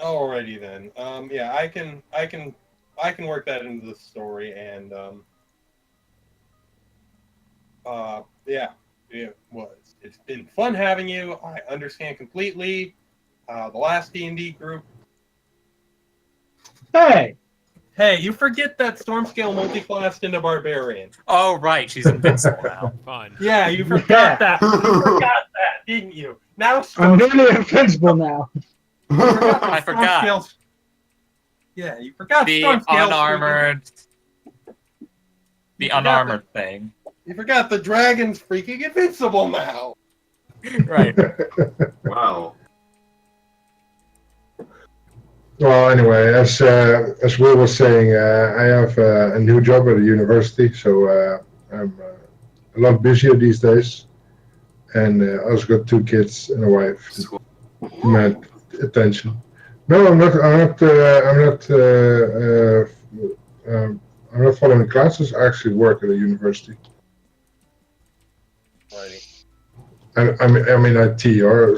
Alrighty then. Yeah, I can work that into the story, and yeah, it was. It's been fun having you. I understand completely. The last D&D group. Hey! Hey, you forget that Stormscale multi-classed into Barbarian. Oh, right, she's invincible now. Fun. Yeah, you forgot that. You forgot that, didn't you? Now I'm nearly invincible now. I forgot. Yeah, you forgot The Stormscale. unarmored thing. You forgot the dragon's freaking invincible now. Right. Wow. Well, anyway, as Will was saying, I have a new job at a university, so I'm a lot busier these days, and I also got 2 kids and a wife to demand attention. No, I'm not. I'm not following classes. I actually work at a university. Righty. I'm in IT,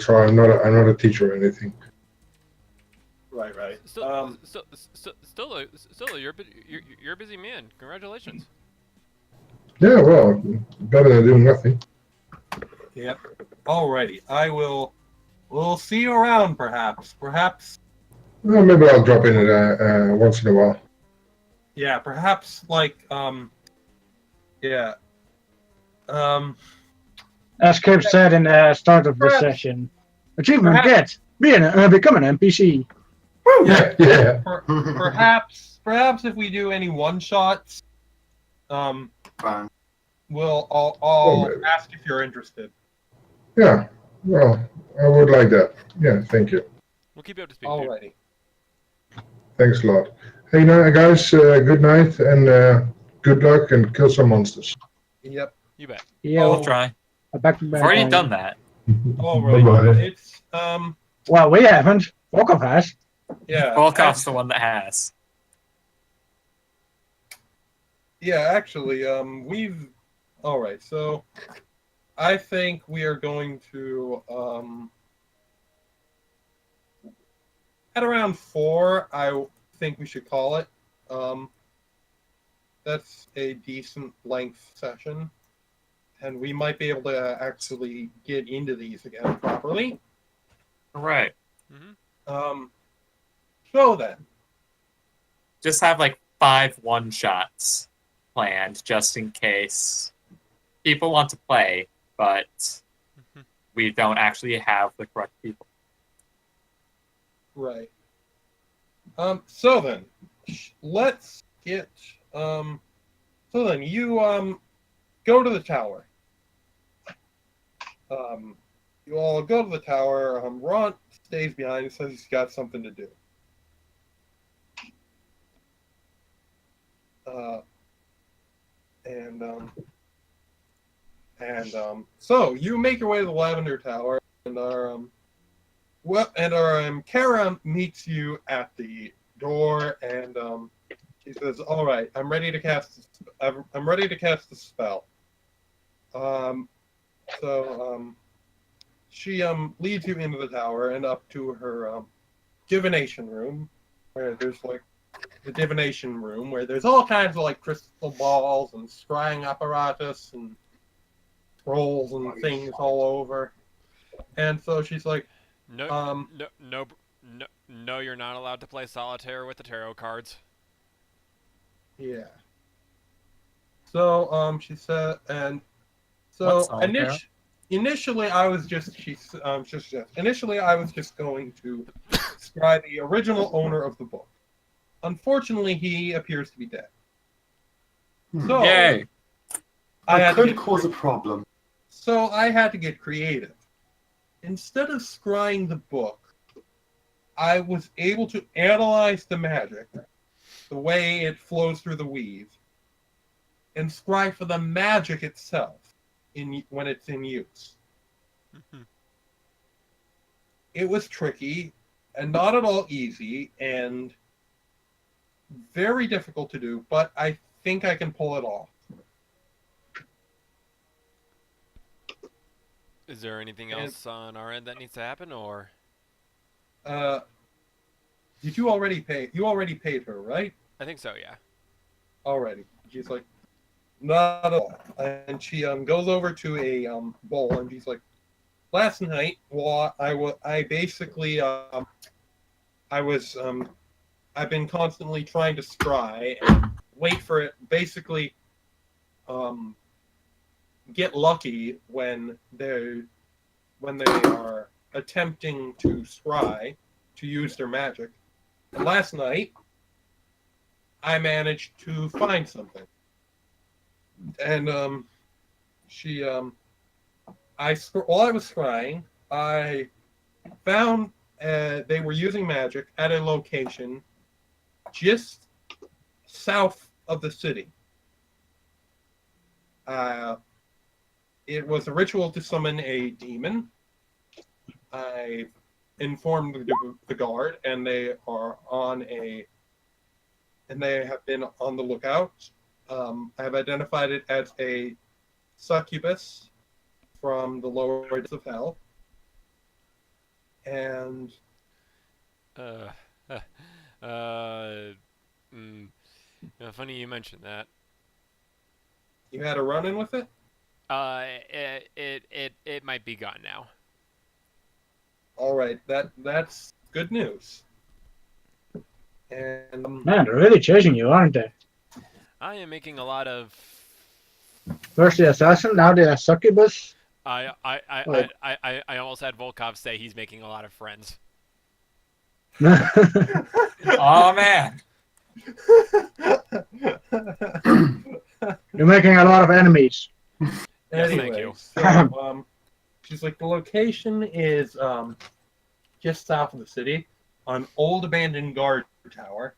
so I'm not a teacher or anything. Right. Still, still, you're a busy man. Congratulations. Yeah, well, better than doing nothing. Yep. Alrighty. We'll see you around, perhaps. Perhaps. Well, maybe I'll drop in once in a while. Yeah. Perhaps Yeah. As Kip said in the start of this Perhaps- session, achievement get become an NPC. Yeah. Perhaps if we do any one shots, Fine. I'll Well, maybe. ask if you're interested. Yeah, well, I would like that. Yeah, thank you. We'll keep you up to speed, dude. Alrighty. Thanks a lot. Hey, now, guys, good night and good luck and kill some monsters. Yep. You bet. Yeah, I'll try. back. I've already done that. Alright. Bye-bye. It's Well, we haven't. Volkov has. yeah. Volkov's the one that has. Yeah, actually, we've. Alright, so I think we are going to at around 4, I think we should call it. That's a decent length session. And we might be able to actually get into these again properly. All right. Mm-hmm. So then. Just have like 5 one-shots planned just in case people want to play, but we don't actually have the correct people. Right. So then, let's get. So then, you go to the tower. You all go to the tower. Ron stays behind and says he's got something to do. So you make your way to the Lavender Tower, and Kara meets you at the door, and she says, "All right, I'm ready to cast. I'm ready to cast the spell." She leads you into the tower and up to her divination room, where there's like the divination room where there's all kinds of like crystal balls and scrying apparatus and scrolls and things all over. And so she's like, No, you're not allowed to play solitaire with the tarot cards. yeah. So she said, and so What's solitaire? initially I was just initially I was just going to scry the original owner of the book. Unfortunately, he appears to be dead. So Yay! I could cause a problem. So I had to get creative. Instead of scrying the book, I was able to analyze the magic, the way it flows through the weave, and scry for the magic itself when it's in use. It was tricky and not at all easy and very difficult to do, but I think I can pull it off. Is there anything else on our end that needs to happen, or? Did you already pay? You already paid her, right? I think so, yeah. Already. She's like, not at all. And she goes over to a bowl and she's like, last night, well, I've been constantly trying to scry and wait for it. Basically, get lucky when they are attempting to scry to use their magic. And last night, I managed to find something. And while I was scrying, I found they were using magic at a location just south of the city. It was a ritual to summon a demon. I informed the guard, and they have been on the lookout. I have identified it as a succubus from the lower rates of hell. And Funny you mentioned that. You had a run-in with it? It might be gone now. All right, that's good news. And Man, they're really chasing you, aren't they? I am making a lot of. First the assassin, now the succubus. I almost had Volkov say he's making a lot of friends. Oh man. You're making a lot of enemies. Yes, anyway, thank you. So, she's like, the location is just south of the city, an old abandoned guard tower.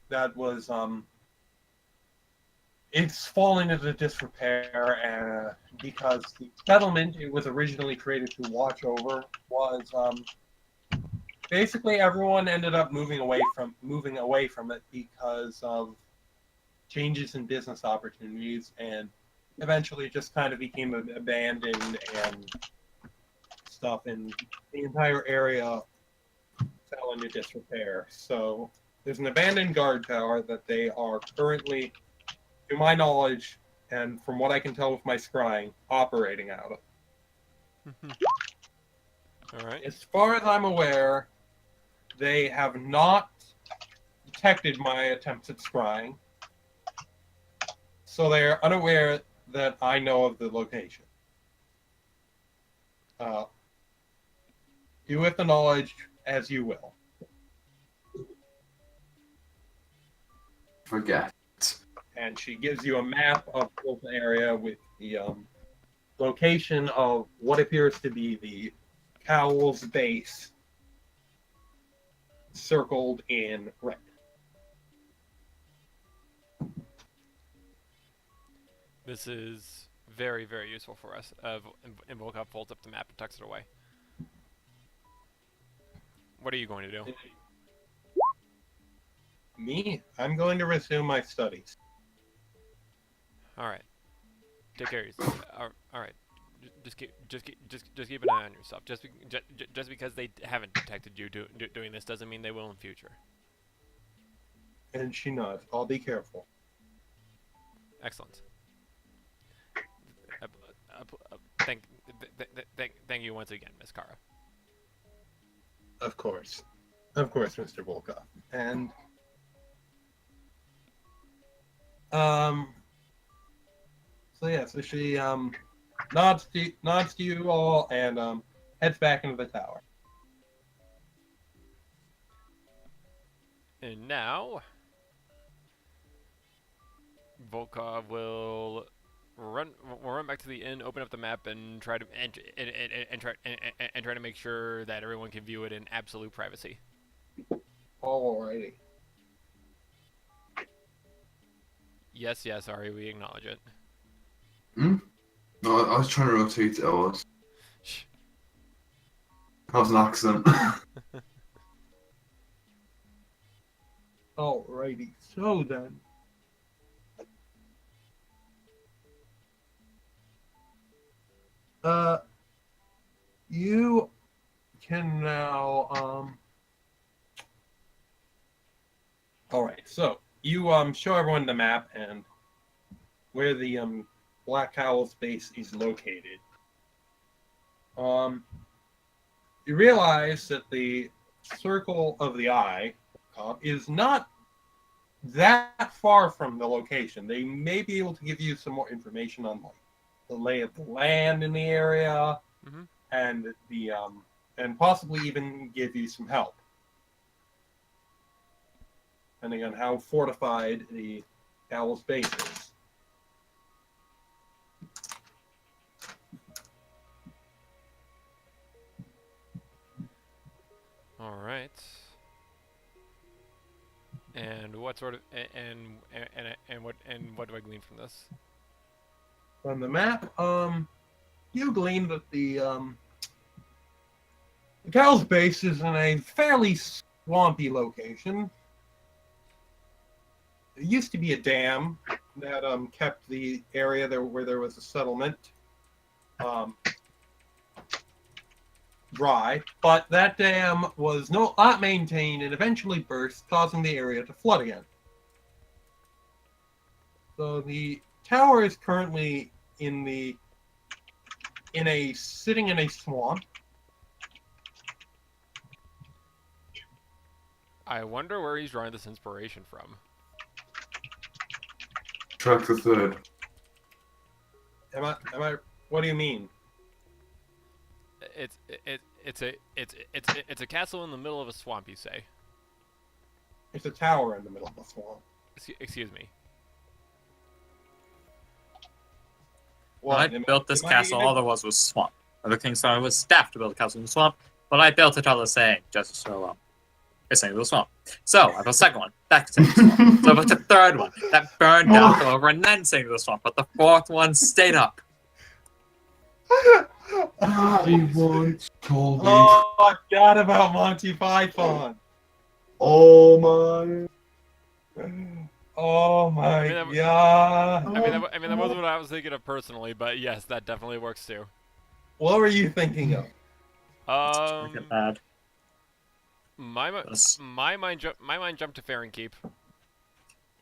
That was it's fallen into disrepair because the settlement it was originally created to watch over was basically everyone ended up moving away from it because of changes in business opportunities, and eventually just kind of became abandoned and stuff, and the entire area fell into disrepair. So there's an abandoned guard tower that they are currently, to my knowledge, and from what I can tell with my scrying, operating out of. All right. As far as I'm aware, they have not detected my attempts at scrying, so they are unaware that I know of the location. You with the knowledge as you will. Forget. And she gives you a map of the area with the location of what appears to be the Cowl's base circled in red. This is very, very useful for us. And Volkov folds up the map and tucks it away. What are you going to do? Me? I'm going to resume my studies. All right. Take care of yourself. All right. Just keep an eye on yourself. Just because they haven't detected you doing this doesn't mean they will in future. And she nods. I'll be careful. Excellent. Thank you once again, Miss Kara. Of course, Mr. Volkov. And so she nods to you all and heads back into the tower. And now, Volkov will run back to the inn, open up the map, and try to try to make sure that everyone can view it in absolute privacy. Alrighty. Yes, Ari, we acknowledge it. Hmm? No, I was trying to rotate it. Shh. That was an accident. Alrighty. So then. You can now Alright, so you show everyone the map and where the Black Cowl's base is located. You realize that the circle of the eye is not that far from the location. They may be able to give you some more information on like the lay of the land in the area, and the and possibly even give you some help, depending on how fortified the Cowl's base is. All right. And what sort of and what do I glean from this? On the map, you glean that the Cowl's base is in a fairly swampy location. There used to be a dam that kept the area there where there was a settlement. dry, but that dam was not maintained and eventually burst, causing the area to flood again. So the tower is currently sitting in a swamp. I wonder where he's drawing this inspiration from. Track the third. Am I? What do you mean? It's a castle in the middle of a swamp, you say? It's a tower in the middle of a swamp. Excuse me. Well, When I built this castle, all there was swamp. The king said I was staffed to build a castle in the swamp, but I built it all the same, just so it's saying the swamp. So I built a second one, that could sink the swamp. So I built a third one, that burned down, fell over, and then sank the swamp. But the fourth one stayed up. He once told me. Oh, I forgot about Monty Python. Oh my. Oh my I mean, god. I mean, that wasn't what I was thinking of personally, but yes, that definitely works too. What were you thinking of? Look at that. My mind jumped to Farron Keep.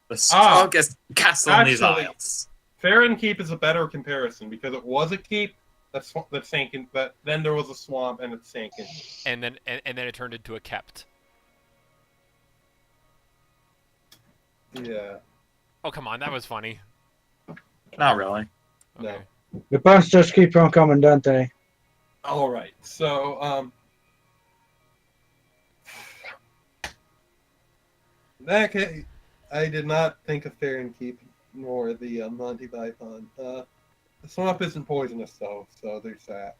The strongest castle in these actually- isles. Farron Keep is a better comparison because it was a keep that sank in, but then there was a swamp and it sank in. And then it turned into a kept. Yeah. Oh come on, that was funny. Not really. Okay. No. The busts just keep on coming, don't they? All right. So, in that case, I did not think of Farron Keep nor the Monty Python. The swamp isn't poisonous though, so there's that.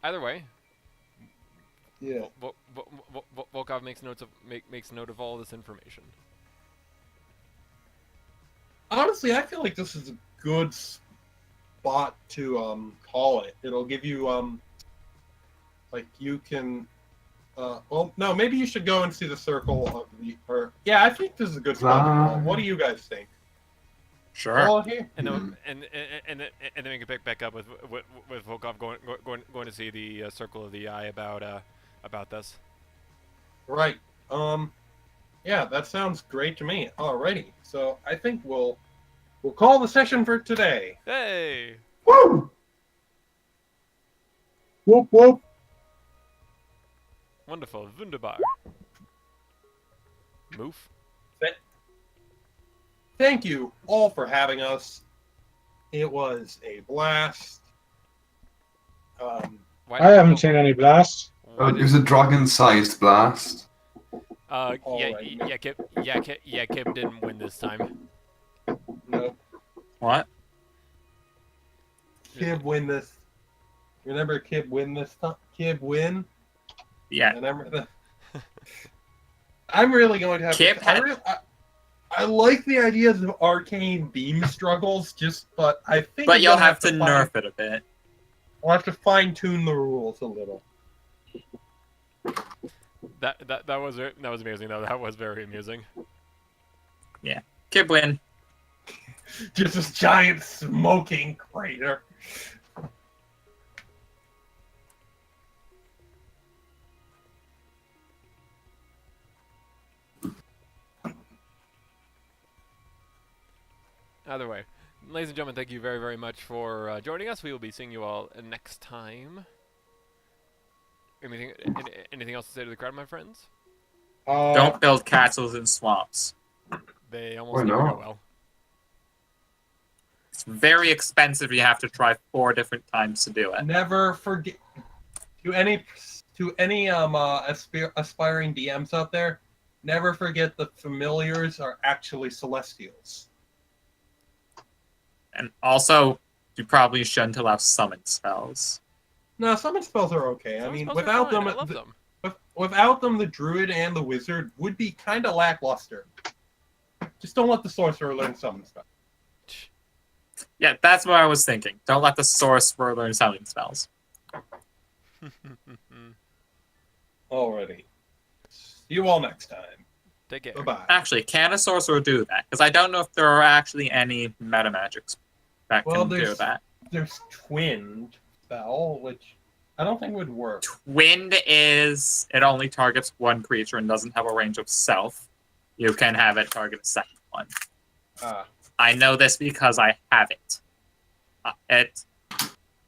Either way, Yeah. Volkov makes note of all this information. Honestly, I feel like this is a good spot to call it. It'll give you like you can well no, maybe you should go and see the circle of the yeah, I think this is a good spot to call it. What do you guys think? Sure. All here? And then and then we can pick back up with Volkov going to see the Circle of the Eye about this. Right. Yeah, that sounds great to me. Alrighty. So I think we'll call the session for today. Hey. Woo! Whoop whoop. Wonderful. Wunderbar. Moof. Thank you all for having us. It was a blast. I haven't seen any blasts. It was a dragon-sized blast. Kip didn't win this time. No, What? Kib win this. Remember Kib win this time? Kib win? Yeah. Remember that? I'm really going to have Kib I like the ideas of arcane beam struggles, but I think But you'll have to nerf it a bit. We'll have to fine tune the rules a little. That was amazing though. That was very amusing. Kid win. Just this giant smoking crater. Either way, ladies and gentlemen, thank you very, very much for joining us. We will be seeing you all next time. Anything else to say to the crowd, my friends? Don't build castles in swamps. They Why almost never not? go well. It's very expensive. You have to try 4 different times to do it. Never forget to any aspiring DMs out there. Never forget the familiars are actually celestials. And also, you probably shouldn't allow summon spells. No, summon spells are okay. I Some mean, spells are without fine. them, I love them. without them, the druid and the wizard would be kind of lackluster. Just don't let the sorcerer learn summon spells. Yeah, that's what I was thinking. Don't let the sorcerer learn summon spells. Alrighty. See you all next time. Take care. Bye-bye. Actually, can a sorcerer do that? Because I don't know if there are actually any meta magics that Well, can do that. There's Twinned spell, which I don't think would work. Twinned is it only targets one creature and doesn't have a range of self. You can have it target a second one. I know this because I have it.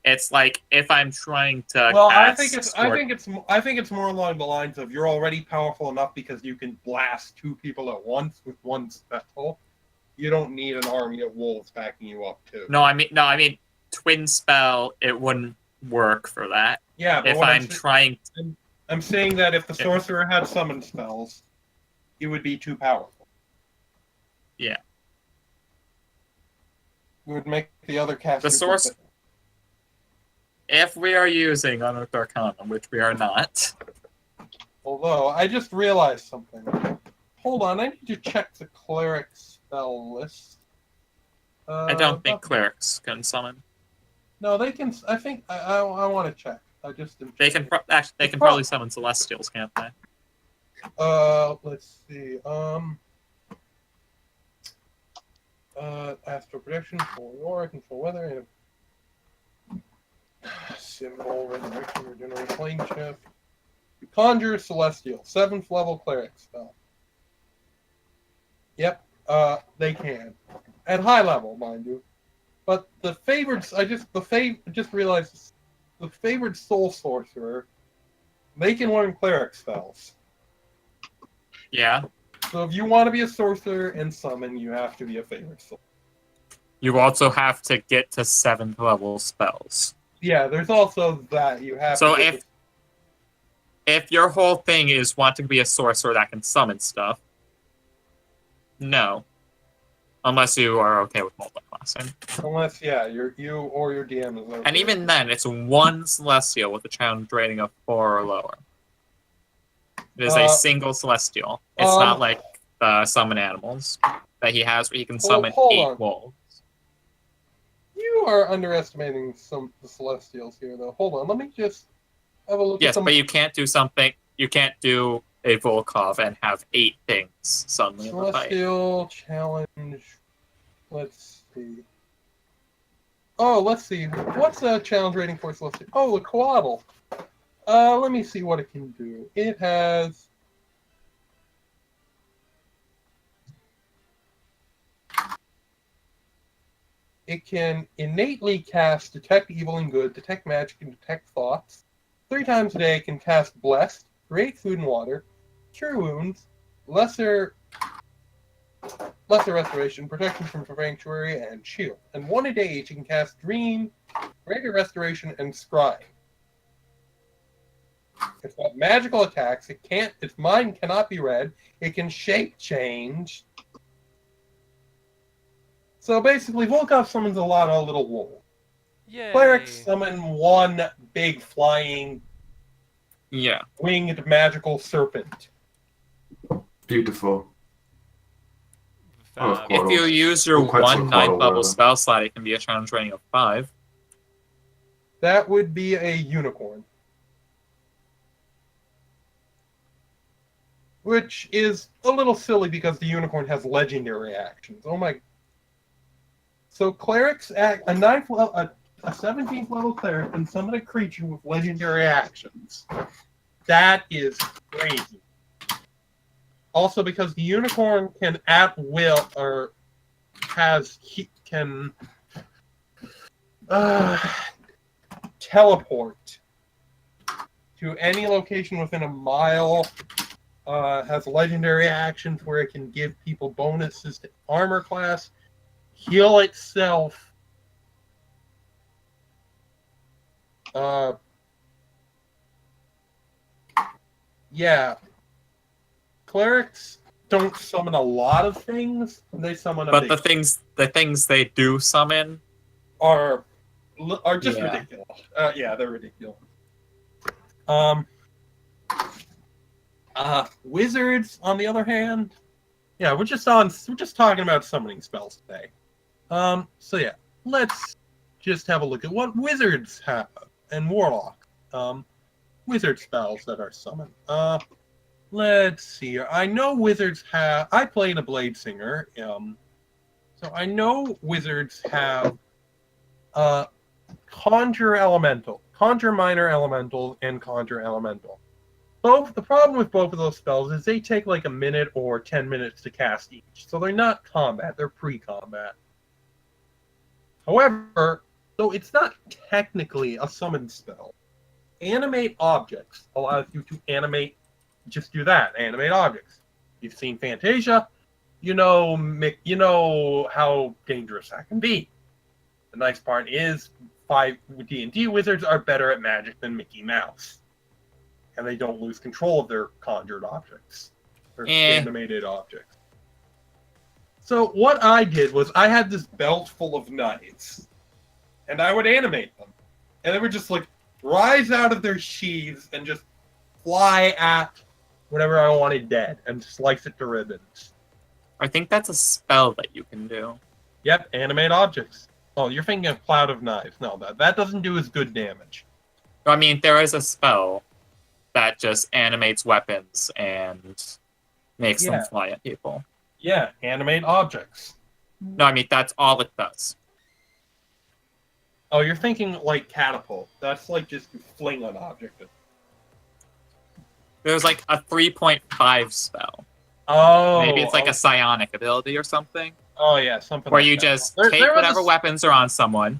It's like if I'm trying to. Well, cast I think it's more along the lines of you're already powerful enough because you can blast 2 people at once with one spell. You don't need an army of wolves backing you up too. No, I mean, twin spell. It wouldn't work for that. Yeah, but if I'm trying. I'm saying that if the sorcerer had summon spells, it would be too powerful. Yeah. It would make the other caster. The source. If we are using Unearthed Arcana, which we are not. Although, I just realized something. Hold on, I need to check the cleric spell list. I don't think clerics can summon. No, they can. I think I want to check. I just didn't. They can they can probably summon Celestials, can't they? Let's see. Astral projection, full aura, control weather, and symbol, resurrection, regenerate plane shift. Conjure Celestial, 7th level cleric spell. Yep, they can. At high level, mind you. But the favored, just realized the favored soul sorcerer, they can learn cleric spells. Yeah. So if you want to be a sorcerer and summon, you have to be a favored soul. You also have to get to 7th level spells. Yeah, there's also that you have. So to if your whole thing is wanting to be a sorcerer that can summon stuff, no, unless you are okay with multiclassing. Unless, yeah, you or your DM is okay. And even then, it's 1 Celestial with a challenge rating of 4 or lower. It is a single Celestial. It's not like the summon animals that he has, where he can summon 8 wolves. You are underestimating the Celestials here, though. Hold on, let me just have a look at Yes, but you can't do something. You can't do a Volkov and have 8 things suddenly in the fight. Celestial challenge. Let's see. Oh, let's see. What's the challenge rating for Celestial? Oh, the Coatl. Let me see what it can do. It has. It can innately cast Detect Evil and Good, Detect Magic, and Detect Thoughts. 3 times a day, it can cast Blessed, Create Food and Water, Cure Wounds, Lesser Restoration, Protection from Sanctuary, and Shield. And 1 a day, it can cast Dream, Greater Restoration, and Scry. It's got magical attacks. Its mind cannot be read. It can shape change. So basically, Volkov summons a lot of little wolves. Yay. Clerics summon 1 big flying, winged magical serpent. Beautiful. If you use your 1 9th level spell slot, it can be a challenge rating of 5. That would be a unicorn. Which is a little silly because the unicorn has legendary actions. Oh my. So clerics act a 17th level cleric can summon a creature with legendary actions. That is crazy. Also, because the unicorn can at will can teleport to any location within a mile. Has legendary actions where it can give people bonuses to armor class, heal itself. Yeah. Clerics don't summon a lot of things. They summon but the things they do summon are just ridiculous. Yeah, they're ridiculous. Wizards, on the other hand, yeah, we're just talking about summoning spells today. So yeah, let's just have a look at what wizards have and warlock. Wizard spells that are summoned. Let's see here. I know wizards have. I played a Blade Singer, so I know wizards have Conjure Elemental, Conjure Minor Elemental, and Conjure Elemental. The problem with both of those spells is they take like a minute or 10 minutes to cast each, so they're not combat, they're pre-combat. However, though it's not technically a summon spell, Animate Objects allows you to animate, just do that, animate objects. You've seen Fantasia, you know how dangerous that can be. The nice part is, D&D wizards are better at magic than Mickey Mouse. And they don't lose control of their conjured objects. Or animated objects. So what I did was I had this belt full of knives. And I would animate them. And they would just like rise out of their sheaths and just fly at whatever I wanted dead and slice it to ribbons. I think that's a spell that you can do. Yep, animate objects. Oh, you're thinking of Cloud of Knives. No, that doesn't do as good damage. I mean, there is a spell that just animates weapons and makes them fly at people. Yeah, animate objects. No, I mean, that's all it does. Oh, you're thinking like catapult. That's like just fling an object. There's like a 3.5 spell. Oh. Maybe it's like a psionic ability or something. Oh, yeah, something where like you that. just There take was whatever weapons are on someone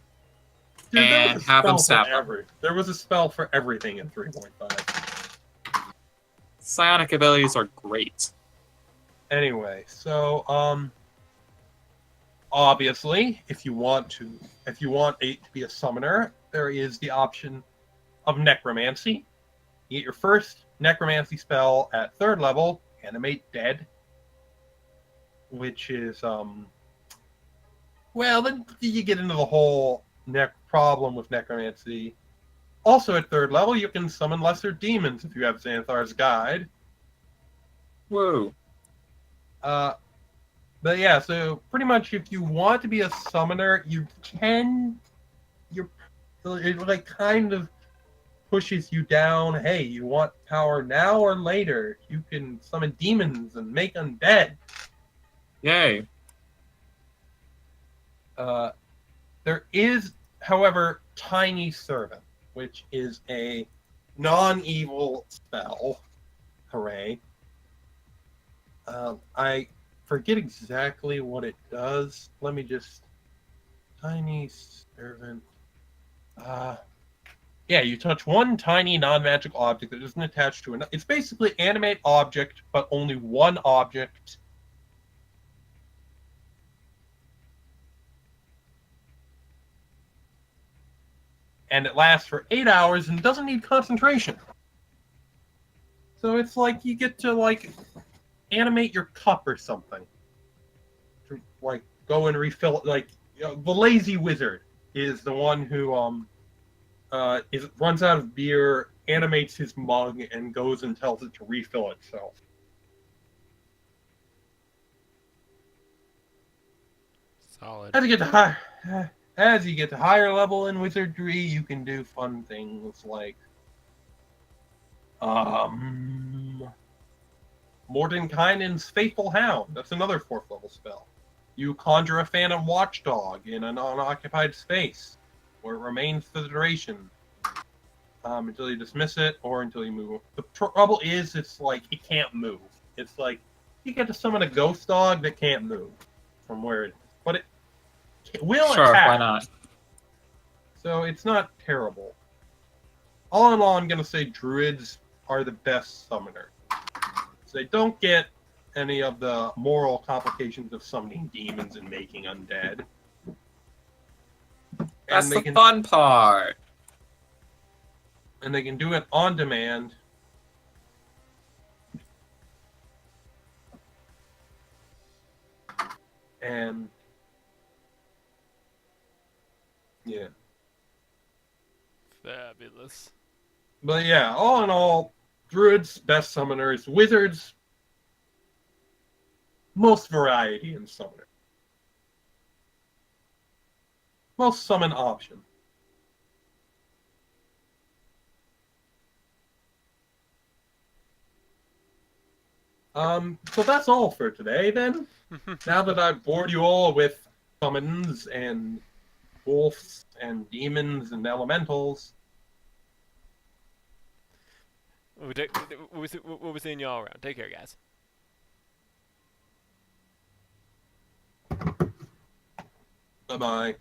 and have them stab them. There was a spell for everything in 3.5. Psionic abilities are great. Anyway, so obviously, if you want it to be a summoner, there is the option of necromancy. You get your first necromancy spell at 3rd level, Animate Dead, which is well, then you get into the whole problem with necromancy. Also at 3rd level, you can summon lesser demons if you have Xanthar's Guide. Whoa. But yeah, so pretty much if you want to be a summoner, it like kind of pushes you down. Hey, you want power now or later? You can summon demons and make undead. Yay. There is, however, Tiny Servant, which is a non-evil spell. Hooray. I forget exactly what it does. Let me just... Tiny Servant... yeah, you touch one tiny non-magic object that isn't attached to another. It's basically animate object, but only one object. And it lasts for 8 hours and doesn't need concentration. So it's like you get to like animate your cup or something. To like go and refill it. Like the lazy wizard is the one who runs out of beer, animates his mug, and goes and tells it to refill itself. Solid. As you get to higher level in wizardry, you can do fun things like Mordenkainen's Faithful Hound. That's another 4th level spell. You conjure a phantom watchdog in an unoccupied space, where it remains for the duration. Until you dismiss it or until you move. The trouble is, it's like it can't move. It's like you get to summon a ghost dog that can't move from where it is, but it will attack. Why not? So it's not terrible. All in all, I'm gonna say druids are the best summoner. So they don't get any of the moral complications of summoning demons and making undead. That's the fun part. And they can do it on demand. And yeah. Fabulous. But yeah, all in all, druids, best summoners, wizards, most variety in summoner. Most summon option. So that's all for today then. Now that I've bored you all with summons and wolves and demons and elementals. We'll be seeing y'all around. Take care, guys. Bye bye.